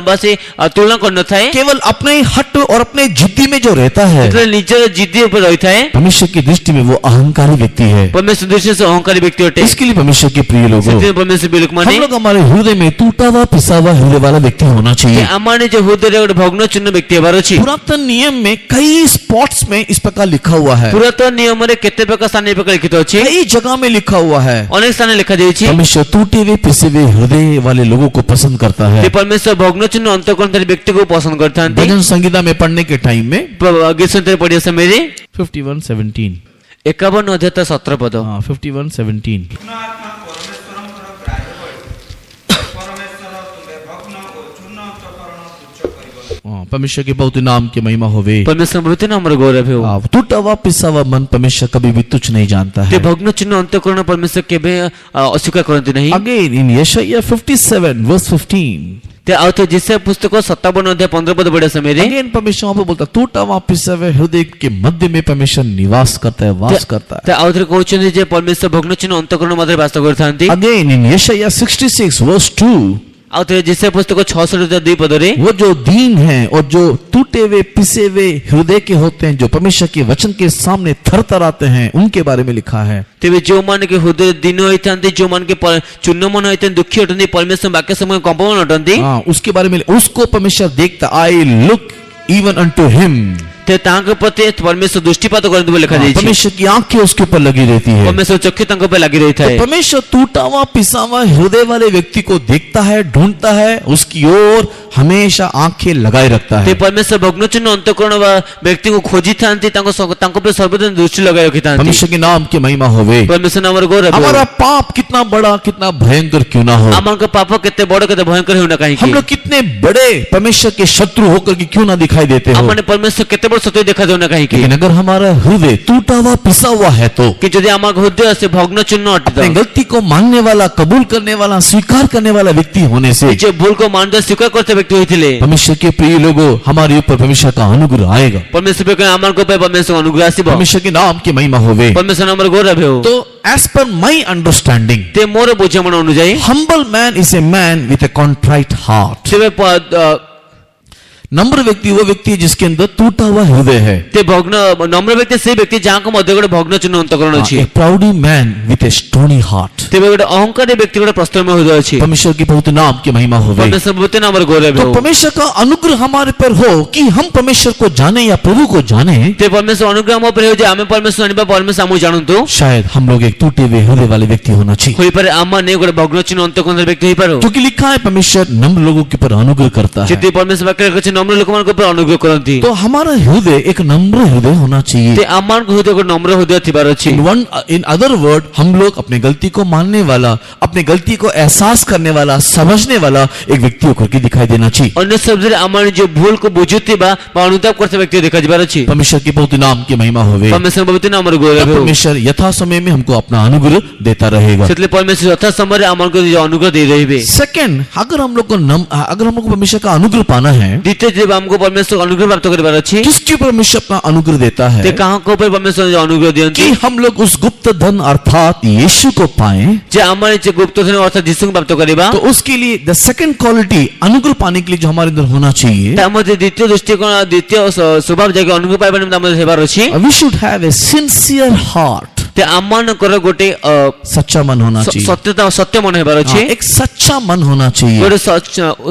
[SPEAKER 2] ବା ସେ ତୁଳନା କରିନଥାଏ।
[SPEAKER 1] केवल अपने ही हट और अपने जिद्दी में जो रहता है।
[SPEAKER 2] ଯେତେବେଳେ ନିଜର ଜିଦ୍ଦି ଉପରେ ରହିଥାଏ,
[SPEAKER 1] परमेश्वर की दृष्टि में वो अहंकारी व्यक्ति है।
[SPEAKER 2] परमेश्वर दृष्टि से अहंकारी व्यक्ति अटे।
[SPEAKER 1] इसके लिए परमेश्वर के प्रिय लोगों,
[SPEAKER 2] ସେଥିପାଇଁ परमेश्वर प्रिय ଲୋକମାନେ
[SPEAKER 1] हम लोग हमारे हृदय में टूटा हुआ पिसा हुआ हृदय वाला व्यक्ति होना चाहिए।
[SPEAKER 2] ଆମର ନିଜ ହୃଦୟରେ ଗୋଟେ ଭଗ୍ନ ଚିହ୍ନ ବ୍ୟକ୍ତି ହେବାର ଅଛି।
[SPEAKER 1] पुरातन नियम में कई स्पॉट्स में इस प्रकार लिखा हुआ है,
[SPEAKER 2] ପୁରାତନ ନିୟମରେ କେତେ ପ୍ରକାର ସ୍ଥାନ ଏ ପ୍ରକାର ଲିଖିତ ଅଛି,
[SPEAKER 1] कई जगह में लिखा हुआ है।
[SPEAKER 2] ଅନେକ ସ୍ଥାନରେ ଲେଖାଯାଇଛି।
[SPEAKER 1] परमेश्वर टूटे हुए पिसे हुए हृदय वाले लोगों को पसंद करता है।
[SPEAKER 2] ଯେ परमेश्वर ଭଗ୍ନ ଚିହ୍ନ ଅନ୍ତଃକରଣକାରୀ ବ୍ୟକ୍ତିକୁ ପସନ୍ଦ କରିଥାନ୍ତି।
[SPEAKER 1] भजन संगीता में पढ़ने के टाइम में
[SPEAKER 2] ଗୀତ ସଙ୍ଗୀତରେ ପଢିବା ସମୟରେ
[SPEAKER 1] 51:17,
[SPEAKER 2] 51 ଅଧ୍ୟାୟ 17 ପଦ,
[SPEAKER 1] 51:17,
[SPEAKER 4] ଆତ୍ମା ପରମେଶ୍ୱରଙ୍କର ପ୍ରାୟ ଭଳି ପରମେଶ୍ୱର ତୁମେ ଭଗ୍ନ ଓ ଚୂର୍ଣ୍ଣ ଅନ୍ତଃକରଣ ତୁଚ୍ଛ କରିବ।
[SPEAKER 1] परमेश्वर के बहुत नाम की महिमा होवे।
[SPEAKER 2] परमेश्वर पवित्र नामର गौरव ହେଉ।
[SPEAKER 1] टूटा हुआ पिसा हुआ मन परमेश्वर कभी भी तुच्छ नहीं जानता
[SPEAKER 2] ते
[SPEAKER 1] है।
[SPEAKER 2] ଭଗ୍ନ ଚିହ୍ନ ଅନ୍ତଃକରଣ परमेश्वर କେବେ ଅସ୍ୱୀକାର କରନ୍ତି ନାହିଁ।
[SPEAKER 1] Again in Yeshaya 57:15,
[SPEAKER 2] ते ଆଉ ଥରେ जिसया पुस्तक 57 अध्याय 15 पद पढ़े समୟରେ
[SPEAKER 1] अगेन परमेश्वर वहाँ पे बोलता है, टूटा हुआ पिसा हुआ हृदय के मध्य में परमेश्वर निवास करता है, वास करता है।
[SPEAKER 2] ते ଆଉ ଥରେ କହୁଛନ୍ତି ଯେ परमेश्वर ଭଗ୍ନ ଚିହ୍ନ ଅନ୍ତଃକରଣ ମଧ୍ୟରେ ବାସ କରିଥାନ୍ତି।
[SPEAKER 1] Again in Yeshaya 66:2,
[SPEAKER 2] ଆଉ ଥରେ ଯେସାୟା ପୁସ୍ତକ 66 ପଦରେ
[SPEAKER 1] वो जो दीन हैं और जो टूटे हुए पिसे हुए हृदय के होते हैं, जो परमेश्वर के वचन के सामने थरथराते हैं, उनके बारे में लिखा है।
[SPEAKER 2] ତେବେ ଯେଉଁମାନେ କି ହୃଦୟ ଦୀନ ହୋଇଥାନ୍ତି, ଯେଉଁମାନେ କି ଚୂର୍ଣ୍ଣ ମନ ହୋଇଥାନ୍ତି, ଦୁଃଖୀ ଅଟନ୍ତି, ପରମେଶ୍ୱର ବାକ୍ୟ ସମୟ କମ୍ପମାନ ଅଟନ୍ତି,
[SPEAKER 1] हाँ, उसके बारे में उसको परमेश्वर देखता, I look even unto him.
[SPEAKER 2] ते ताଙ୍କ प्रति परमेश्वर दृष्टिपात କରନ୍ତି ବୋଲି ଲେଖା ଯାଇଛି।
[SPEAKER 1] परमेश्वर की आंखें उसके ऊपर लगी रहती है।
[SPEAKER 2] परमेश्वर चक्षु ତାଙ୍କ ଉପରେ ଲାଗି ରହିଥାଏ।
[SPEAKER 1] तो परमेश्वर टूटा हुआ पिसा हुआ हृदय वाले व्यक्ति को देखता है, ढूंढता है, उसकी ओर हमेशा आंखें लगाए रखता
[SPEAKER 2] ते
[SPEAKER 1] है।
[SPEAKER 2] परमेश्वर भग्नचूर्ण अंतःकरण ବା ବ୍ୟକ୍ତିଙ୍କୁ ଖୋଜିଥାନ୍ତି, ତାଙ୍କ ଉପରେ ସର୍ବଦା ଦୃଷ୍ଟି ଲଗାଇ ରଖିଥାନ୍ତି।
[SPEAKER 1] परमेश्वर के नाम की महिमा होवे।
[SPEAKER 2] परमेश्वर नामର ଗୌରବ।
[SPEAKER 1] हमारा पाप कितना बड़ा, कितना भयंकर क्यों ना हो,
[SPEAKER 2] ଆମଙ୍କ ପାପ କେତେ ବଡ଼ କେତେ ଭୟଙ୍କର ହେଉନା କାହିଁକି,
[SPEAKER 1] हम लोग कितने बड़े परमेश्वर के शत्रु होकर के क्यों ना दिखाई देते हो,
[SPEAKER 2] ଆମମାନେ परमेश्वर କେତେ ବଡ଼ ସତ୍ୟ ଦେଖାଯାଉନା କାହିଁକି।
[SPEAKER 1] लेकिन अगर हमारा हृदय टूटा हुआ पिसा हुआ है तो
[SPEAKER 2] कि ଯଦି ଆମ ହୃଦୟ ସେ ଭଗ୍ନଚୂର୍ଣ୍ଣ ଅଟେ
[SPEAKER 1] अपने गलती को मानने वाला, कबूल करने वाला, स्वीकार करने वाला व्यक्ति होने से
[SPEAKER 2] ନିଜ ଭୁଲକୁ ମାନଦଣ୍ଡ ସ୍ୱୀକାର କରୁଥିବା ବ୍ୟକ୍ତି ହୋଇଥିଲେ,
[SPEAKER 1] परमेश्वर के प्रिय लोगों, हमारे ऊपर परमेश्वर का अनुग्रह आएगा।
[SPEAKER 2] परमेश्वर के ଆମଙ୍କ ଉପରେ परमेश्वर ଅନୁଗ୍ରହ ଆସିବ।
[SPEAKER 1] परमेश्वर के नाम की महिमा होवे।
[SPEAKER 2] परमेश्वर नामର ଗୌରବ ହେଉ।
[SPEAKER 1] तो एज पर माई अंडरस्टैंडिंग,
[SPEAKER 2] ते ମୋର ବୁଝାମଣା ଅନୁଯାୟୀ
[SPEAKER 1] humble man is a man with a contrite heart।
[SPEAKER 2] ତେବେ
[SPEAKER 1] नम्र व्यक्ति वो व्यक्ति है जिसके अंदर टूटा हुआ हृदय है।
[SPEAKER 2] ते भग्न नम्र ବ୍ୟକ୍ତି ସେ ବ୍ୟକ୍ତି ଯାହାଙ୍କ ମଧ୍ୟ ଗୋଟେ ଭଗ୍ନଚୂର୍ଣ୍ଣ ଅନ୍ତଃକରଣ ଅଛି।
[SPEAKER 1] A proudy man with a stony heart।
[SPEAKER 2] ତେବେ ଗୋଟେ ଅହଂକାରୀ ବ୍ୟକ୍ତି ଗୋଟେ ପ୍ରସ୍ତରମୟ ହୃଦୟ ଅଛି।
[SPEAKER 1] परमेश्वर की बहुत नाम की महिमा होवे।
[SPEAKER 2] परमेश्वर बहुते नामର गौरव
[SPEAKER 1] तो
[SPEAKER 2] हो।
[SPEAKER 1] परमेश्वर का अनुग्रह हमारे पर हो कि हम परमेश्वर को जाने या प्रभु को जाने,
[SPEAKER 2] ते परमेश्वर अनुग्रह ଆମ ଉପରେ ହେଉ ଯେ ଆମେ परमेश्वर ଜାଣିବା, परमेश्वर ଆମକୁ ଜାଣନ୍ତୁ।
[SPEAKER 1] शायद हम लोग एक टूटे हुए हृदय वाले व्यक्ति होना चाहिए।
[SPEAKER 2] ହୋଇପାରେ ଆମମାନେ ଗୋଟେ ଭଗ୍ନଚୂର୍ଣ୍ଣ ଅନ୍ତଃକରଣ ବ୍ୟକ୍ତି ହୋଇପାରୁ।
[SPEAKER 1] क्योंकि लिखा है परमेश्वर नम्र लोगों के ऊपर अनुग्रह करता है।
[SPEAKER 2] ଯଦି परमेश्वर ବାକ୍ୟରେ ଅଛି ନମ୍ର ଲୋକମାନଙ୍କ ଉପରେ ଅନୁଗ୍ରହ କରନ୍ତି।
[SPEAKER 1] तो हमारा हृदय एक नम्र हृदय होना चाहिए।
[SPEAKER 2] ते ଆମମାନଙ୍କ ହୃଦୟ ଗୋଟେ ନମ୍ର ହୃଦୟ ଥିବାର ଅଛି।
[SPEAKER 1] इन अदर वर्ड, हम लोग अपने गलती को मानने वाला, अपने गलती को एहसास करने वाला, समझने वाला एक व्यक्ति होकर के दिखाई देना चाहिए।
[SPEAKER 2] ଅନ୍ୟ ଶବ୍ଦରେ ଆମମାନେ ଯୋଉ ଭୁଲକୁ ବୁଝୁଥିବା ବା ଅନୁତାପ କରୁଥିବା ବ୍ୟକ୍ତି ଦେଖାଯିବାର ଅଛି।
[SPEAKER 1] परमेश्वर की बहुत नाम की महिमा होवे।
[SPEAKER 2] परमेश्वर बहुते नामର ଗୌରବ
[SPEAKER 1] तब
[SPEAKER 2] ହେଉ।
[SPEAKER 1] परमेश्वर यथा समय में हमको अपना अनुग्रह देता रहेगा।
[SPEAKER 2] ସେଥିରେ परमेश्वर ଯଥା ସମୟରେ ଆମମାନଙ୍କୁ ଅନୁଗ୍ରହ ଦେଇ ରହିବେ।
[SPEAKER 1] सेकंड, अगर हम लोग को परमेश्वर का अनुग्रह पाना है,
[SPEAKER 2] ଦ୍ୱିତୀୟ ଯେବେ ଆମକୁ परमेश्वर अनुग्रह प्राप्त କରିବାର ଅଛି,
[SPEAKER 1] किसके ऊपर परमेश्वर अपना अनुग्रह देता है?
[SPEAKER 2] ते କାହାଙ୍କ ଉପରେ परमेश्वर ଅନୁଗ୍ରହ ଦିଅନ୍ତି
[SPEAKER 1] कि हम लोग उस गुप्त धन अर्थात यीशु को पाएं।
[SPEAKER 2] ଯେ ଆମର ଯେ ଗୁପ୍ତ ଧନ ଅର୍ଥାତ ଯୀଶୁଙ୍କୁ प्राप्त କରିବା।
[SPEAKER 1] तो उसके लिए द सेकंड क्वालिटी, अनुग्रह पाने के लिए जो हमारे अंदर होना चाहिए,
[SPEAKER 2] ତା ମଧ୍ୟ ଦ୍ୱିତୀୟ ଦୃଷ୍ଟିକୋଣ, ଦ୍ୱିତୀୟ ସ୍ୱଭାବ ଯାକ ଅନୁଗ୍ରହ ପାଇବା ନିମନ୍ତେ ଆମର ହେବାର ଅଛି।
[SPEAKER 1] we should have a sincere heart।
[SPEAKER 2] ते ଆମମାନଙ୍କର ଗୋଟେ
[SPEAKER 1] सच्चा मन होना चाहिए।
[SPEAKER 2] ସତ୍ୟତା ସତ୍ୟ ମନ ହେବାର ଅଛି।
[SPEAKER 1] हाँ, एक सच्चा मन होना चाहिए।
[SPEAKER 2] ଗୋଟେ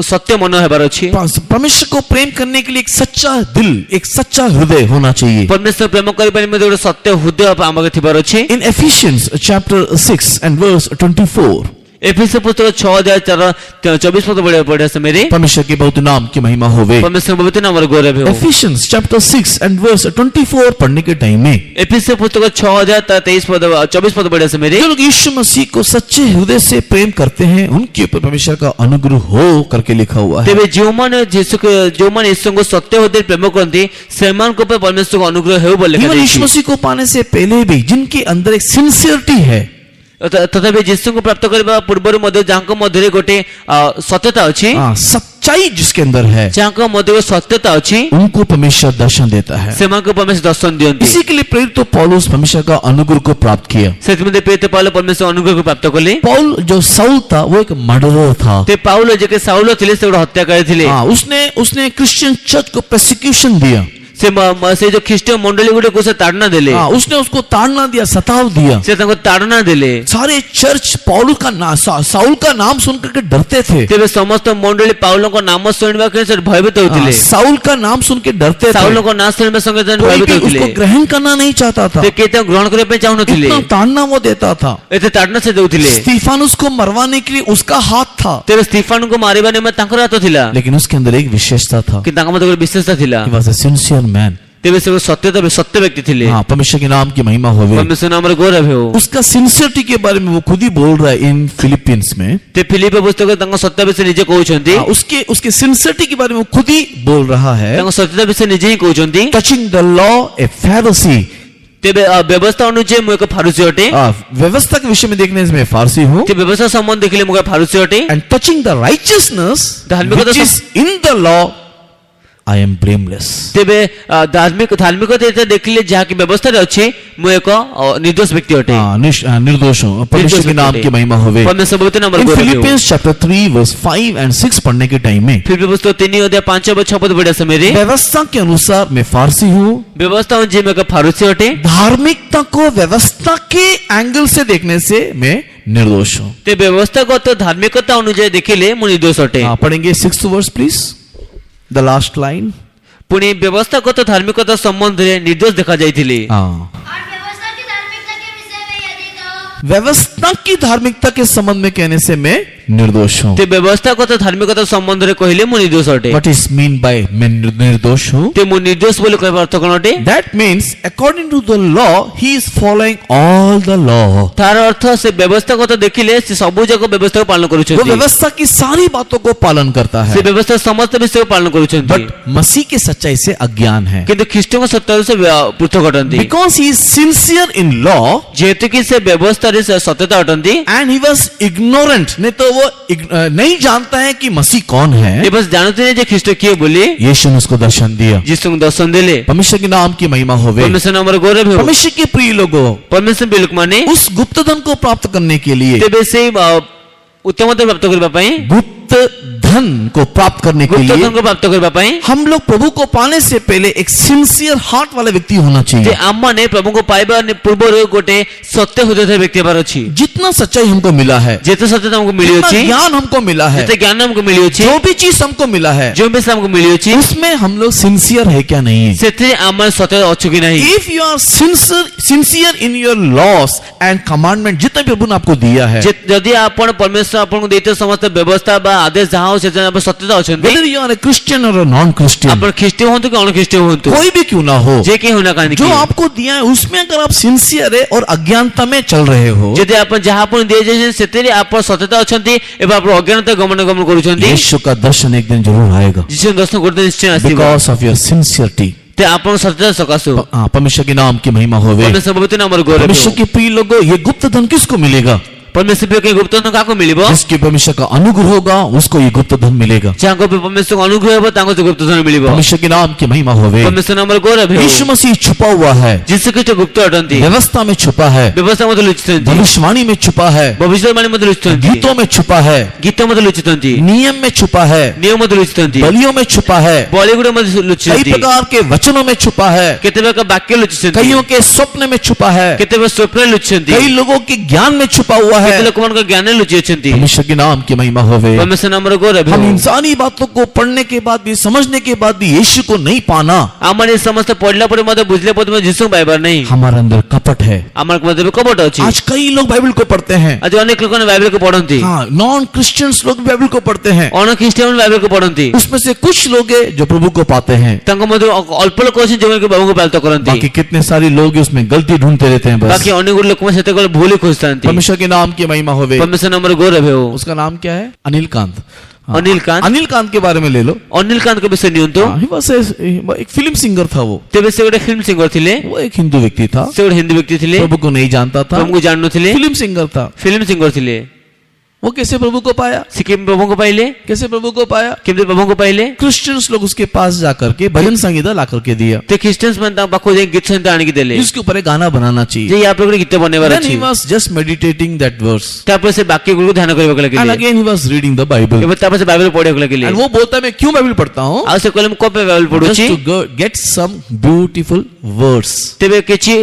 [SPEAKER 2] ସତ୍ୟ ମନ ହେବାର ଅଛି।
[SPEAKER 1] परमेश्वर को प्रेम करने के लिए एक सच्चा दिल, एक सच्चा हृदय होना चाहिए।
[SPEAKER 2] परमेश्वर प्रेम କରିବା ନିମନ୍ତେ ଗୋଟେ ସତ୍ୟ ହୃଦୟ ଆମକୁ ଥିବାର ଅଛି।
[SPEAKER 1] In Ephesians chapter 6 and verse 24,
[SPEAKER 2] एफिसी पुस्तक 6:24 पद पढ़े समୟରେ
[SPEAKER 1] परमेश्वर के बहुत नाम की महिमा होवे।
[SPEAKER 2] परमेश्वर पवित्र नामର गौरव हो।
[SPEAKER 1] Ephesians chapter 6 and verse 24 पढ़ने के टाइम में
[SPEAKER 2] एफिसी पुस्तक 6:24 पद पढ़े समୟରେ
[SPEAKER 1] जो लोग यीशु मसीह को सच्चे हृदय से प्रेम करते हैं, उनके ऊपर परमेश्वर का अनुग्रह हो करके लिखा हुआ है।
[SPEAKER 2] ତେବେ ଯେଉଁମାନେ ଈଶ୍ୱରଙ୍କୁ ସତ୍ୟ ହୃଦୟରେ ପ୍ରେମ କରନ୍ତି ସେମାନଙ୍କ ଉପରେ परमेश्वर अनुग्रह ହେଉ ବୋଲି ଲେଖା
[SPEAKER 1] केवल यीशु
[SPEAKER 2] ଯାଇଛି।
[SPEAKER 1] मसीह को पाने से पहले भी जिनके अंदर एक सिंसियरिटी है,
[SPEAKER 2] तथापि ଯୀଶୁଙ୍କୁ ପ୍ରାପ୍ତ କରିବା ପୂର୍ବରୁ ମଧ୍ୟ ଯାହାଙ୍କ ମଧ୍ୟରେ ଗୋଟେ ସତ୍ୟତା ଅଛି,
[SPEAKER 1] सच्चाई जिसके अंदर है,
[SPEAKER 2] ଯାହାଙ୍କ ମଧ୍ୟରେ ସତ୍ୟତା ଅଛି,
[SPEAKER 1] उनको परमेश्वर दर्शन देता है।
[SPEAKER 2] ସେମାନଙ୍କୁ परमेश्वर दर्शन ଦିଅନ୍ତି।
[SPEAKER 1] इसी के लिए प्रेरित तो पौलुस परमेश्वर का अनुग्रह को प्राप्त किया।
[SPEAKER 2] ସେଥିପାଇଁ ପ୍ରେରିତ ପାଉଲ परमेश्वर ଅନୁଗ୍ରହକୁ ପ୍ରାପ୍ତ କଲେ।
[SPEAKER 1] पौल जो साउल था वो एक मर्डरर था।
[SPEAKER 2] ते पाउल जे के साउल ଥିଲେ ସେ ଗୋଟେ ହତ୍ୟାକାରୀ ଥିଲେ।
[SPEAKER 1] उसने क्रिश्चियन चर्च को प्रोसिक्यूशन दिया।
[SPEAKER 2] से जो ख्रीष्टीय मंडली गुड़े को से ताड़ना दिले।
[SPEAKER 1] उसने उसको ताड़ना दिया, सताव दिया।
[SPEAKER 2] से तंको ताड़ना दिले।
[SPEAKER 1] सारे चर्च साउल का नाम सुनकर के डरते थे।
[SPEAKER 2] तेबे समस्त मंडली पाउल को नाम सुनबा के से भयभीत होतिले।
[SPEAKER 1] साउल का नाम सुन के डरते थे।
[SPEAKER 2] साउल को नाम सुनबा संगे भयभीत होतिले।
[SPEAKER 1] उसको ग्रहण करना नहीं चाहता था।
[SPEAKER 2] ते केते ग्रहण करे पे चाहु नथिले।
[SPEAKER 1] इतना ताड़ना वो देता था।
[SPEAKER 2] एते ताड़ना से देउथिले।
[SPEAKER 1] स्टीफानुस को मरवाने के लिए उसका हाथ था।
[SPEAKER 2] तेबे स्टीफान को मारिबाने में तांकर हाथ थिला।
[SPEAKER 1] लेकिन उसके अंदर एक विशेषता था
[SPEAKER 2] कि तांका मध्ये विशेषता थिला।
[SPEAKER 1] He was a sincere man।
[SPEAKER 2] तेबे से सत्य व्यक्ति थिले।
[SPEAKER 1] हाँ, परमेश्वर के नाम की महिमा होवे।
[SPEAKER 2] परमेश्वर नाम रे गौरव हो।
[SPEAKER 1] उसका सिंसियरिटी के बारे में वो खुद ही बोल रहा है इन फिलिपियंस में।
[SPEAKER 2] ते फिलिप पुस्तक तांका सत्य विषय निजे कहउछंती।
[SPEAKER 1] उसके सिंसियरिटी के बारे में वो खुद ही बोल रहा है।
[SPEAKER 2] तांका सत्यता विषय निजे ही कहउछंती।
[SPEAKER 1] Touching the law A फैरिसी।
[SPEAKER 2] तेबे व्यवस्था अनुसार मु एक फारूसी अटे।
[SPEAKER 1] व्यवस्था के विषय में देखने में फारसी हूँ।
[SPEAKER 2] ते व्यवस्था संबंध देखले मु फारूसी अटे।
[SPEAKER 1] एंड टचिंग द राइचियसनेस
[SPEAKER 2] धार्मिकता
[SPEAKER 1] which is in the law, I am blameless.
[SPEAKER 2] ତେବେ ଧାର୍ମିକତା ଯେତେ ଦେଖିଲେ ଯାହାକି ବ୍ୟବସ୍ଥାରେ ଅଛି ମୁଁ ଏକ ନିର୍ଦ୍ଦୋଷ ବ୍ୟକ୍ତି ଅଟେ
[SPEAKER 1] निर्दोष हूँ। परमेश्वर के नाम की महिमा होवे।
[SPEAKER 2] परमेश्वर पवित्र नाम
[SPEAKER 1] In
[SPEAKER 2] गौरव हो।
[SPEAKER 1] Philippians chapter 3 verse 5 and 6 पढ़ने के टाइम में
[SPEAKER 2] फिलिप्पी पुस्तक 3 अध्याय 5 और 6 पद पढ़े समय रे
[SPEAKER 1] व्यवस्था के अनुसार मैं फारसी हूँ।
[SPEAKER 2] व्यवस्था जे मैं एक फारूसी अटे
[SPEAKER 1] धार्मिकता को व्यवस्था के एंगल से देखने से मैं निर्दोष हूँ।
[SPEAKER 2] ते व्यवस्थागत धार्मिकता अनुसार देखिले मु निर्दोष अटे
[SPEAKER 1] पढ़ेंगे 6th verse please, the last line।
[SPEAKER 2] पुणी व्यवस्थागत धार्मिकता संबंध रे निर्दोष देखा जाइथिले
[SPEAKER 3] और व्यवस्था की धार्मिकता के विषय में यदि कहो
[SPEAKER 1] व्यवस्था की धार्मिकता के संबंध में कहने से मैं निर्दोष हूँ।
[SPEAKER 2] ते व्यवस्थागत धार्मिकता संबंध रे कहिले मु निर्दोष अटे
[SPEAKER 1] What is mean by मैं निर्दोष हूँ?
[SPEAKER 2] ते मु निर्दोष बोले कहबा अर्थ कोन अटे
[SPEAKER 1] That means according to the law he is following all the law।
[SPEAKER 2] तार अर्थ से व्यवस्थागत देखिले से सब जगह व्यवस्था को पालन
[SPEAKER 1] वो
[SPEAKER 2] करूछथि
[SPEAKER 1] व्यवस्था की सारी बातों को पालन करता
[SPEAKER 2] से
[SPEAKER 1] है,
[SPEAKER 2] व्यवस्था समस्त विषय को पालन करूछथि
[SPEAKER 1] बट मसीह के सच्चाई से अज्ञान है।
[SPEAKER 2] किंतु ख्रीष्ट को सत्य से पृथक अटंती
[SPEAKER 1] Because he is sincere in law
[SPEAKER 2] जेहेतु कि से व्यवस्था रे से सत्यता अटंती
[SPEAKER 1] and he was ignorant, नहीं तो वो नहीं जानता है कि मसीह कौन
[SPEAKER 2] ये
[SPEAKER 1] है।
[SPEAKER 2] बस जानते नहीं जे ख्रीष्ट किए बोली
[SPEAKER 1] यीशु ने उसको दर्शन दिया।
[SPEAKER 2] जिसको दर्शन देले
[SPEAKER 1] परमेश्वर के नाम की महिमा होवे।
[SPEAKER 2] परमेश्वर नाम रे गौरव हो
[SPEAKER 1] परमेश्वर के प्रिय लोगों,
[SPEAKER 2] परमेश्वर बिलक माने
[SPEAKER 1] उस गुप्त धन को प्राप्त करने के लिए,
[SPEAKER 2] तेबे से उत्तमता प्राप्त करबा पई
[SPEAKER 1] गुप्त धन को प्राप्त करने के
[SPEAKER 2] गुप्त
[SPEAKER 1] लिए
[SPEAKER 2] धन को प्राप्त करबा पई
[SPEAKER 1] हम लोग प्रभु को पाने से पहले एक सिंसियर हार्ट वाला व्यक्ति होना
[SPEAKER 2] जे
[SPEAKER 1] चाहिए।
[SPEAKER 2] आम्माने प्रभु को पाइबा पूर्व रे गोटे सत्य हृदय व्यक्ति बार अछि
[SPEAKER 1] जितना सच्चाई हमको मिला है,
[SPEAKER 2] जेते सत्यता हमको मिली
[SPEAKER 1] जितना
[SPEAKER 2] अछि
[SPEAKER 1] ज्ञान हमको मिला है,
[SPEAKER 2] जेते ज्ञान हमको मिली अछि
[SPEAKER 1] जो भी चीज हमको मिला है,
[SPEAKER 2] जो भी हमको मिली अछि
[SPEAKER 1] उसमें हम लोग सिंसियर है क्या नहीं।
[SPEAKER 2] सेते आम्मा सत्य अछि कि नहीं
[SPEAKER 1] if you are sincere in your laws and commandment, जितना भी प्रभु ने आपको दिया है,
[SPEAKER 2] यदि आपण परमेश्वर आपण को देते समस्त व्यवस्था बा आदेश जहां हो से आप सत्यता अछंती
[SPEAKER 1] whether you are a Christian or a non-Christian,
[SPEAKER 2] आपण ख्रीष्ट होंतु कि अनख्रीष्ट होंतु
[SPEAKER 1] कोई भी क्यों ना हो,
[SPEAKER 2] जे के होना कान
[SPEAKER 1] जो आपको दिया है उसमें अगर आप सिंसियर है और अज्ञानता में चल रहे हो,
[SPEAKER 2] यदि आपण जहां आपण दे जे सेतेरे आपण सत्यता अछंती एवं आपण अज्ञानता गमन करूछंती
[SPEAKER 1] यीशु का दर्शन एक दिन जरूर आएगा
[SPEAKER 2] जिसे दर्शन करते निश्चय आसीबा
[SPEAKER 1] बिकॉज ऑफ योर सिंसियरिटी।
[SPEAKER 2] ते आपण सत्यता सकासु
[SPEAKER 1] परमेश्वर के नाम की महिमा होवे।
[SPEAKER 2] परमेश्वर पवित्र नाम रे गौरव
[SPEAKER 1] परमेश्वर के प्रिय लोगों, ये गुप्त धन किसको मिलेगा?
[SPEAKER 2] परमेश्वर के गुप्त धन काको मिलिबो
[SPEAKER 1] जिसके परमेश्वर का अनुग्रह होगा उसको ये गुप्त धन मिलेगा।
[SPEAKER 2] जाको पे परमेश्वर अनुग्रह हो ताको से गुप्त धन मिलिबो
[SPEAKER 1] परमेश्वर के नाम की महिमा होवे।
[SPEAKER 2] परमेश्वर नाम रे गौरव
[SPEAKER 1] यीशु मसीह छुपा हुआ है,
[SPEAKER 2] जिससे कि गुप्त अटंती
[SPEAKER 1] व्यवस्था में छुपा है,
[SPEAKER 2] व्यवस्था मत लुचितंती
[SPEAKER 1] भविष्यवाणी में छुपा है,
[SPEAKER 2] भविष्यवाणी मत लुचितंती
[SPEAKER 1] गीतों में छुपा है,
[SPEAKER 2] गीत मत लुचितंती
[SPEAKER 1] नियम में छुपा है,
[SPEAKER 2] नियम मत लुचितंती
[SPEAKER 1] बलियों में छुपा है,
[SPEAKER 2] बॉलीवुड मत
[SPEAKER 1] कई
[SPEAKER 2] लुचितंती
[SPEAKER 1] प्रकार के वचनों में छुपा है,
[SPEAKER 2] केतेबे का वाक्य लुचितंती
[SPEAKER 1] कईयों के स्वप्न में छुपा है,
[SPEAKER 2] केतेबे स्वप्न लुचितंती
[SPEAKER 1] कई लोगों के ज्ञान में छुपा हुआ
[SPEAKER 2] केते
[SPEAKER 1] है।
[SPEAKER 2] लोक मन का ज्ञान लुचितंती
[SPEAKER 1] परमेश्वर के नाम की महिमा होवे।
[SPEAKER 2] परमेश्वर नाम रे गौरव
[SPEAKER 1] हम इंसानी बातों को पढ़ने के बाद भी, समझने के बाद भी यीशु को नहीं पाना,
[SPEAKER 2] आमारे समस्त पढ़ला पर मते बुझले पर मते जिसु बाइबल नहीं
[SPEAKER 1] हमारे अंदर कपट है।
[SPEAKER 2] आमार मते कपट अछि
[SPEAKER 1] आज कई लोग बाइबल को पढ़ते हैं,
[SPEAKER 2] आज अनेक लोक ने बाइबल को पढ़ंती
[SPEAKER 1] हाँ, नॉन क्रिश्चियंस लोग भी बाइबल को पढ़ते हैं,
[SPEAKER 2] अन ख्रीष्टियन बाइबल को पढ़ंती
[SPEAKER 1] उसमें से कुछ लोग हैं जो प्रभु को पाते हैं,
[SPEAKER 2] तांको मते अल्प लोक अछि जे के बाबू को पालत करंती
[SPEAKER 1] बाकी कितने सारे लोग उसमें गलती ढूंढते रहते हैं। बस
[SPEAKER 2] बाकी अनेक लोक में सेते को भूल खोजतांती
[SPEAKER 1] परमेश्वर के नाम की महिमा होवे।
[SPEAKER 2] परमेश्वर नाम रे गौरव हो
[SPEAKER 1] उसका नाम क्या है? अनिल कांत। हाँ,
[SPEAKER 2] अनिल कांत
[SPEAKER 1] अनिल कांत के बारे में ले लो।
[SPEAKER 2] अनिल कांत के विषय नियंतो
[SPEAKER 1] हाँ, he was एक फिल्म सिंगर था वो
[SPEAKER 2] तेबे से गोटे फिल्म सिंगर थिले
[SPEAKER 1] वो एक हिंदू व्यक्ति था,
[SPEAKER 2] से गोटे हिंदी व्यक्ति थिले
[SPEAKER 1] प्रभु को नहीं जानता था,
[SPEAKER 2] प्रभु को जाननो थिले
[SPEAKER 1] फिल्म सिंगर था।
[SPEAKER 2] फिल्म सिंगर थिले
[SPEAKER 1] वो कैसे प्रभु को पाया?
[SPEAKER 2] सिक्किम प्रभु को पाइले
[SPEAKER 1] कैसे प्रभु को पाया?
[SPEAKER 2] केमते प्रभु को पाइले
[SPEAKER 1] क्रिश्चियंस लोग उसके पास जाकर के भजन संगीता ला करके दिया,
[SPEAKER 2] ते क्रिश्चियंस मन ता पाखो जे गीत संगीत आनि के देले
[SPEAKER 1] जिसके ऊपर एक गाना बनाना चाहिए।
[SPEAKER 2] जे आप लोग गीत बनेबार
[SPEAKER 1] Then he
[SPEAKER 2] अछि
[SPEAKER 1] was just meditating that verse
[SPEAKER 2] तापर से वाक्य को ध्यान करबा के
[SPEAKER 1] and
[SPEAKER 2] लगे
[SPEAKER 1] again he was reading the Bible
[SPEAKER 2] एबे तापर से बाइबल पढ़े के लगे
[SPEAKER 1] and वो बोलता है मैं क्यों बाइबल पढ़ता हूँ?
[SPEAKER 2] आ से कलम को पे Bible
[SPEAKER 1] Just
[SPEAKER 2] पढुची
[SPEAKER 1] to get some beautiful words
[SPEAKER 2] तेबे किछि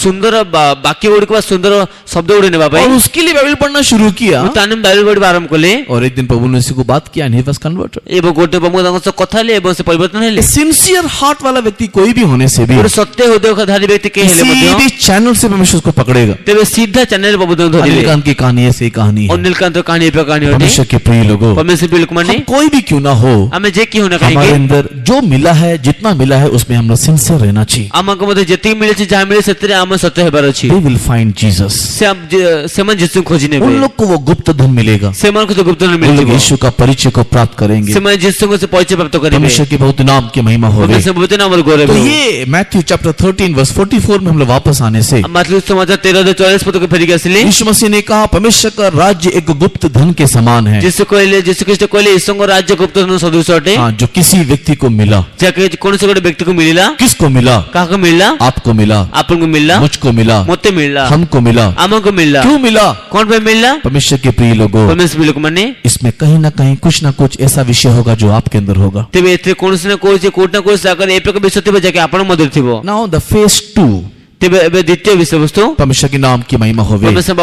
[SPEAKER 2] सुंदर वाक्य गुडी को सुंदर शब्द गुडी नेबा
[SPEAKER 1] और
[SPEAKER 2] भाई
[SPEAKER 1] उसके लिए बाइबल पढ़ना शुरू किया
[SPEAKER 2] ताने बाइबल पढ़बा आरंभ कले
[SPEAKER 1] और एक दिन प्रभु ने उसी को बात किया and he was converted।
[SPEAKER 2] एबे गोटे प्रभु दांग से कथा ले एबे से परिवर्तन हेले
[SPEAKER 1] सिंसियर हार्ट वाला व्यक्ति कोई भी होने से भी
[SPEAKER 2] और सत्य हृदय धारी व्यक्ति के हेले
[SPEAKER 1] किसी
[SPEAKER 2] मध्य
[SPEAKER 1] भी चैनल से परमेश्वर उसको पकड़ेगा।
[SPEAKER 2] तेबे सीधा चैनल प्रभु दांग धरिले
[SPEAKER 1] अनिल कांत की कहानी ऐसे ही कहानी है।
[SPEAKER 2] अनिल कांत कहानी पे कहानी होती
[SPEAKER 1] परमेश्वर के प्रिय लोगों,
[SPEAKER 2] परमेश्वर बिल्कुल माने
[SPEAKER 1] हम कोई भी क्यों ना हो,
[SPEAKER 2] हमें जे की होना
[SPEAKER 1] हमारे
[SPEAKER 2] कहेंगे
[SPEAKER 1] अंदर जो मिला है, जितना मिला है उसमें हम लोग सिंसियर रहना चाहिए।
[SPEAKER 2] हमको मते जति मिले छी जहां मिले सेतरे हम सत्य हेबार अछि
[SPEAKER 1] They will find Jesus।
[SPEAKER 2] से हम जिसु खोजने
[SPEAKER 1] उन लोग को वो गुप्त धन धन मिलेगा।
[SPEAKER 2] ସେମାନଙ୍କୁ ତ ଗୁପ୍ତ ଧନ
[SPEAKER 1] वो लोग
[SPEAKER 2] ମିଳିଯିବ।
[SPEAKER 1] यीशु का परिचय को प्राप्त करेंगे।
[SPEAKER 2] ସେମାନେ ଯୀଶୁଙ୍କ ସେ ପରିଚୟ ପ୍ରାପ୍ତ କରିବେ।
[SPEAKER 1] परमेश्वर के बहुत नाम की महिमा होवे।
[SPEAKER 2] परमेश्वर पवित्र नामର ଗୌରବ
[SPEAKER 1] तो
[SPEAKER 2] ହେଉ।
[SPEAKER 1] ये मैथ्यू चैप्टर 13 वर्स 44 में हम लोग वापस आने से
[SPEAKER 2] ମାର୍କୋସ समाचार 13:44 पद को फेरिक ଆସିଲେ।
[SPEAKER 1] यीशु मसीह ने कहा परमेश्वर का राज्य एक गुप्त धन के समान है।
[SPEAKER 2] ଯୀଶୁ କହିଲେ, ଯୀଶୁ ଖ୍ରୀଷ୍ଟ କହିଲେ ଈଶ୍ୱରଙ୍କ ରାଜ୍ୟ ଗୁପ୍ତ ଧନ ସଦୃଶ ଅଟେ।
[SPEAKER 1] हाँ, जो किसी व्यक्ति को मिला।
[SPEAKER 2] ଯାହାକି କୌଣସି ଗୋଟେ ବ୍ୟକ୍ତିକୁ ମିଳିଲା।
[SPEAKER 1] किसको मिला?
[SPEAKER 2] କାହାକୁ ମିଳିଲା?
[SPEAKER 1] आपको मिला,
[SPEAKER 2] ଆପଣଙ୍କୁ ମିଳିଲା,
[SPEAKER 1] मुझको मिला,
[SPEAKER 2] ମୋତେ ମିଳିଲା,
[SPEAKER 1] हमको मिला।
[SPEAKER 2] ଆମକୁ ମିଳିଲା।
[SPEAKER 1] क्यों मिला?
[SPEAKER 2] କଣ ପାଇଁ ମିଳିଲା?
[SPEAKER 1] परमेश्वर के प्रिय लोगों,
[SPEAKER 2] परमेश्वर ଲୋକମାନେ
[SPEAKER 1] इसमें कहीं ना कहीं कुछ ना कुछ ऐसा विषय होगा जो आपके अंदर होगा।
[SPEAKER 2] ତେବେ ଏଥିରେ କୌଣସି ନା କୌଣସି କୋଉଠି ନା କୌଣସି ଜାଗାରେ ଏ ପ୍ରକାର ବିଷୟ ଥିବ ଯାହାକି ଆପଣ ମଧ୍ୟରେ ଥିବ।
[SPEAKER 1] नाउ द फेज 2,
[SPEAKER 2] ତେବେ ଏବେ ଦ୍ୱିତୀୟ ବିଷୟବସ୍ତୁ
[SPEAKER 1] परमेश्वर के नाम की महिमा होवे।
[SPEAKER 2] परमेश्वर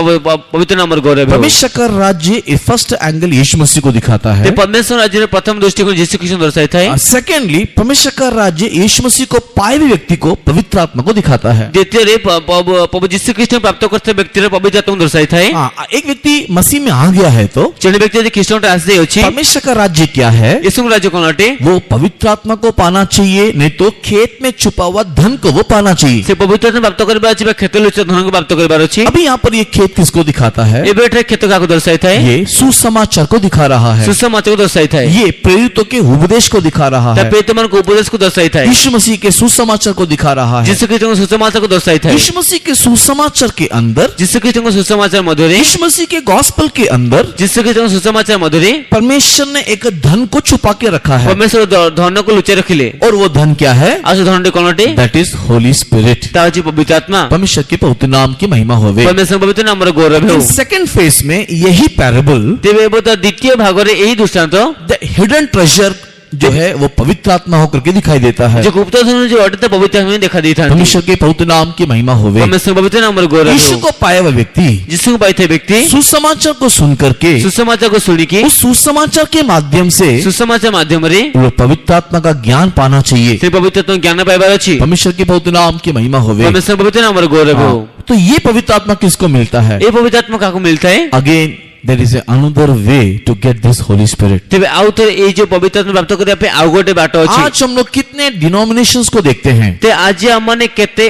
[SPEAKER 2] पवित्र नामର ଗୌରବ ହେଉ।
[SPEAKER 1] परमेश्वर का राज्य फर्स्ट एंगल यीशु मसीह को दिखाता है।
[SPEAKER 2] ते परमेश्वर राज्ୟର ପ୍ରଥମ ଦୃଷ୍ଟିकोण ଯୀଶୁ ଖ୍ରୀଷ୍ଟ ଦର୍ଶାଇଥାଏ।
[SPEAKER 1] सेकेंडली परमेश्वर का राज्य यीशु मसीह को पाए हुए व्यक्ति को पवित्र आत्मा को दिखाता है।
[SPEAKER 2] ଦ୍ୱିତୀୟରେ ପ୍ରଭୁ ଯୀଶୁ ଖ୍ରୀଷ୍ଟ ପ୍ରାପ୍ତ କରିଥିବା ବ୍ୟକ୍ତିର ପବିତ୍ର ଆତ୍ମାକୁ ଦର୍ଶାଇଥାଏ।
[SPEAKER 1] हाँ, एक व्यक्ति मसीह में आ गया है तो
[SPEAKER 2] ଜଣେ ବ୍ୟକ୍ତି ଯଦି ଖ୍ରୀଷ୍ଟଙ୍କଠି ଆସିଯାଇଅଛି,
[SPEAKER 1] परमेश्वर का राज्य क्या है?
[SPEAKER 2] ଯୀଶୁଙ୍କ ରାଜ୍ୟ କଣ ଅଟେ?
[SPEAKER 1] वो पवित्र आत्मा को पाना चाहिए, नहीं तो खेत में छुपा हुआ धन को वो पाना चाहिए।
[SPEAKER 2] ସେ ପବିତ୍ର ଆତ୍ମା ପ୍ରାପ୍ତ କରିବାର ଅଛି ବା କ୍ଷେତ ଲୁଚିତ ଧନକୁ ପ୍ରାପ୍ତ କରିବାର ଅଛି।
[SPEAKER 1] अभी यहाँ पर ये खेत किसको दिखाता है?
[SPEAKER 2] ଏବେ ଏଠାରେ କ୍ଷେତ କାହାକୁ ଦର୍ଶାଇଥାଏ?
[SPEAKER 1] ये सुसमाचार को दिखा रहा है।
[SPEAKER 2] ସୁସମାଚାରକୁ ଦର୍ଶାଇଥାଏ।
[SPEAKER 1] ये प्रेरितों के उपदेश को दिखा रहा
[SPEAKER 2] ତା
[SPEAKER 1] है।
[SPEAKER 2] ପ୍ରେରିତମାନଙ୍କ ଉପଦେଶକୁ ଦର୍ଶାଇଥାଏ।
[SPEAKER 1] यीशु मसीह के सुसमाचार को दिखा रहा है।
[SPEAKER 2] ଯୀଶୁ ଖ୍ରୀଷ୍ଟଙ୍କ ସୁସମାଚାରକୁ ଦର୍ଶାଇଥାଏ।
[SPEAKER 1] यीशु मसीह के सुसमाचार के अंदर,
[SPEAKER 2] ଯୀଶୁ ଖ୍ରୀଷ୍ଟଙ୍କ ସୁସମାଚାର ମଧ୍ୟରେ,
[SPEAKER 1] यीशु मसीह के गॉस्पेल के अंदर
[SPEAKER 2] ଯୀଶୁ ଖ୍ରୀଷ୍ଟଙ୍କ ସୁସମାଚାର ମଧ୍ୟରେ
[SPEAKER 1] परमेश्वर ने एक धन को छुपा के रखा है।
[SPEAKER 2] ପରମେଶ୍ୱର ଧନକୁ ଲୁଚାଇ ରଖିଲେ।
[SPEAKER 1] और वो धन क्या है?
[SPEAKER 2] ଆଉ ସେ ଧନଟି କଣ ଅଟେ?
[SPEAKER 1] That is Holi spirit.
[SPEAKER 2] ତା ହେଉଛି ପବିତ୍ର ଆତ୍ମା।
[SPEAKER 1] परमेश्वर के पवित्र नाम की महिमा होवे।
[SPEAKER 2] ପରମେଶ୍ୱର ପବିତ୍ର ନାମର ଗୌରବ ହେଉ।
[SPEAKER 1] सेकंड फेज में यही पैराबल,
[SPEAKER 2] ତେବେ ଏବେ ତ ଦ୍ୱିତୀୟ ଭାଗରେ ଏହି ଦୃଷ୍ଟାନ୍ତ
[SPEAKER 1] द हिडन ट्रेजर जो है वो पवित्र आत्मा होकर के दिखाई देता है।
[SPEAKER 2] ଯେ ଗୁପ୍ତ ଧନ ଯୋଉ ଅଟେ ତା ପବିତ୍ର ଆତ୍ମା ହିଁ ଦେଖା ଦେଇଥାନ୍ତି।
[SPEAKER 1] परमेश्वर के पवित्र नाम की महिमा होवे।
[SPEAKER 2] ପରମେଶ୍ୱର ପବିତ୍ର ନାମର ଗୌରବ
[SPEAKER 1] यीशु
[SPEAKER 2] ହେଉ।
[SPEAKER 1] को पाया हुआ व्यक्ति
[SPEAKER 2] ଯୀଶୁଙ୍କୁ ପାଇଥିବା ବ୍ୟକ୍ତି
[SPEAKER 1] सुसमाचार को सुन करके
[SPEAKER 2] ସୁସମାଚାରକୁ ଶୁଣିକି
[SPEAKER 1] उस सुसमाचार के माध्यम से
[SPEAKER 2] ସୁସମାଚାର ମାଧ୍ୟମରେ
[SPEAKER 1] वो पवित्र आत्मा का ज्ञान पाना चाहिए।
[SPEAKER 2] ସେ ପବିତ୍ର ଆତ୍ମା ଜ୍ଞାନ ପାଇବାର ଅଛି।
[SPEAKER 1] परमेश्वर के पवित्र नाम की महिमा होवे।
[SPEAKER 2] ପରମେଶ୍ୱର ପବିତ୍ର ନାମର ଗୌରବ ହେଉ।
[SPEAKER 1] हाँ, तो ये पवित्र आत्मा किसको मिलता है?
[SPEAKER 2] ଏ ପବିତ୍ର ଆତ୍ମା କାହାକୁ ମିଳିଥାଏ?
[SPEAKER 1] Again there is another way to get this Holy Spirit.
[SPEAKER 2] ତେବେ ଆଉ ଥରେ ଏଇ ଯୋଉ ପବିତ୍ର ଆତ୍ମା ପ୍ରାପ୍ତ କରିବା ପାଇଁ ଆଉ ଗୋଟେ ବାଟ ଅଛି।
[SPEAKER 1] आज हम लोग कितने डिनोमिनेशंस को देखते हैं,
[SPEAKER 2] ते ଆଜି ଆମମାନେ କେତେ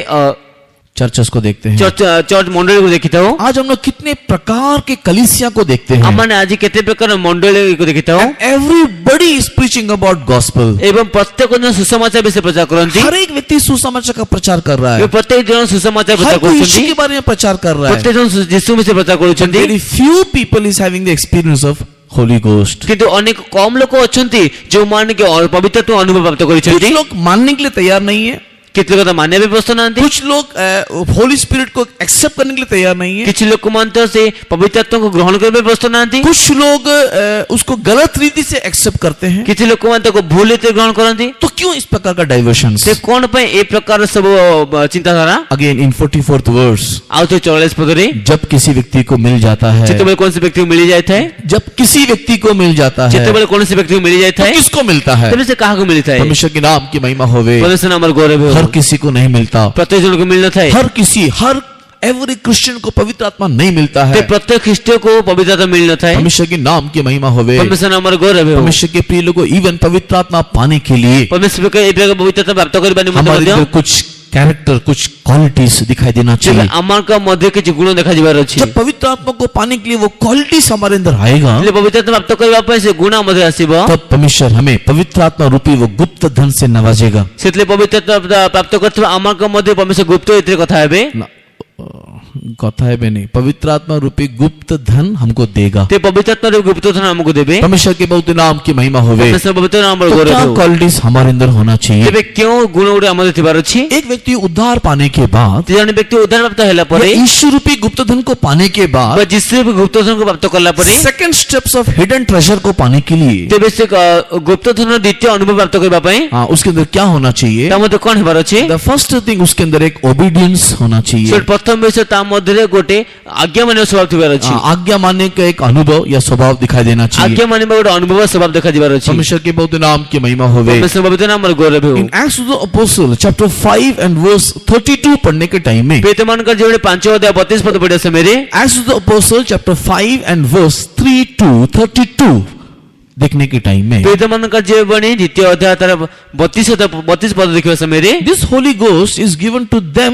[SPEAKER 1] चर्चेस को देखते हैं।
[SPEAKER 2] ଚର୍ଚ୍ଚ ମଣ୍ଡଳୀକୁ ଦେଖିଥାଉ।
[SPEAKER 1] आज हम लोग कितने प्रकार के कलीसिया को देखते हैं।
[SPEAKER 2] ଆମମାନେ ଆଜି କେତେ ପ୍ରକାର ମଣ୍ଡଳୀକୁ ଦେଖିଥାଉ।
[SPEAKER 1] Everybody is preaching about gospel.
[SPEAKER 2] ଏବଂ ପ୍ରତ୍ୟେକ ଜଣ ସୁସମାଚାର ବିଷୟ ପ୍ରଚାର କରନ୍ତି।
[SPEAKER 1] हर एक व्यक्ति सुसमाचार का प्रचार कर रहा है।
[SPEAKER 2] ଏବେ ପ୍ରତ୍ୟେକ ଜଣ ସୁସମାଚାର ପ୍ରଚାର
[SPEAKER 1] हर कोई यीशु
[SPEAKER 2] କରୁଛନ୍ତି।
[SPEAKER 1] के बारे में प्रचार कर रहा है।
[SPEAKER 2] ପ୍ରତ୍ୟେକ ଜଣ ଯୀଶୁ ବିଷୟ ପ୍ରଚାର କରୁଛନ୍ତି।
[SPEAKER 1] Very few people is having the experience of Holy Ghost.
[SPEAKER 2] କିନ୍ତୁ ଅନେକ କମ ଲୋକ ଅଛନ୍ତି ଯେଉଁମାନେ କି ପବିତ୍ର ଆତ୍ମା ଅନୁଭବ ପ୍ରାପ୍ତ
[SPEAKER 1] कुछ
[SPEAKER 2] କରିଛନ୍ତି।
[SPEAKER 1] लोग मानने के लिए तैयार नहीं है।
[SPEAKER 2] କେତେ କଥା ମାନିବା ପାଇଁ ପ୍ରସ୍ତୁତ ନାହାନ୍ତି।
[SPEAKER 1] कुछ लोग होली स्पिरिट को एक्सेप्ट करने के लिए तैयार नहीं है।
[SPEAKER 2] କିଛି ଲୋକମାନେ ତ ସେ ପବିତ୍ର ଆତ୍ମାକୁ ଗ୍ରହଣ କରିବା ପାଇଁ ପ୍ରସ୍ତୁତ ନାହାନ୍ତି।
[SPEAKER 1] कुछ लोग उसको गलत रीति से एक्सेप्ट करते हैं।
[SPEAKER 2] କିଛି ଲୋକମାନେ ତାକୁ ଭୁଲ ରୀତିରେ ଗ୍ରହଣ କରନ୍ତି।
[SPEAKER 1] तो क्यों इस प्रकार का डाइवर्शन?
[SPEAKER 2] ସେ କଣ ପାଇଁ ଏ ପ୍ରକାର ସବୁ ଚିନ୍ତାଧାରା?
[SPEAKER 1] अगेन इन 44th वर्स,
[SPEAKER 2] ଆଉ ଥରେ 44 ପଦରେ
[SPEAKER 1] जब किसी व्यक्ति को मिल जाता है,
[SPEAKER 2] ଯେତେବେଳେ କୌଣସି ବ୍ୟକ୍ତିକୁ ମିଳି ଯାଇଥାଏ,
[SPEAKER 1] जब किसी व्यक्ति को मिल जाता है,
[SPEAKER 2] ଯେତେବେଳେ କୌଣସି ବ୍ୟକ୍ତିକୁ ମିଳି
[SPEAKER 1] तो
[SPEAKER 2] ଯାଇଥାଏ,
[SPEAKER 1] किसको मिलता है?
[SPEAKER 2] ତେବେ ସେ କାହାକୁ ମିଳିଥାଏ?
[SPEAKER 1] परमेश्वर के नाम की महिमा होवे।
[SPEAKER 2] ପରମେଶ୍ୱର ନାମର ଗୌରବ ହେଉ।
[SPEAKER 1] हर किसी को नहीं मिलता।
[SPEAKER 2] ପ୍ରତ୍ୟେକ ଜଣକୁ ମିଳିନଥାଏ।
[SPEAKER 1] हर एवरी क्रिश्चियन को पवित्र आत्मा नहीं मिलता
[SPEAKER 2] ते
[SPEAKER 1] है।
[SPEAKER 2] ପ୍ରତ୍ୟେକ ଖ୍ରୀଷ୍ଟକୁ ପବିତ୍ର ଆତ୍ମା ମିଳିନଥାଏ।
[SPEAKER 1] परमेश्वर के नाम की महिमा होवे।
[SPEAKER 2] ପରମେଶ୍ୱର ନାମର ଗୌରବ ହେଉ।
[SPEAKER 1] परमेश्वर के प्रिय लोगों, इवन पवित्र आत्मा पाने के लिए
[SPEAKER 2] ପରମେଶ୍ୱର ଏ ପ୍ରକାର ପବିତ୍ର ଆତ୍ମା ପ୍ରାପ୍ତ କରିବା ନିମନ୍ତେ
[SPEAKER 1] हमारे
[SPEAKER 2] ମଧ୍ୟ
[SPEAKER 1] अंदर कुछ कैरेक्टर, कुछ क्वालिटीज दिखाई देना
[SPEAKER 2] ତେବେ
[SPEAKER 1] चाहिए।
[SPEAKER 2] ଆମଙ୍କ ମଧ୍ୟରେ କିଛି ଗୁଣ ଦେଖାଯିବାର ଅଛି।
[SPEAKER 1] जब पवित्र आत्मा को पाने के लिए वो क्वालिटीज हमारे अंदर आएगा,
[SPEAKER 2] ହେଲେ ପବିତ୍ର ଆତ୍ମା ପ୍ରାପ୍ତ କରିବା ପାଇଁ ସେ ଗୁଣ ମଧ୍ୟରେ ଆସିବ।
[SPEAKER 1] तब परमेश्वर हमें पवित्र आत्मा रूपी वो गुप्त धन से नवाजेगा।
[SPEAKER 2] ସେଥିରେ ପବିତ୍ର ଆତ୍ମା ପ୍ରାପ୍ତ କରୁଥିବା ଆମଙ୍କ ମଧ୍ୟରେ ପରମେଶ୍ୱର ଗୁପ୍ତ ଏଥିରେ କଥା ହେବେ।
[SPEAKER 1] कथा है नहीं, पवित्र आत्मा रूपी गुप्त धन हमको देगा।
[SPEAKER 2] ते पवित्र आत्माରେ ଗୁପ୍ତ ଧନ ଆମକୁ ଦେବେ।
[SPEAKER 1] परमेश्वर के बहुत नाम की महिमा होवे।
[SPEAKER 2] ପରମେଶ୍ୱର ପବିତ୍ର ନାମର
[SPEAKER 1] तो
[SPEAKER 2] ଗୌରବ
[SPEAKER 1] क्या
[SPEAKER 2] ହେଉ।
[SPEAKER 1] क्वालिटीज हमारे अंदर होना चाहिए?
[SPEAKER 2] ତେବେ କେଉଁ ଗୁଣ ଗୁଡିକ ଆମର ଥିବାର ଅଛି?
[SPEAKER 1] एक व्यक्ति उद्धार पाने के बाद,
[SPEAKER 2] ଜଣେ ବ୍ୟକ୍ତି ଉଦ୍ଧାର ପ୍ରାପ୍ତ ହେଲା ପରେ
[SPEAKER 1] या ईश्वर रूपी गुप्त धन को पाने के
[SPEAKER 2] ବା
[SPEAKER 1] बाद,
[SPEAKER 2] ଯୀଶୁ ଗୁପ୍ତ ଧନକୁ ପ୍ରାପ୍ତ କଲା ପରେ
[SPEAKER 1] second steps of hidden treasure को पाने के लिए
[SPEAKER 2] ତେବେ ସେ ଗୁପ୍ତ ଧନର ଦ୍ୱିତୀୟ ଅନୁଭବ ପ୍ରାପ୍ତ କରିବା ପାଇଁ
[SPEAKER 1] उसके अंदर क्या होना चाहिए?
[SPEAKER 2] ତା ମଧ୍ୟରେ କଣ ହେବାର ଅଛି?
[SPEAKER 1] द फर्स्ट थिंग, उसके अंदर एक ओबीडियंस होना चाहिए।
[SPEAKER 2] ସେ ପ୍ରଥମ ବିଷୟ ତା ମଧ୍ୟରେ ଗୋଟେ ଆଜ୍ଞା ମାନିବା ସ୍ୱଭାବ ଥିବାର ଅଛି।
[SPEAKER 1] आज्ञा मानने का एक अनुभव या स्वभाव दिखाई देना चाहिए।
[SPEAKER 2] ଆଜ୍ଞା ମାନିବା ଗୋଟେ ଅନୁଭବ ସ୍ୱଭାବ ଦେଖାଯିବାର ଅଛି।
[SPEAKER 1] परमेश्वर के बहुत नाम की महिमा होवे।
[SPEAKER 2] ପରମେଶ୍ୱର ପବିତ୍ର ନାମର ଗୌରବ ହେଉ।
[SPEAKER 1] In Acts of the apostle chapter 5 and verse 32 पढ़ने के टाइम में,
[SPEAKER 2] ପ୍ରେରିତମାନଙ୍କର ଯେଉଁଭଳି 5 ଅଧ୍ୟାୟ 32 ପଦ ପଢିବା ସମୟରେ
[SPEAKER 1] acts of the apostle chapter 5 and verse 3 to 32 देखने के टाइम में,
[SPEAKER 2] ପ୍ରେରିତମାନଙ୍କର ଯେଉଁଭଳି ଦ୍ୱିତୀୟ ଅଧ୍ୟାୟ ତାର 32 ପଦ ଦେଖିବା ସମୟରେ
[SPEAKER 1] this Holy Ghost is given to them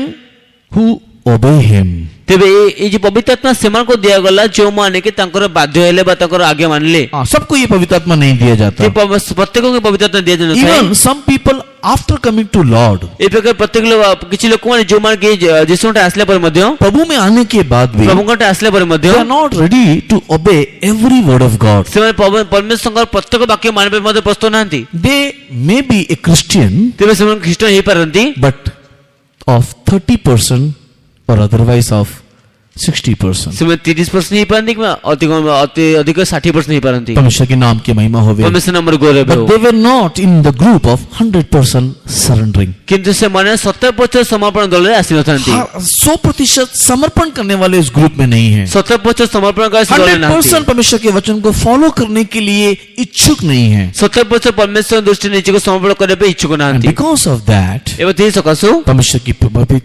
[SPEAKER 1] who obey him.
[SPEAKER 2] ତେବେ ଏଇ ଯେ ପବିତ୍ର ଆତ୍ମା ସେମାନଙ୍କୁ ଦିଆଗଲା ଯେଉଁମାନେ କି ତାଙ୍କର ବାଧ୍ୟ ହେଲେ ବା ତାଙ୍କର ଆଜ୍ଞା ମାନିଲେ।
[SPEAKER 1] सबको ये पवित्र आत्मा नहीं दिया जाता.
[SPEAKER 2] ପ୍ରତ୍ୟେକଙ୍କୁ ପବିତ୍ର ଆତ୍ମା ଦିଆଯାଇନଥାଏ।
[SPEAKER 1] Even some people after coming to Lord,
[SPEAKER 2] ଏ ପ୍ରକାର ପ୍ରତ୍ୟେକ କିଛି ଲୋକମାନେ ଯେଉଁମାନେ କି ଯୀଶୁଙ୍କଠି ଆସିଲା ପରେ ମଧ୍ୟ
[SPEAKER 1] प्रभु में आने के बाद भी
[SPEAKER 2] ପ୍ରଭୁଙ୍କଠି ଆସିଲା ପରେ ମଧ୍ୟ
[SPEAKER 1] they are not ready to obey every word of God.
[SPEAKER 2] ସେମାନେ ପରମେଶ୍ୱରଙ୍କର ପ୍ରତ୍ୟେକ ବାକ୍ୟ ମାନିବା ପାଇଁ ମଧ୍ୟ ପ୍ରସ୍ତୁତ ନାହାନ୍ତି।
[SPEAKER 1] They may be a Christian,
[SPEAKER 2] ତେବେ ସେମାନେ ଖ୍ରୀଷ୍ଟ ହେଇପାରନ୍ତି
[SPEAKER 1] but of 30% or otherwise of 60%.
[SPEAKER 2] ସେମାନେ 30% ହେଇପାରନ୍ତି କିମ୍ବା ଅଧିକ 60% ହେଇପାରନ୍ତି।
[SPEAKER 1] परमेश्वर के नाम की महिमा होवे.
[SPEAKER 2] ପରମେଶ୍ୱର ନାମରେ ଗୌରବ
[SPEAKER 1] But
[SPEAKER 2] ହେଉ।
[SPEAKER 1] they were not in the group of 100% surrendering.
[SPEAKER 2] କିନ୍ତୁ ସେମାନେ 70% ସମର୍ପଣ ଦଳରେ ଆସିନଥାନ୍ତି।
[SPEAKER 1] 100% समर्पण करने वाले इस ग्रुप में नहीं है.
[SPEAKER 2] 70% ସମର୍ପଣକାରୀ ସେ ଦଳରେ ନାହାନ୍ତି।
[SPEAKER 1] 100% परमेश्वर के वचन को फॉलो करने के लिए इच्छुक नहीं है.
[SPEAKER 2] 70% ପରମେଶ୍ୱର ଦୃଷ୍ଟିରେ ନିଜକୁ ସମର୍ପଣ କରିବା ପାଇଁ ଇଚ୍ଛୁକ
[SPEAKER 1] And
[SPEAKER 2] ନାହାନ୍ତି।
[SPEAKER 1] because of that,
[SPEAKER 2] ଏବଂ ସେହି ସକାଶୁ
[SPEAKER 1] परमेश्वर की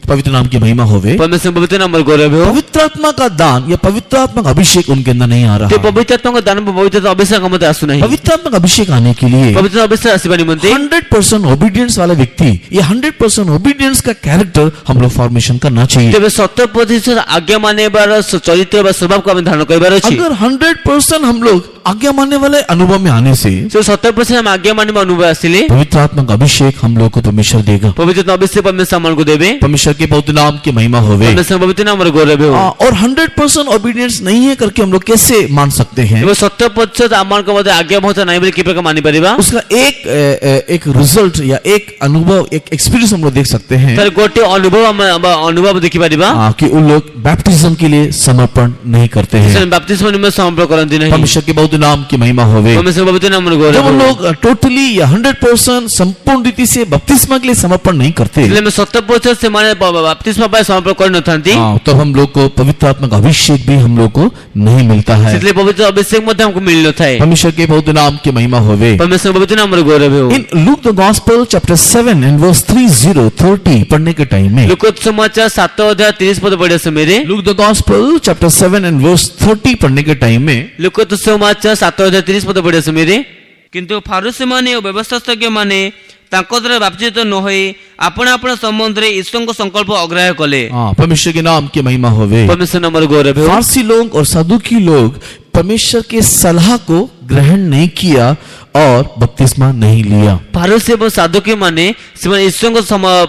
[SPEAKER 1] पवित्र नाम की महिमा होवे.
[SPEAKER 2] ପରମେଶ୍ୱର ପବିତ୍ର ନାମରେ ଗୌରବ ହେଉ।
[SPEAKER 1] पवित्र आत्मा का दान या पवित्र आत्मा का अभिषेक उनके अंदर नहीं आ
[SPEAKER 2] ते
[SPEAKER 1] रहा.
[SPEAKER 2] ପବିତ୍ର ଆତ୍ମାଙ୍କ ଦାନ ପବିତ୍ର ଅଭିଷେକ ମତେ ଆସୁନାହିଁ।
[SPEAKER 1] पवित्र आत्मा का अभिषेक आने के लिए
[SPEAKER 2] ପବିତ୍ର ଅଭିଷେକ ଆସିବା ନିମନ୍ତେ
[SPEAKER 1] 100% ओबीडियंस वाला व्यक्ति, ये 100% ओबीडियंस का कैरेक्टर हम लोग फॉर्मेशन करना चाहिए.
[SPEAKER 2] ତେବେ 70% ଆଜ୍ଞା ମାନିବାର ଚରିତ୍ର ବା ସ୍ୱଭାବକୁ ଆମେ ଧାରଣ କରିବାର ଅଛି।
[SPEAKER 1] अगर 100% हम लोग आज्ञा मानने वाले अनुभव में आने से
[SPEAKER 2] ସେ 70% ଆମେ ଆଜ୍ଞା ମାନିବା ଅନୁଭବ ଆସିଲେ
[SPEAKER 1] पवित्र आत्मा का अभिषेक हम लोग को परमेश्वर देगा.
[SPEAKER 2] ପବିତ୍ର ଅଭିଷେକ ପରମେଶ୍ୱର ଆମମାନଙ୍କୁ ଦେବେ।
[SPEAKER 1] परमेश्वर के पवित्र नाम की महिमा होवे.
[SPEAKER 2] ପରମେଶ୍ୱର ପବିତ୍ର ନାମରେ ଗୌରବ ହେଉ।
[SPEAKER 1] और 100% ओबीडियंस नहीं है करके हम लोग कैसे मान सकते हैं?
[SPEAKER 2] ଏବଂ 70% ଆମମାନଙ୍କ ମଧ୍ୟରେ ଆଜ୍ଞା ବହୁତ ନାହିଁ ବୋଲି କି ପ୍ରକାର ମାନିପାରିବା?
[SPEAKER 1] उसका एक रिजल्ट या एक अनुभव, एक एक्सपीरियंस हम लोग देख सकते हैं
[SPEAKER 2] ତାର ଗୋଟେ ଅନୁଭବ ଦେଖିପାରିବା।
[SPEAKER 1] कि उन लोग बैप्टिज्म के लिए समर्पण नहीं करते हैं.
[SPEAKER 2] ସେମାନେ ବାପ୍ତିସ୍ମ ନିମନ୍ତେ ସମର୍ପଣ କରନ୍ତି ନାହିଁ।
[SPEAKER 1] परमेश्वर के पवित्र नाम की महिमा होवे.
[SPEAKER 2] ପରମେଶ୍ୱର ପବିତ୍ର ନାମରେ ଗୌରବ
[SPEAKER 1] जब
[SPEAKER 2] ହେଉ।
[SPEAKER 1] उन लोग टोटली या 100% संपूर्ण रीति से बपतिस्मा के लिए समर्पण नहीं करते,
[SPEAKER 2] ହେଲେ ଆମେ 70% ସେମାନେ ବାପ୍ତିସ୍ମ ପାଇଁ ସମର୍ପଣ କରିନଥାନ୍ତି।
[SPEAKER 1] तब हम लोग को पवित्र आत्मा का अभिषेक भी हम लोग को नहीं मिलता है.
[SPEAKER 2] ସେଥିରେ ପବିତ୍ର ଅଭିଷେକ ମଧ୍ୟ ଆମକୁ ମିଳିନଥାଏ।
[SPEAKER 1] परमेश्वर के पवित्र नाम की महिमा होवे.
[SPEAKER 2] ପରମେଶ୍ୱର ପବିତ୍ର ନାମରେ ଗୌରବ ହେଉ।
[SPEAKER 1] In Luke the Gospel chapter 7 and verse 30 पढ़ने के टाइम में,
[SPEAKER 2] ଲୁକ समाचार 7 अध्याय 30 पद पढ़े समय
[SPEAKER 1] Luke the Gospel chapter 7 and verse 30 पढ़ने के टाइम में
[SPEAKER 2] ଲୁକ समाचार 7 अध्याय 30 पद पढ़े समय କିନ୍ତୁ ଫାରୁସୀମାନେ ଓ ବ୍ୟବସ୍ଥାଜ୍ଞମାନେ ତାଙ୍କ ଦ୍ୱାରା ବାପ୍ତିତ ନ ହୋଇ ଆପଣ ଆପଣ ସମ୍ବନ୍ଧରେ ଈଶ୍ୱରଙ୍କ ସଂକଳ୍ପ ଅଗ୍ରାହ୍ୟ କଲେ।
[SPEAKER 1] परमेश्वर के नाम की महिमा होवे.
[SPEAKER 2] ପରମେଶ୍ୱର ନାମରେ ଗୌରବ ହେଉ।
[SPEAKER 1] फारसी लोग और सदुकी लोग परमेश्वर के सलाह को ग्रहण नहीं किया और बपतिस्मा नहीं लिया.
[SPEAKER 2] ଫାରୁସୀ ଏବଂ ସାଦୁକୀ ମାନେ ସେମାନେ ଈଶ୍ୱରଙ୍କ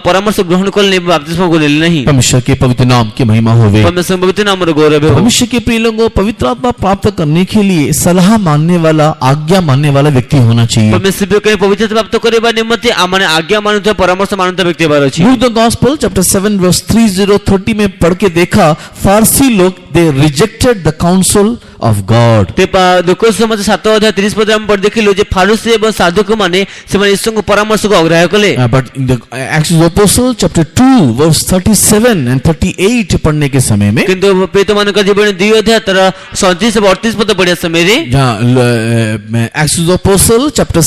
[SPEAKER 2] ପରାମର୍ଶ ଗ୍ରହଣ କଲେ ନାହିଁ, ବାପ୍ତିସ୍ମ କଲେ ନାହିଁ।
[SPEAKER 1] परमेश्वर के पवित्र नाम की महिमा होवे.
[SPEAKER 2] ପରମେଶ୍ୱର ପବିତ୍ର ନାମରେ ଗୌରବ ହେଉ।
[SPEAKER 1] भविष्य के प्रिय लोगों, पवित्र आत्मा प्राप्त करने के लिए सलाह मानने वाला, आज्ञा मानने वाला व्यक्ति होना चाहिए.
[SPEAKER 2] ପରମେଶ୍ୱର ପବିତ୍ରତା ପ୍ରାପ୍ତ କରିବା ନିମନ୍ତେ ଆମମାନେ ଆଜ୍ଞା ମାନୁଥିବା ପରାମର୍ଶ ମାନୁଥିବା ବ୍ୟକ୍ତି ହେବାର ଅଛି।
[SPEAKER 1] Luke the Gospel chapter 7 verse 30 में पढ़ के देखा, फारसी लोग they rejected the counsel of God.
[SPEAKER 2] ଲୁକ ସମାଚାର 7 ଅଧ୍ୟାୟ 30 ପଦରେ ଆମେ ପଢ଼ି ଦେଖିଲୁ ଯେ ଫାରୁସୀ ଏବଂ ସାଦୁକ ମାନେ ସେମାନେ ଈଶ୍ୱରଙ୍କ ପରାମର୍ଶକୁ ଅଗ୍ରାହ୍ୟ କଲେ।
[SPEAKER 1] But in the Acts of the Apostle chapter 2 verse 37 and 38 पढ़ने के समय में,
[SPEAKER 2] କିନ୍ତୁ ପ୍ରେତମାନଙ୍କ ଜୀବନ 2 ଅଧ୍ୟାୟ ତାର 37 ଏବଂ 38 ପଦ ପଢ଼ିବା ସମୟରେ
[SPEAKER 1] Acts of the Apostle chapter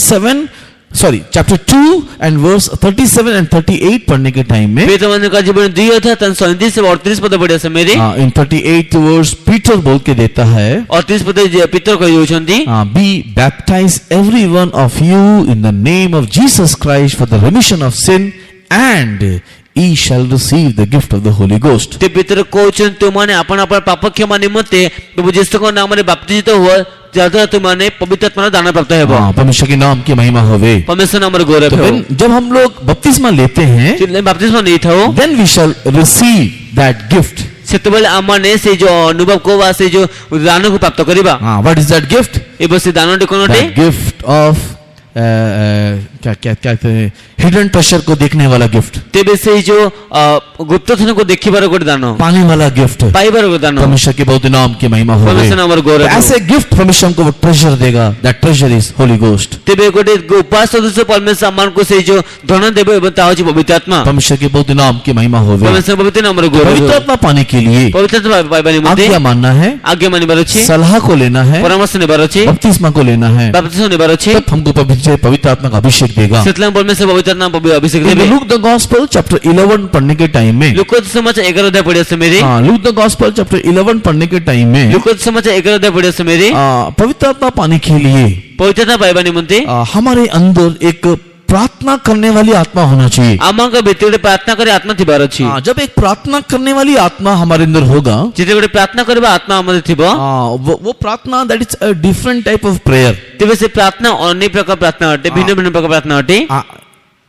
[SPEAKER 1] 2 and verse 37 and 38 पढ़ने के टाइम में,
[SPEAKER 2] ପ୍ରେତମାନଙ୍କ ଜୀବନ 2 ଅଧ୍ୟାୟ ତାର 37 ଏବଂ 38 ପଦ ପଢ଼ିବା ସମୟରେ
[SPEAKER 1] in 38 verse पीटर बोल के देता है,
[SPEAKER 2] 38 ପଦ ପିତର କହିଉଛନ୍ତି
[SPEAKER 1] be baptized every one of you in the name of Jesus Christ for the remission of sin, and ye shall receive the gift of the Holy Ghost.
[SPEAKER 2] ते ପିତର କହୁଛନ୍ତି ତୁମମାନେ ଆପଣ ଆପଣ ପାପ କ୍ଷମା ନିମନ୍ତେ ପ୍ରଭୁ ଯୀଶୁଙ୍କ ନାମରେ ବାପ୍ତିତ ହୁଅ, ଯାହାଦ୍ୱାରା ତୁମମାନେ ପବିତ୍ର ଆତ୍ମାର ଦାନ ପ୍ରାପ୍ତ ହେବ।
[SPEAKER 1] परमेश्वर के नाम की महिमा होवे.
[SPEAKER 2] ପରମେଶ୍ୱର ନାମରେ ଗୌରବ ହେଉ।
[SPEAKER 1] जब हम लोग बपतिस्मा लेते हैं,
[SPEAKER 2] ବାପ୍ତିସ୍ମ ନେଇଥାଉ
[SPEAKER 1] then we shall receive that gift.
[SPEAKER 2] ସେତେବେଳେ ଆମମାନେ ସେଇ ଯୋଉ ଅନୁଭବକୁ ବା ସେଇ ଯୋଉ ଦାନକୁ ପ୍ରାପ୍ତ କରିବା।
[SPEAKER 1] What is that gift?
[SPEAKER 2] ଏବଂ ସେ ଦାନଟି କଣ ଅଟେ?
[SPEAKER 1] That gift of क्या कहते हैं, हिडन ट्रेजर को देखने वाला गिफ्ट,
[SPEAKER 2] ତେବେ ସେଇ ଯୋଉ ଗୁପ୍ତ ଧନକୁ ଦେଖିବାର ଗୋଟେ ଦାନ,
[SPEAKER 1] पाने वाला गिफ्ट.
[SPEAKER 2] ପାଇବାର ଗୋଟେ ଦାନ।
[SPEAKER 1] परमेश्वर के बहुत नाम की महिमा होवे.
[SPEAKER 2] ପରମେଶ୍ୱର ନାମରେ ଗୌରବ ହେଉ।
[SPEAKER 1] ऐसे गिफ्ट परमेश्वर हमको वो ट्रेजर देगा. That treasure is Holy Ghost.
[SPEAKER 2] ତେବେ ଗୋଟେ ଉପାସ ସଦସ୍ୟ ପରମେଶ୍ୱର ଆମମାନଙ୍କୁ ସେଇ ଯୋଉ ଧନ ଦେବେ ଏବଂ ତାହା ହେଉଛି ପବିତ୍ର ଆତ୍ମା।
[SPEAKER 1] परमेश्वर के बहुत नाम की महिमा होवे.
[SPEAKER 2] ପରମେଶ୍ୱର ପବିତ୍ର ନାମରେ ଗୌରବ
[SPEAKER 1] पवित्र
[SPEAKER 2] ହେଉ।
[SPEAKER 1] आत्मा पाने के लिए
[SPEAKER 2] ପବିତ୍ର ଆତ୍ମା ପାଇବା ନିମନ୍ତେ
[SPEAKER 1] आज्ञा मानना है,
[SPEAKER 2] ଆଜ୍ଞା ମାନିବାର ଅଛି,
[SPEAKER 1] सलाह को लेना है,
[SPEAKER 2] ପରାମର୍ଶ ନେବାର ଅଛି,
[SPEAKER 1] बपतिस्मा को लेना है.
[SPEAKER 2] ବାପ୍ତିସ୍ମ ନେବାର ଅଛି।
[SPEAKER 1] तब हमको पवित्र आत्मा का अभिषेक देगा.
[SPEAKER 2] ସେଥିପାଇଁ ପରମେଶ୍ୱର ପବିତ୍ର ନାମ ଅଭିଷେକ
[SPEAKER 1] In
[SPEAKER 2] ଦେବେ।
[SPEAKER 1] Luke the Gospel chapter 11 पढ़ने के टाइम में,
[SPEAKER 2] ଲୁକ ସମାଚାର 11 ଅଧ୍ୟାୟ ପଢ଼ିବା ସମୟରେ
[SPEAKER 1] Luke the Gospel chapter 11 पढ़ने के टाइम में,
[SPEAKER 2] ଲୁକ ସମାଚାର 11 ଅଧ୍ୟାୟ ପଢ଼ିବା ସମୟରେ
[SPEAKER 1] पवित्र आत्मा पाने के लिए
[SPEAKER 2] ପବିତ୍ରତା ପାଇବା ନିମନ୍ତେ
[SPEAKER 1] हमारे अंदर एक प्रार्थना प्रार्थना करने वाली आत्मा होना चाहिए।
[SPEAKER 2] आमक भितर गोटे प्रार्थना करे आत्मा थिबार अछि।
[SPEAKER 1] जब एक प्रार्थना करने वाली आत्मा हमारे अंदर होगा,
[SPEAKER 2] जेते गोटे प्रार्थना करबा आत्मा हमर थिबो,
[SPEAKER 1] वो प्रार्थना that is a different type of prayer.
[SPEAKER 2] तेबे से प्रार्थना अनेक प्रकार प्रार्थना अटे, भिन्न भिन्न प्रकार प्रार्थना अटे।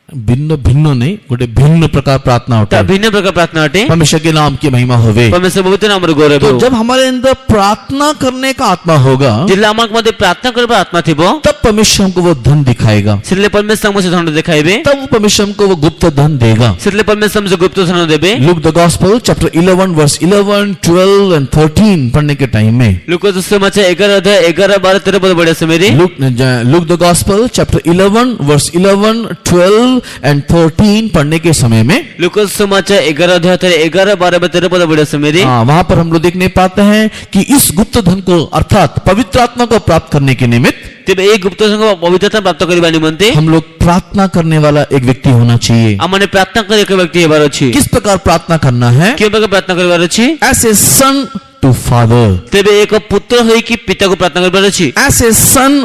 [SPEAKER 1] भिन्न भिन्न नहीं, गोटे भिन्न प्रकार प्रार्थना होता है।
[SPEAKER 2] भिन्न प्रकार प्रार्थना अटे।
[SPEAKER 1] परमेश्वर के नाम की महिमा होवे।
[SPEAKER 2] परमेश्वर पवित्र नाम रो गौरव
[SPEAKER 1] तो
[SPEAKER 2] हो।
[SPEAKER 1] जब हमारे अंदर प्रार्थना करने का आत्मा होगा,
[SPEAKER 2] जिल्ला आमक मध्ये प्रार्थना करबा आत्मा थिबो,
[SPEAKER 1] तब परमेश्वर हमको वो धन दिखाएगा।
[SPEAKER 2] सिले परमेश्वर हमसे धन देखाइबे,
[SPEAKER 1] तब वो परमेश्वर हमको वो गुप्त धन देगा।
[SPEAKER 2] सिले परमेश्वर हमसे गुप्त धन देबे।
[SPEAKER 1] Luke the gospel chapter 11 verse 11, 12 and 13 पढ़ने के टाइम में,
[SPEAKER 2] लूका सुसमाचार 11 अध्याय 11, 12, 13 पद पढ़े से मेरे।
[SPEAKER 1] Luke the gospel chapter 11 verse 11, 12 and 13 पढ़ने के समय में,
[SPEAKER 2] लूका सुसमाचार 11 अध्याय 11, 12, 13 पद पढ़े से मेरे।
[SPEAKER 1] वहां पर हम लोग देखने पाते हैं कि इस गुप्त धन को अर्थात पवित्र आत्मा को प्राप्त करने के निमित्त
[SPEAKER 2] तेबे एक गुप्त धन को पवित्रता प्राप्त करबा निमंते
[SPEAKER 1] हम लोग प्रार्थना करने वाला एक व्यक्ति होना चाहिए।
[SPEAKER 2] हमने प्रार्थना करे एक व्यक्ति हेबार अछि।
[SPEAKER 1] किस प्रकार प्रार्थना करना है?
[SPEAKER 2] के प्रकार प्रार्थना करबार अछि?
[SPEAKER 1] As a son to father.
[SPEAKER 2] तेबे एक पुत्र होई कि पिता को प्रार्थना करबार अछि।
[SPEAKER 1] As a son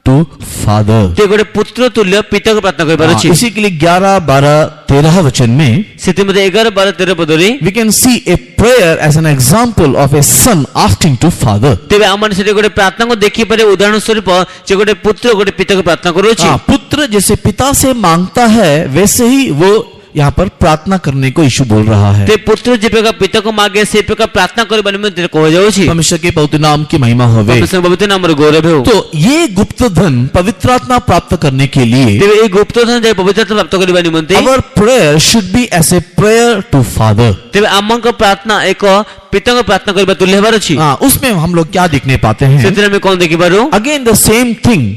[SPEAKER 1] to father.
[SPEAKER 2] ते गोटे पुत्र तुल्य पिता को प्रार्थना करबार अछि।
[SPEAKER 1] इसी के लिए 11, 12, 13 वचन में
[SPEAKER 2] सेति मध्ये 11, 12, 13 पदरे
[SPEAKER 1] we can see a prayer as an example of a son asking to father.
[SPEAKER 2] तेबे हमने सेति गोटे प्रार्थना को देखि पारे उदाहरण स्वरूप जे गोटे पुत्र गोटे पिता को प्रार्थना करू अछि।
[SPEAKER 1] पुत्र जैसे पिता से मांगता है वैसे ही वो यहाँ पर प्रार्थना करने को यीशु बोल रहा है।
[SPEAKER 2] ते पुत्र जे प्रकार पिता को मांगे से प्रकार प्रार्थना करबा निमंते कह जाउ छी।
[SPEAKER 1] परमेश्वर के पवित्र नाम की महिमा होवे।
[SPEAKER 2] परमेश्वर पवित्र नाम रो गौरव हो।
[SPEAKER 1] तो ये गुप्त धन पवित्र आत्मा प्राप्त करने के लिए
[SPEAKER 2] तेबे ए गुप्त धन जे पवित्रता प्राप्त करबा निमंते
[SPEAKER 1] our prayer should be as a prayer to father.
[SPEAKER 2] तेबे आमक प्रार्थना एक पिता को प्रार्थना करबा तुल्य हेबार अछि।
[SPEAKER 1] उसमें हम लोग क्या देखने पाते हैं?
[SPEAKER 2] सेति में कौन देखि पारो?
[SPEAKER 1] अगेन द सेम थिंग,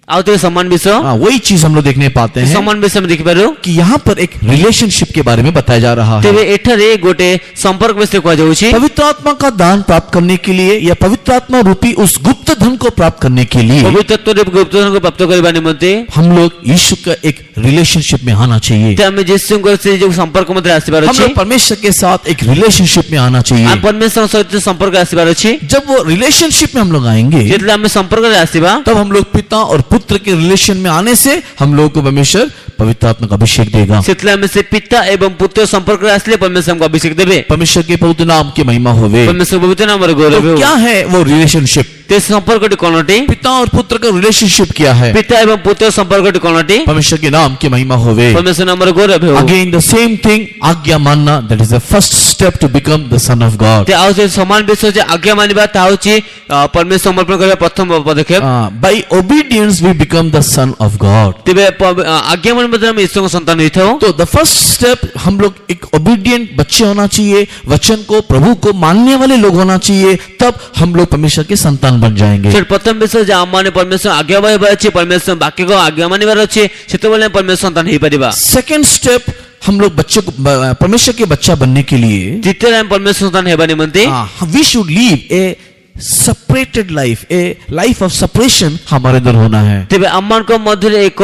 [SPEAKER 2] आउते समान विषय,
[SPEAKER 1] वही चीज हम लोग देखने पाते हैं
[SPEAKER 2] समान विषय में देखि पारो
[SPEAKER 1] कि यहाँ पर एक रिलेशनशिप के बारे में बताया जा रहा है।
[SPEAKER 2] तेबे एठारे गोटे संपर्क विषय कह जाउ छी।
[SPEAKER 1] पवित्र आत्मा का दान प्राप्त करने के लिए या पवित्र आत्मा रूपी उस गुप्त धन को प्राप्त करने के लिए
[SPEAKER 2] पवित्रत्व रूप गुप्त धन को प्राप्त करबा निमंते
[SPEAKER 1] हम लोग यीशु का एक रिलेशनशिप में आना चाहिए।
[SPEAKER 2] ते हमें यीशु को से जो संपर्क में आसीबार
[SPEAKER 1] हम
[SPEAKER 2] अछि।
[SPEAKER 1] लोग परमेश्वर के साथ एक रिलेशनशिप में आना चाहिए।
[SPEAKER 2] आ परमेश्वर सहित संपर्क आसीबार अछि।
[SPEAKER 1] जब वो रिलेशनशिप में हम लोग आएंगे,
[SPEAKER 2] जेतले हमें संपर्क रे आसीबा,
[SPEAKER 1] तब हम लोग पिता और पुत्र के रिलेशन में आने से हम लोग को परमेश्वर पवित्र आत्मा का अभिषेक देगा।
[SPEAKER 2] सेतले हमें से पिता एवं पुत्र संपर्क रे आसले परमेश्वर हमको अभिषेक देबे।
[SPEAKER 1] परमेश्वर के पवित्र नाम की महिमा होवे।
[SPEAKER 2] परमेश्वर पवित्र नाम रो गौरव
[SPEAKER 1] तो
[SPEAKER 2] हो।
[SPEAKER 1] क्या है वो रिलेशनशिप?
[SPEAKER 2] ते संपर्क कोनटे
[SPEAKER 1] पिता और पुत्र का रिलेशनशिप क्या है?
[SPEAKER 2] पिता एवं पुत्र संपर्क कोनटे
[SPEAKER 1] परमेश्वर के नाम की महिमा होवे।
[SPEAKER 2] परमेश्वर नाम रो गौरव हो।
[SPEAKER 1] अगेन द सेम थिंग, आज्ञा मानना, that is the first step to become the son of God.
[SPEAKER 2] ते आउ से समान विषय जे आज्ञा मानिबा ता होची परमेश्वर समर्पण करबा प्रथम पदक्षेप।
[SPEAKER 1] By obedience we become the son of God.
[SPEAKER 2] तेबे आज्ञा मानिबा द्वारा हम ईश्वर को संतान होइथौ।
[SPEAKER 1] तो द फर्स्ट स्टेप हम लोग एक ओबीडियंट बच्चे होना चाहिए, वचन को प्रभु को मानने वाले लोग होना चाहिए, तब हम लोग परमेश्वर के संतान बन जाएंगे।
[SPEAKER 2] प्रथम विषय जे आमाने परमेश्वर आज्ञा मानिबा अछि, परमेश्वर वाक्य को आज्ञा मानिबार अछि, सेते बेले परमेश्वर संतान हेइ परिबा।
[SPEAKER 1] सेकंड स्टेप हम लोग बच्चे को परमेश्वर के बच्चा बनने के लिए
[SPEAKER 2] द्वितीय हम परमेश्वर संतान हेबा निमंते
[SPEAKER 1] we should live a separated life, a life of separation हमारे अंदर होना है।
[SPEAKER 2] तेबे अम्मान को मध्य एक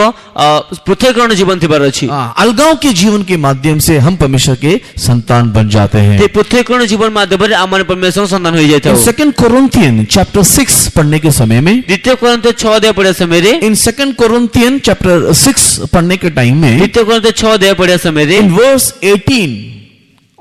[SPEAKER 2] पृथककरण जीवन थिबार अछि।
[SPEAKER 1] अलगाव के जीवन के माध्यम से हम परमेश्वर के संतान बन जाते हैं।
[SPEAKER 2] ते पृथककरण जीवन माध्यम रे अम्मान परमेश्वर संतान हो जाता है।
[SPEAKER 1] सेकंड कोरिन्थियन चैप्टर 6 पढ़ने के समय में,
[SPEAKER 2] द्वितीय कोरिन्थियों 6 अध्याय पढ़े समय रे,
[SPEAKER 1] इन सेकंड कोरिन्थियन चैप्टर 6 पढ़ने के टाइम में,
[SPEAKER 2] द्वितीय कोरिन्थियों 6 अध्याय पढ़े समय रे,
[SPEAKER 1] इन वर्स 18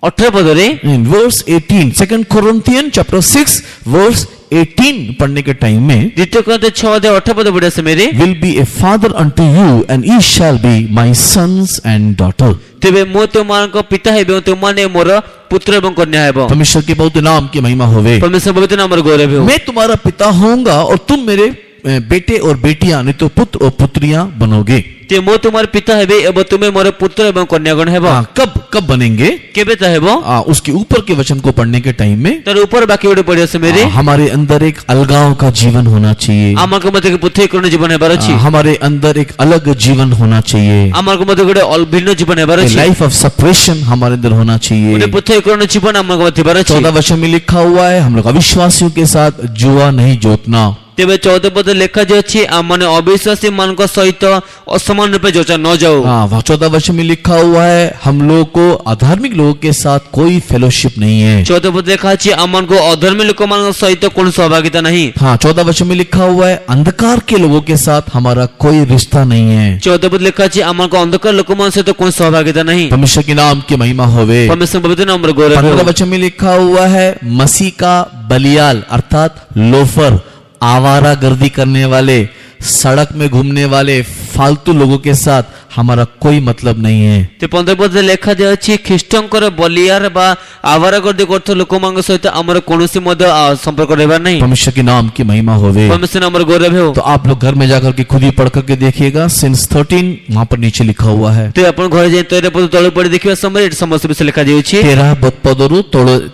[SPEAKER 2] 18 पद रे,
[SPEAKER 1] in verse 18 second Corinthians chapter 6 verse 18 पढ़ने के टाइम में,
[SPEAKER 2] द्वितीय कोरिन्थियों 6 अध्याय 18 पद पढ़े समय रे,
[SPEAKER 1] will be a father unto you and ye shall be my sons and daughter।
[SPEAKER 2] तेबे मो तुमान को पिता हेबे तुमाने मोर पुत्र एवं कन्या हेबो।
[SPEAKER 1] परमेश्वर के पवित्र नाम की महिमा होवे।
[SPEAKER 2] परमेश्वर पवित्र नाम रे गौरव हो।
[SPEAKER 1] मैं तुम्हारा पिता होऊंगा और तुम मेरे बेटे और बेटियां, नहीं तो पुत्र और पुत्रियां बनोगे।
[SPEAKER 2] ते मो तुम्हारे पिता हेबे एवं तुम्हें मोर पुत्र एवं कन्यागण हेबो।
[SPEAKER 1] कब बनेंगे?
[SPEAKER 2] केबे त हेबो?
[SPEAKER 1] उसके ऊपर के वचन को पढ़ने के टाइम में,
[SPEAKER 2] तर ऊपर बाकी ओडे पढ़े समय रे,
[SPEAKER 1] हमारे अंदर एक अलगाव का जीवन होना चाहिए।
[SPEAKER 2] आमार को मते पृथककरण जीवन हेबार अछि।
[SPEAKER 1] हमारे अंदर एक अलग जीवन होना चाहिए।
[SPEAKER 2] आमार को मते गोटे भिन्न जीवन हेबार अछि।
[SPEAKER 1] लाइफ ऑफ सेपरेशन हमारे अंदर होना चाहिए।
[SPEAKER 2] गोटे पृथककरण जीवन आमार को मते हेबार अछि।
[SPEAKER 1] 14 वचन में लिखा हुआ है, हम लोग अविश्वासियों के साथ जुआ नहीं जोतना।
[SPEAKER 2] तेबे 14 पद लेखा जाउछि आमने अविश्वासी मानक सहित असमान रूपे जोचा न जाऊ।
[SPEAKER 1] हाँ 14 वर्ष में लिखा हुआ है हम लोग को अधार्मिक लोगों के साथ कोई फेलोशिप नहीं है।
[SPEAKER 2] 14 पद लेखा अछि आमन को अधर्मी लोक मान सहित कोन सहभागिता नहीं।
[SPEAKER 1] हाँ 14 वर्ष में लिखा हुआ है अंधकार के लोगों के साथ हमारा कोई रिश्ता नहीं है।
[SPEAKER 2] 14 पद लेखा अछि आमन को अंधकार लोक मान सहित कोन सहभागिता नहीं।
[SPEAKER 1] परमेश्वर के नाम की महिमा होवे।
[SPEAKER 2] परमेश्वर पवित्र नाम रे गौरव
[SPEAKER 1] 15
[SPEAKER 2] हो।
[SPEAKER 1] वचन में लिखा हुआ है मसीह का बलियाल अर्थात लोफर, आवारा गर्दी करने वाले, सड़क में घूमने वाले फालतू लोगों के साथ हमारा कोई मतलब नहीं है।
[SPEAKER 2] ते 15 पद लेखा जाय अछि ख्रीष्टंकर बलियार बा आवारा गर्दी करथ लोक मान सहित हमर कोनोसी मद संपर्क रहबा नहीं।
[SPEAKER 1] परमेश्वर के नाम की महिमा होवे।
[SPEAKER 2] परमेश्वर नाम रे गौरव हो।
[SPEAKER 1] तो आप लोग घर में जाकर के खुद ही पढ़ करके देखिएगा। सिंस 13 वहां पर नीचे लिखा हुआ है।
[SPEAKER 2] ते अपन घर जे 13 पद तळे पढि देखिबा समय एट समस्त विषय लिखा जाय अछि।
[SPEAKER 1] 13 पदरू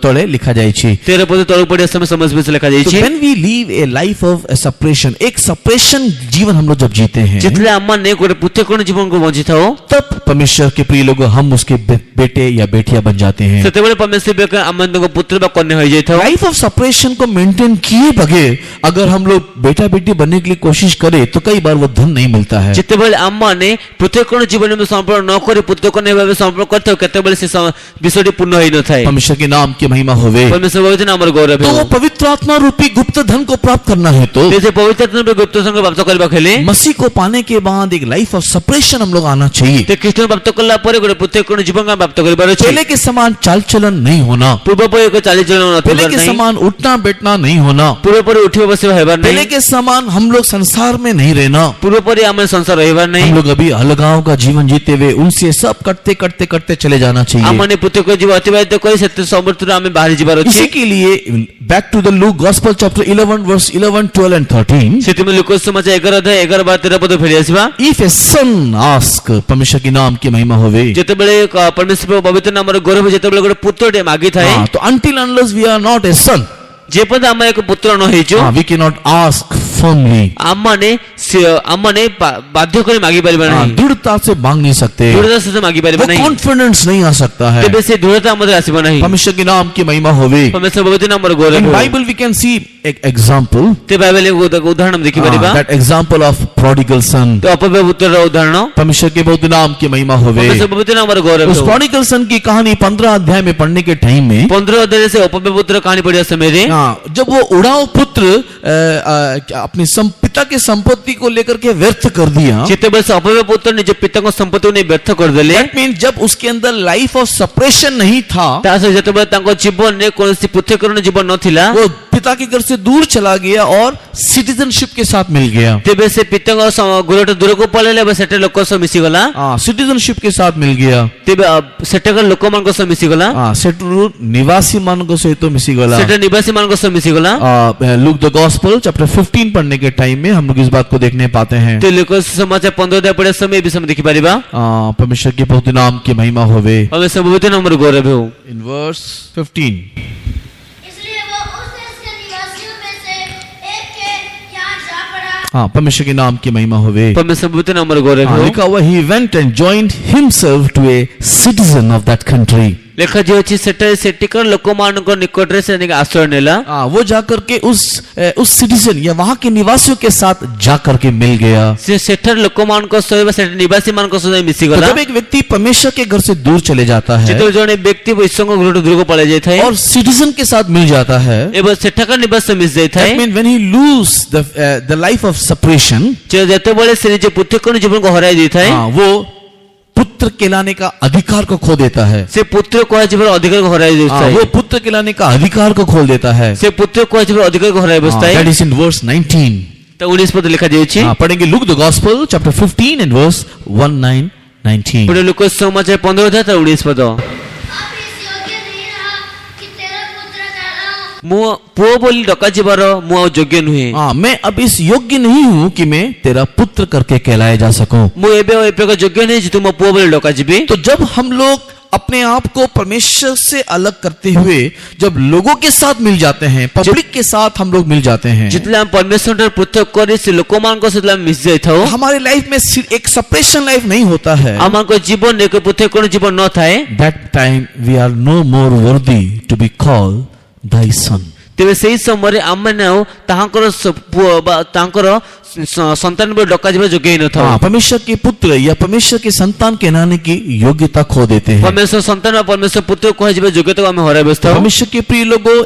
[SPEAKER 1] तळे लिखा जाय छी।
[SPEAKER 2] 13 पद तळे पढि समय समस्त विषय लिखा जाय
[SPEAKER 1] तो
[SPEAKER 2] अछि।
[SPEAKER 1] when we live a life of a separation, एक separation जीवन हम लोग जब जीते हैं
[SPEAKER 2] जितले अम्मा ने गोटे पृथकरण जीवन को बंचित हो
[SPEAKER 1] तब परमेश्वर के प्रिय लोग हम उसके बेटे या बेटियां बन जाते हैं।
[SPEAKER 2] सेतेबेले परमेश्वर बेकर अम्मा को पुत्र बा कन्या हो जाय
[SPEAKER 1] लाइफ ऑफ सेपरेशन को मेंटेन किए बगैर अगर हम लोग बेटा बेटी बनने के लिए कोशिश करें तो कई बार वो धन नहीं मिलता है।
[SPEAKER 2] जितेबेले अम्मा ने पृथकरण जीवन में संपर्क न करे पुत्र कन्या भाव संपर्क करते हो केतेबेले से विषयटी पूर्ण होई न थाए।
[SPEAKER 1] परमेश्वर के नाम की महिमा होवे।
[SPEAKER 2] परमेश्वर पवित्र नाम रे गौरव
[SPEAKER 1] तो
[SPEAKER 2] हो।
[SPEAKER 1] पवित्र आत्मा रूपी गुप्त धन को प्राप्त करना है तो
[SPEAKER 2] जैसे पवित्र आत्मा रे गुप्त संग प्राप्त करबा खेले
[SPEAKER 1] मसीह को पाने के बाद एक लाइफ ऑफ सेपरेशन हम लोग आना चाहिए।
[SPEAKER 2] ते कृष्ण प्राप्त करला परे गोटे पृथकरण जीवन का प्राप्त करबार अछि।
[SPEAKER 1] पहले के समान चाल चलन नहीं होना,
[SPEAKER 2] पूर्व पर एक चाली चलन
[SPEAKER 1] पहले के
[SPEAKER 2] नहीं।
[SPEAKER 1] समान उठना बैठना नहीं होना,
[SPEAKER 2] पूर्व पर उठियो बसिबा हेबार
[SPEAKER 1] पहले
[SPEAKER 2] नहीं।
[SPEAKER 1] के समान हम लोग संसार में नहीं रहना।
[SPEAKER 2] पूर्व पर हम संसार रहबार नहीं।
[SPEAKER 1] हम लोग अभी अलगाव का जीवन जीते हुए उनसे सब करते करते करते चले जाना चाहिए।
[SPEAKER 2] हमने पृथक जीवन अतिबाहित करी सेते समर्थन हमें बाहर जीवार
[SPEAKER 1] इसी
[SPEAKER 2] अछि।
[SPEAKER 1] के लिए back to the Luke gospel chapter 11 verse 11, 12 and 13।
[SPEAKER 2] सेते में लूका समाचार 11 अध्याय 11 बार 13 पद फेरि आसीबा।
[SPEAKER 1] If a son ask, परमेश्वर के नाम की महिमा होवे।
[SPEAKER 2] जेतेबेले परमेश्वर पवित्र नाम रे गौरव जेतेबेले गोटे पुत्रटे मागी थाए
[SPEAKER 1] हाँ, तो until unless we are not a son,
[SPEAKER 2] जे पद हम एक पुत्र न हेचो
[SPEAKER 1] we cannot ask firmly।
[SPEAKER 2] आम्माने बाध्य करे मागी परिबा
[SPEAKER 1] हाँ,
[SPEAKER 2] नहीं।
[SPEAKER 1] दृढ़ता से मांग नहीं सकते,
[SPEAKER 2] दृढ़ता से मागी परिबा
[SPEAKER 1] वो
[SPEAKER 2] नहीं।
[SPEAKER 1] कॉन्फिडेंस नहीं आ सकता है।
[SPEAKER 2] तेबे से दृढ़ता हमरे आसीबा नहीं।
[SPEAKER 1] परमेश्वर के नाम की महिमा होवे।
[SPEAKER 2] परमेश्वर पवित्र नाम रे गौरव
[SPEAKER 1] In
[SPEAKER 2] हो।
[SPEAKER 1] Bible we can see एक example,
[SPEAKER 2] ते बाइबल एक उदाहरण देखि परिबा।
[SPEAKER 1] that example of prodigal son।
[SPEAKER 2] तो अपव्य पुत्र रो उदाहरण
[SPEAKER 1] परमेश्वर के बहुत नाम की महिमा होवे।
[SPEAKER 2] परमेश्वर पवित्र नाम रे गौरव
[SPEAKER 1] उस
[SPEAKER 2] हो।
[SPEAKER 1] prodigal son की कहानी 15 अध्याय में पढ़ने के टाइम में
[SPEAKER 2] 15 अध्याय से अपव्य पुत्र कहानी पढ़िया समय रे
[SPEAKER 1] जब वो उड़ाऊ पुत्र अपनी पिता के संपत्ति को लेकर के व्यर्थ कर दिया,
[SPEAKER 2] जेतेबेले से अपव्य पुत्र निज पिता को संपत्ति ने व्यर्थ कर देले
[SPEAKER 1] That means जब उसके अंदर लाइफ ऑफ सेपरेशन नहीं था,
[SPEAKER 2] तासे जेतेबेले तांको जीवन ने कोनसी पृथकरण जीवन नथिला
[SPEAKER 1] वो पिता के घर से दूर चला गया और सिटीजनशिप के साथ मिल गया।
[SPEAKER 2] तेबे से पिता को गुरट दूर को पळेले बे सेटे लोक सह मिसी गला।
[SPEAKER 1] सिटीजनशिप के साथ मिल गया।
[SPEAKER 2] तेबे सेटे लोक मान को सह मिसी गला।
[SPEAKER 1] सेटू निवासी मान को सहित मिसी गला।
[SPEAKER 2] सेटे निवासी मान को सह मिसी गला।
[SPEAKER 1] लुक द गॉस्पेल चैप्टर 15 पढ़ने के टाइम में हम लोग इस बात को देखने पाते हैं।
[SPEAKER 2] ते लोक समाचार 15 अध्याय पढ़े समय भी हम देखि परिबा।
[SPEAKER 1] परमेश्वर के बहुत नाम की महिमा होवे।
[SPEAKER 2] हमें सबूत नंबर गौरव हो।
[SPEAKER 1] इन वर्स 15
[SPEAKER 3] इसलिए वो उस देश के निवासियों में से एक के यहाँ जा पड़ा।
[SPEAKER 1] हाँ, परमेश्वर के नाम की महिमा होवे।
[SPEAKER 2] हमें सबूत नंबर गौरव हो।
[SPEAKER 1] लिखा हुआ he went and joined himself to a citizen of that country।
[SPEAKER 2] लेखा जे अछि सेटे सेटिकर लोक मान को निकट रे से आश्रय नेला।
[SPEAKER 1] वो जाकर के उस सिटीजन या वहां के निवासियों के साथ जाकर के मिल गया।
[SPEAKER 2] से सेठर लोक मान को सह सेठ निवासी मान को सह मिसी
[SPEAKER 1] तो
[SPEAKER 2] गला।
[SPEAKER 1] जब एक व्यक्ति परमेश्वर के घर से दूर चले जाता है
[SPEAKER 2] जेते जने व्यक्ति ईश्वर को गुरट दूर को पळे जाय थाए
[SPEAKER 1] और सिटीजन के साथ मिल जाता है,
[SPEAKER 2] एबो सेठका निवास से मिस जाय थाए।
[SPEAKER 1] that means when he lose the life of separation,
[SPEAKER 2] जे जेतेबेले से जे पुत्रकण जीवन को हराई दै थाए
[SPEAKER 1] वो पुत्र कहलाने का अधिकार को खो देता है।
[SPEAKER 2] से पुत्र को जीवन अधिकार को हराई दै थाए।
[SPEAKER 1] वो पुत्र कहलाने का अधिकार को खोल देता है।
[SPEAKER 2] से पुत्र को जीवन अधिकार को हराई बसताए।
[SPEAKER 1] That is in verse 19।
[SPEAKER 2] तो 19 पद लिखा जाय अछि।
[SPEAKER 1] पढ़ेंगे look the gospel chapter 15 and verse 19।
[SPEAKER 2] पढ़े लोक समाचार 15 अध्याय 19 पद।
[SPEAKER 3] अब इस योग्य नहीं रहा कि तेरा पुत्र कहलाऊं।
[SPEAKER 2] मु पुओ बोली डका जीवार मु योग्य नुहे।
[SPEAKER 1] मैं अब इस योग्य नहीं हूँ कि मैं तेरा पुत्र करके कहलाया जा सकूं।
[SPEAKER 2] मु एबे एबे योग्य नहीं जे तुम पुओ बोली डका जीबी।
[SPEAKER 1] तो जब हम लोग अपने आप को परमेश्वर से अलग करते हुए जब लोगों के साथ मिल जाते हैं, पब्लिक के साथ हम लोग मिल जाते हैं,
[SPEAKER 2] जितले हम परमेश्वर रे पृथक करी से लोक मान को से मिस जाय थाओ।
[SPEAKER 1] हमारे लाइफ में एक सेपरेशन लाइफ नहीं होता है।
[SPEAKER 2] आमान को जीवन एक पृथक जीवन न थाए।
[SPEAKER 1] That time we are no more worthy to be called thy son।
[SPEAKER 2] ତେବେ ସେହି ସମୟରେ ଆମେମାନେ ଆଉ ତାହାଙ୍କର ପୁଅ ବା ତାଙ୍କର ସନ୍ତାନ ବୋଲି ଡକାଯିବା ଯୋଗ୍ୟ ହେଇନଥାଉ।
[SPEAKER 1] हाँ, परमेश्वर के पुत्र या परमेश्वर के संतान कहलाने की योग्यता खो देते हैं।
[SPEAKER 2] परमेश्वर ସନ୍ତାନ ବା परमेश्वर पुत्र କୁହାଯିବା ଯୋଗ୍ୟତାକୁ ଆମେ ହରାଇ ବସିଥାଉ।
[SPEAKER 1] परमेश्वर के प्रिय लोगों,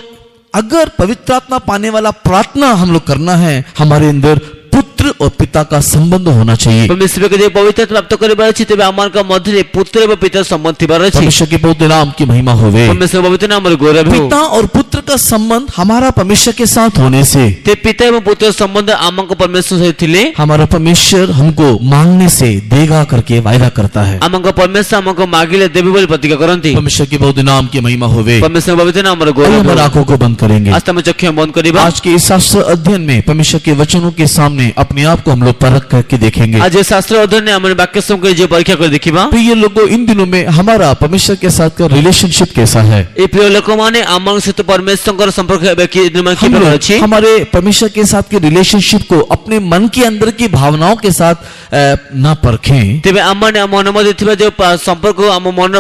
[SPEAKER 1] अगर पवित्र आत्मा पाने वाला प्रार्थना हम लोग करना है, हमारे अंदर पुत्र और पिता का संबंध होना चाहिए।
[SPEAKER 2] परमेश्वर के पवित्र प्राप्त କରିବାର ଅଛି ତେବେ ଆମର ମଧ୍ୟରେ ପୁତ୍ର ଏବଂ ପିତାର ସମ୍ବନ୍ଧ ଥିବାର ଅଛି।
[SPEAKER 1] परमेश्वर के पवित्र नाम की महिमा होवे।
[SPEAKER 2] परमेश्वर पवित्र नामର ଗୌରବ ହେଉ।
[SPEAKER 1] पिता और पुत्र का संबंध हमारा परमेश्वर के साथ होने से
[SPEAKER 2] ते ପିତା ଏବଂ ପୁତ୍ର ସମ୍ବନ୍ଧ ଆମଙ୍କ परमेश्वर ସହିତ ଥିଲେ
[SPEAKER 1] हमारा परमेश्वर हमको मांगने से देगा करके वायदा करता है।
[SPEAKER 2] ଆମଙ୍କ परमेश्वर ଆମକୁ ମାଗିଲେ ଦେବେ ବୋଲି ପ୍ରତିଜ୍ଞା କରନ୍ତି।
[SPEAKER 1] परमेश्वर के पवित्र नाम की महिमा होवे।
[SPEAKER 2] परमेश्वर पवित्र नामର
[SPEAKER 1] आइए
[SPEAKER 2] ଗୌରବ
[SPEAKER 1] हम
[SPEAKER 2] ହେଉ।
[SPEAKER 1] आंखों को बंद करेंगे।
[SPEAKER 2] आज ଆମେ ଚକ୍ଷୁ ବନ୍ଦ କରିବା।
[SPEAKER 1] आज के इस शास्त्र अध्ययन में परमेश्वर के वचनों के सामने अपने आप को हम लोग परख करके देखेंगे।
[SPEAKER 2] आज शास्त्र अध्ययन ଆମେ ବାକ୍ୟ ସମ୍ପର୍କରେ ଯେ ପରୀକ୍ଷା କରି ଦେଖିବା।
[SPEAKER 1] प्रिय लोगों, इन दिनों में हमारा परमेश्वर के साथ का रिलेशनशिप कैसा है?
[SPEAKER 2] ଏ ପ୍ରିୟ ଲୋକମାନେ ଆମ ସହିତ परमेश्वरଙ୍କର ସମ୍ପର୍କ ଏବେ କି
[SPEAKER 1] हम
[SPEAKER 2] ପ୍ରକାର
[SPEAKER 1] लोग
[SPEAKER 2] ଅଛି?
[SPEAKER 1] हमारे परमेश्वर के साथ के रिलेशनशिप को अपने मन के अंदर की भावनाओं के साथ ना परखें।
[SPEAKER 2] ତେବେ ଆମମାନେ ଆମ ମନ ମଧ୍ୟରେ ଥିବା ଯେଉଁ ସମ୍ପର୍କ ଆମ ମନର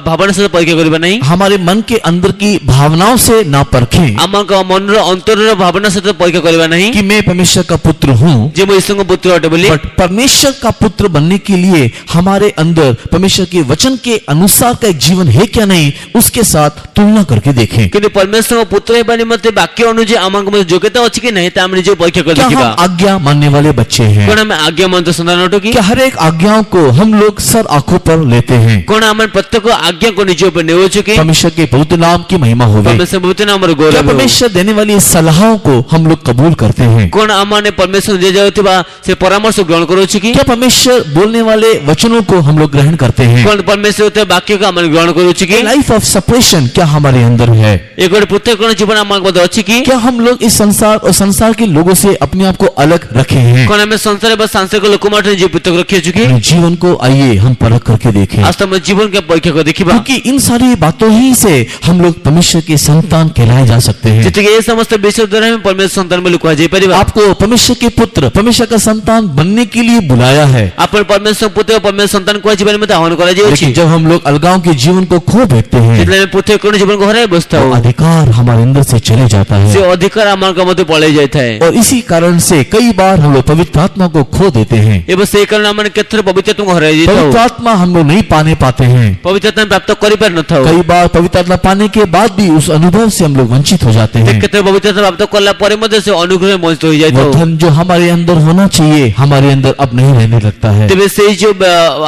[SPEAKER 2] ଭାବନା ସହିତ ପରୀକ୍ଷା କରିବା ନାହିଁ।
[SPEAKER 1] हमारे मन के अंदर की भावनाओं से ना परखें
[SPEAKER 2] ଆମ ମନର ଅନ୍ତରର ଭାବନା ସହିତ ପରୀକ୍ଷା କରିବା ନାହିଁ
[SPEAKER 1] कि मैं परमेश्वर का पुत्र हूँ।
[SPEAKER 2] ଯେ ମୁଁ ଈଶ୍ୱରଙ୍କ ପୁତ୍ର ଅଟେ ବୋଲି।
[SPEAKER 1] बट परमेश्वर का पुत्र बनने के लिए हमारे अंदर परमेश्वर के वचन के अनुसार का एक जीवन है क्या नहीं, उसके साथ तुलना करके देखें।
[SPEAKER 2] କିନ୍ତୁ परमेश्वरଙ୍କ ପୁତ୍ର ହେବା ନିମନ୍ତେ ବାକ୍ୟ ଅନୁଯାୟୀ ଆମଙ୍କ ମଧ୍ୟରେ ଯୋଗ୍ୟତା ଅଛି କି ନାହିଁ ତା ଆମେ ନିଜେ ପରୀକ୍ଷା କରି
[SPEAKER 1] क्या
[SPEAKER 2] ଦେଖିବା।
[SPEAKER 1] हम आज्ञा मानने वाले बच्चे हैं?
[SPEAKER 2] କଣ ଆମେ ଆଜ୍ଞା ମାନତ ସନ୍ତାନ ଅଟୁ କି?
[SPEAKER 1] क्या हर एक आज्ञाओं को हम लोग सर आंखों पर लेते हैं?
[SPEAKER 2] କଣ ଆମେ ପ୍ରତ୍ୟେକ ଆଜ୍ଞାକୁ ନିଜ ଉପରେ ନେଉଛୁ କି?
[SPEAKER 1] परमेश्वर के पवित्र नाम की महिमा होवे।
[SPEAKER 2] परमेश्वर पवित्र नामର
[SPEAKER 1] क्या
[SPEAKER 2] ଗୌରବ ହେଉ।
[SPEAKER 1] परमेश्वर देने वाली सलाहों को हम लोग कबूल करते हैं?
[SPEAKER 2] କଣ ଆମମାନେ परमेश्वर ଦିଆଯାଉଥିବା ସେ ପରାମର୍ଶ ଗ୍ରହଣ କରୁଛୁ କି?
[SPEAKER 1] क्या परमेश्वर बोलने वाले वचनों को हम लोग ग्रहण करते हैं?
[SPEAKER 2] କଣ परमेश्वर ଦେଉଥିବା ବାକ୍ୟକୁ ଆମେ ଗ୍ରହଣ କରୁଛୁ କି?
[SPEAKER 1] लाइफ ऑफ सेपरेशन क्या हमारे अंदर है?
[SPEAKER 2] ଏ ଗୋଟେ ପୃଥକୀକରଣ ଜୀବନ ଆମ ମଧ୍ୟରେ ଅଛି କି?
[SPEAKER 1] क्या हम लोग इस संसार और संसार के लोगों से अपने आप को अलग रखे हैं?
[SPEAKER 2] କଣ ଆମେ ସଂସାର ବା ସାଂସାରିକ ଲୋକମାନଙ୍କ ନିଜେ ପୃଥକ ରଖିଛୁ କି?
[SPEAKER 1] अपने जीवन को आइए हम परख करके देखें,
[SPEAKER 2] ଆସ୍ତେ ଆମ ଜୀବନକୁ ପରୀକ୍ଷା କରି ଦେଖିବା।
[SPEAKER 1] क्योंकि इन सारी बातों ही से हम लोग परमेश्वर के संतान कहलाए जा सकते हैं।
[SPEAKER 2] ଯେତିକି ଏ ସମସ୍ତ ବିଷୟ ଦ୍ୱାରା ଆମେ परमेश्वर ସନ୍ତାନ ବୋଲି କୁହାଯାଇ ପାରିବା।
[SPEAKER 1] आपको परमेश्वर के पुत्र, परमेश्वर का संतान बनने के लिए बुलाया है।
[SPEAKER 2] ଆପଣ परमेश्वर पुत्र ଓ परमेश्वर सन्तान କୁହାଯିବା ନିମନ୍ତେ ଆହ୍ୱାନ କରାଯାଉଛି।
[SPEAKER 1] लेकिन जब हम लोग अलगाव के जीवन को खो बैठते हैं,
[SPEAKER 2] ଯେତେବେଳେ ଆମେ ପୃଥକୀକରଣ ଜୀବନକୁ ହରାଇ ବସିଥାଉ
[SPEAKER 1] तो अधिकार हमारे अंदर से चले जाता
[SPEAKER 2] ସେ
[SPEAKER 1] है।
[SPEAKER 2] ଅଧିକାର ଆମଙ୍କ ମଧ୍ୟରେ ପଳେଇ ଯାଇଥାଏ।
[SPEAKER 1] और इसी कारण से कई बार हम लोग पवित्र आत्मा को खो देते हैं।
[SPEAKER 2] ଏବଂ ସେଇ କାରଣ ଆମେ କେତେଥର ପବିତ୍ରତାକୁ ହରାଇ ଦେଇଥାଉ।
[SPEAKER 1] पवित्र आत्मा हम लोग नहीं पाने पाते हैं।
[SPEAKER 2] ପବିତ୍ରତା ଆମେ ପ୍ରାପ୍ତ କରିପାରିନଥାଉ।
[SPEAKER 1] कई बार पवित्र आत्मा पाने के बाद भी उस अनुभव से हम लोग वंचित हो जाते हैं।
[SPEAKER 2] କେତେ ପବିତ୍ରତା ପ୍ରାପ୍ତ କଲା ପରେ ମଧ୍ୟ ସେ ଅନୁଗ୍ରହ ବଞ୍ଚିତ
[SPEAKER 1] वो
[SPEAKER 2] ହୋଇଯାଇଥାଉ।
[SPEAKER 1] धन जो हमारे अंदर होना चाहिए हमारे अंदर अब नहीं रहने लगता है।
[SPEAKER 2] ତେବେ ସେଇ ଯୋଉ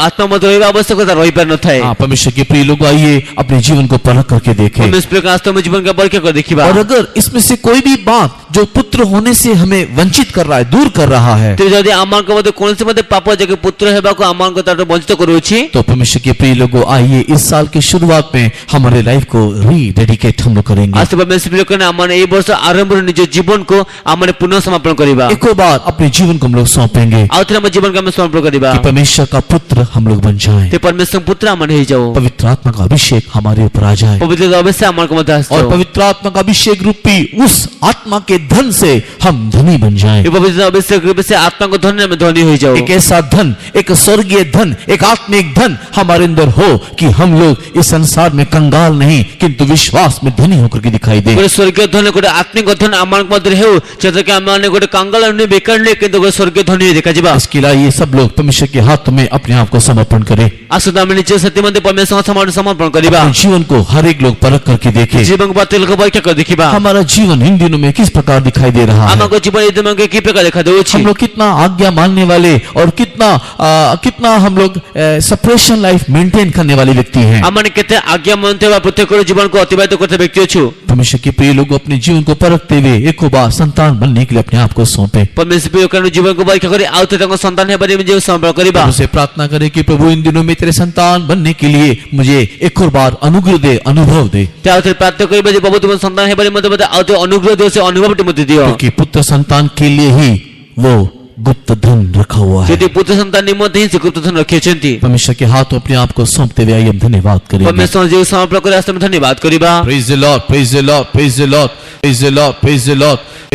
[SPEAKER 2] ଆତ୍ମା ମଧ୍ୟ ରହିବା ଆବଶ୍ୟକତା ରହିପାରିନଥାଏ।
[SPEAKER 1] हाँ, परमेश्वर के प्रिय लोग आइए अपने जीवन को परख करके देखें।
[SPEAKER 2] परमेश्वर का आस्था में जीवन का परीक्षा कर देखिबा।
[SPEAKER 1] और अगर इसमें से कोई भी बात जो पुत्र होने से हमें वंचित कर रहा है, दूर कर रहा है,
[SPEAKER 2] ତେବେ ଯଦି ଆମଙ୍କ ମଧ୍ୟରେ କୌଣସି ମଧ୍ୟ ପାପ ଯେ ପୁତ୍ର ହେବାକୁ ଆମଙ୍କ ତାଠୁ ବଞ୍ଚିତ କରୁଅଛି
[SPEAKER 1] तो परमेश्वर के प्रिय लोगों आइए इस साल की शुरुआत में हमारे लाइफ को रीडेडिकेट हम लोग करेंगे।
[SPEAKER 2] ଆସ୍ତେ परमेश्वर ଲୋକମାନେ ଆମମାନେ ଏଇ ବର୍ଷ ଆରମ୍ଭରୁ ନିଜ ଜୀବନକୁ ଆମମାନେ ପୁନଃ ସମାପନ କରିବା।
[SPEAKER 1] एक बार अपने जीवन को हम लोग सौंपेंगे
[SPEAKER 2] ଆଉ ଥରେ ଆମ ଜୀବନକୁ ଆମେ ସମର୍ପଣ କରିବା।
[SPEAKER 1] कि परमेश्वर का पुत्र हम लोग बन जाएं।
[SPEAKER 2] ते परमेश्वर पुत्र ଆମମାନେ ହେଇଯାଉ।
[SPEAKER 1] पवित्र आत्मा का अभिषेक हमारे ऊपर आ जाए
[SPEAKER 2] ପବିତ୍ର ଅବଶ୍ୟ ଆମଙ୍କ ମଧ୍ୟରେ
[SPEAKER 1] और
[SPEAKER 2] ଆସିଯାଉ।
[SPEAKER 1] पवित्र आत्मा का अभिषेक रूपी उस आत्मा के धन से हम धनी बन जाएं।
[SPEAKER 2] ଏ ପବିତ୍ର ଅବଶ୍ୟ ରୂପେ ସେ ଆତ୍ମାଙ୍କ ଧନରେ ଆମେ ଧନୀ ହୋଇଯାଉ।
[SPEAKER 1] एक ऐसा धन, एक स्वर्गीय धन, एक आत्मिक धन हमारे अंदर हो कि हम लोग इस संसार में कंगाल नहीं किंतु विश्वास में धनी होकर के दिखाई दे।
[SPEAKER 2] ଗୋଟେ ସ୍ୱର୍ଗୀୟ ଧନ ଗୋଟେ ଆତ୍ମିକ ଧନ ଆମଙ୍କ ମଧ୍ୟରେ ହେଉ ଯେତେକି ଆମମାନେ ଗୋଟେ କାଙ୍ଗାଳ ନୁହେଁ ବେକାର ନୁହେଁ କିନ୍ତୁ ଗୋଟେ ସ୍ୱର୍ଗୀୟ ଧନୀ ହୋଇ ଦେଖାଯିବା।
[SPEAKER 1] इसके लिए ये सब लोग परमेश्वर के हाथों में अपने आप को समर्पण करें।
[SPEAKER 2] ଆସନ୍ତୁ ଆମେ ନିଜ ସେଥିମଧ୍ୟ परमेश्वर ସମର୍ପଣ କରିବା।
[SPEAKER 1] अपने जीवन को हर एक लोग परख करके देखें।
[SPEAKER 2] ଜୀବନକୁ ପ୍ରତି ଲୋକ ପରୀକ୍ଷା କରି ଦେଖିବା।
[SPEAKER 1] हमारा जीवन इन दिनों में किस प्रकार दिखाई दे रहा है?
[SPEAKER 2] ଆମଙ୍କ ଜୀବନ ଏ ଦିନକୁ କି ପ୍ରକାର ଦେଖାଯାଉଛି।
[SPEAKER 1] हम लोग कितना आज्ञा मानने वाले और कितना हम लोग सेपरेशन लाइफ मेंटेन करने वाले व्यक्ति हैं।
[SPEAKER 2] ଆମମାନେ କେତେ ଆଜ୍ଞା ମାନୁଥିବା ପ୍ରତ୍ୟେକ ଜୀବନକୁ ଅତିବାହିତ କରୁଥିବା ବ୍ୟକ୍ତି ଅଛୁ।
[SPEAKER 1] परमेश्वर के प्रिय लोग अपने जीवन को परखते हुए एक बार संतान बनने के लिए अपने आप को सौंपे।
[SPEAKER 2] परमेश्वर ପ୍ରିୟ ଜୀବନକୁ ପରୀକ୍ଷା କରି ଆଉ ଥରେ ताको संतान हेबारे मुझे समर्पण करिबा।
[SPEAKER 1] उसे प्रार्थना करें कि प्रभु इन दिनों में तेरे संतान बनने के लिए मुझे एक और बार अनुग्रह दे, अनुभव दे।
[SPEAKER 2] त्याउथे प्रार्थना करिबा जे प्रभु तुम संतान हेबारे मते मते आउथे अनुग्रह दो से अनुभव मते दियो।
[SPEAKER 1] क्योंकि पुत्र संतान के लिए ही वो गुप्त धन रखा हुआ है।
[SPEAKER 2] यदि पुत्र संतान निमंते ही गुप्त धन रखियछंती।
[SPEAKER 1] परमेश्वर के हाथ अपने आप को सौंपते हुए हम धन्यवाद करेंगे।
[SPEAKER 2] परमेश्वर जी समर्पण करे आस्ते में धन्यवाद करिबा।
[SPEAKER 1] Praise the Lord, praise the Lord, praise the Lord, praise the Lord, praise the Lord.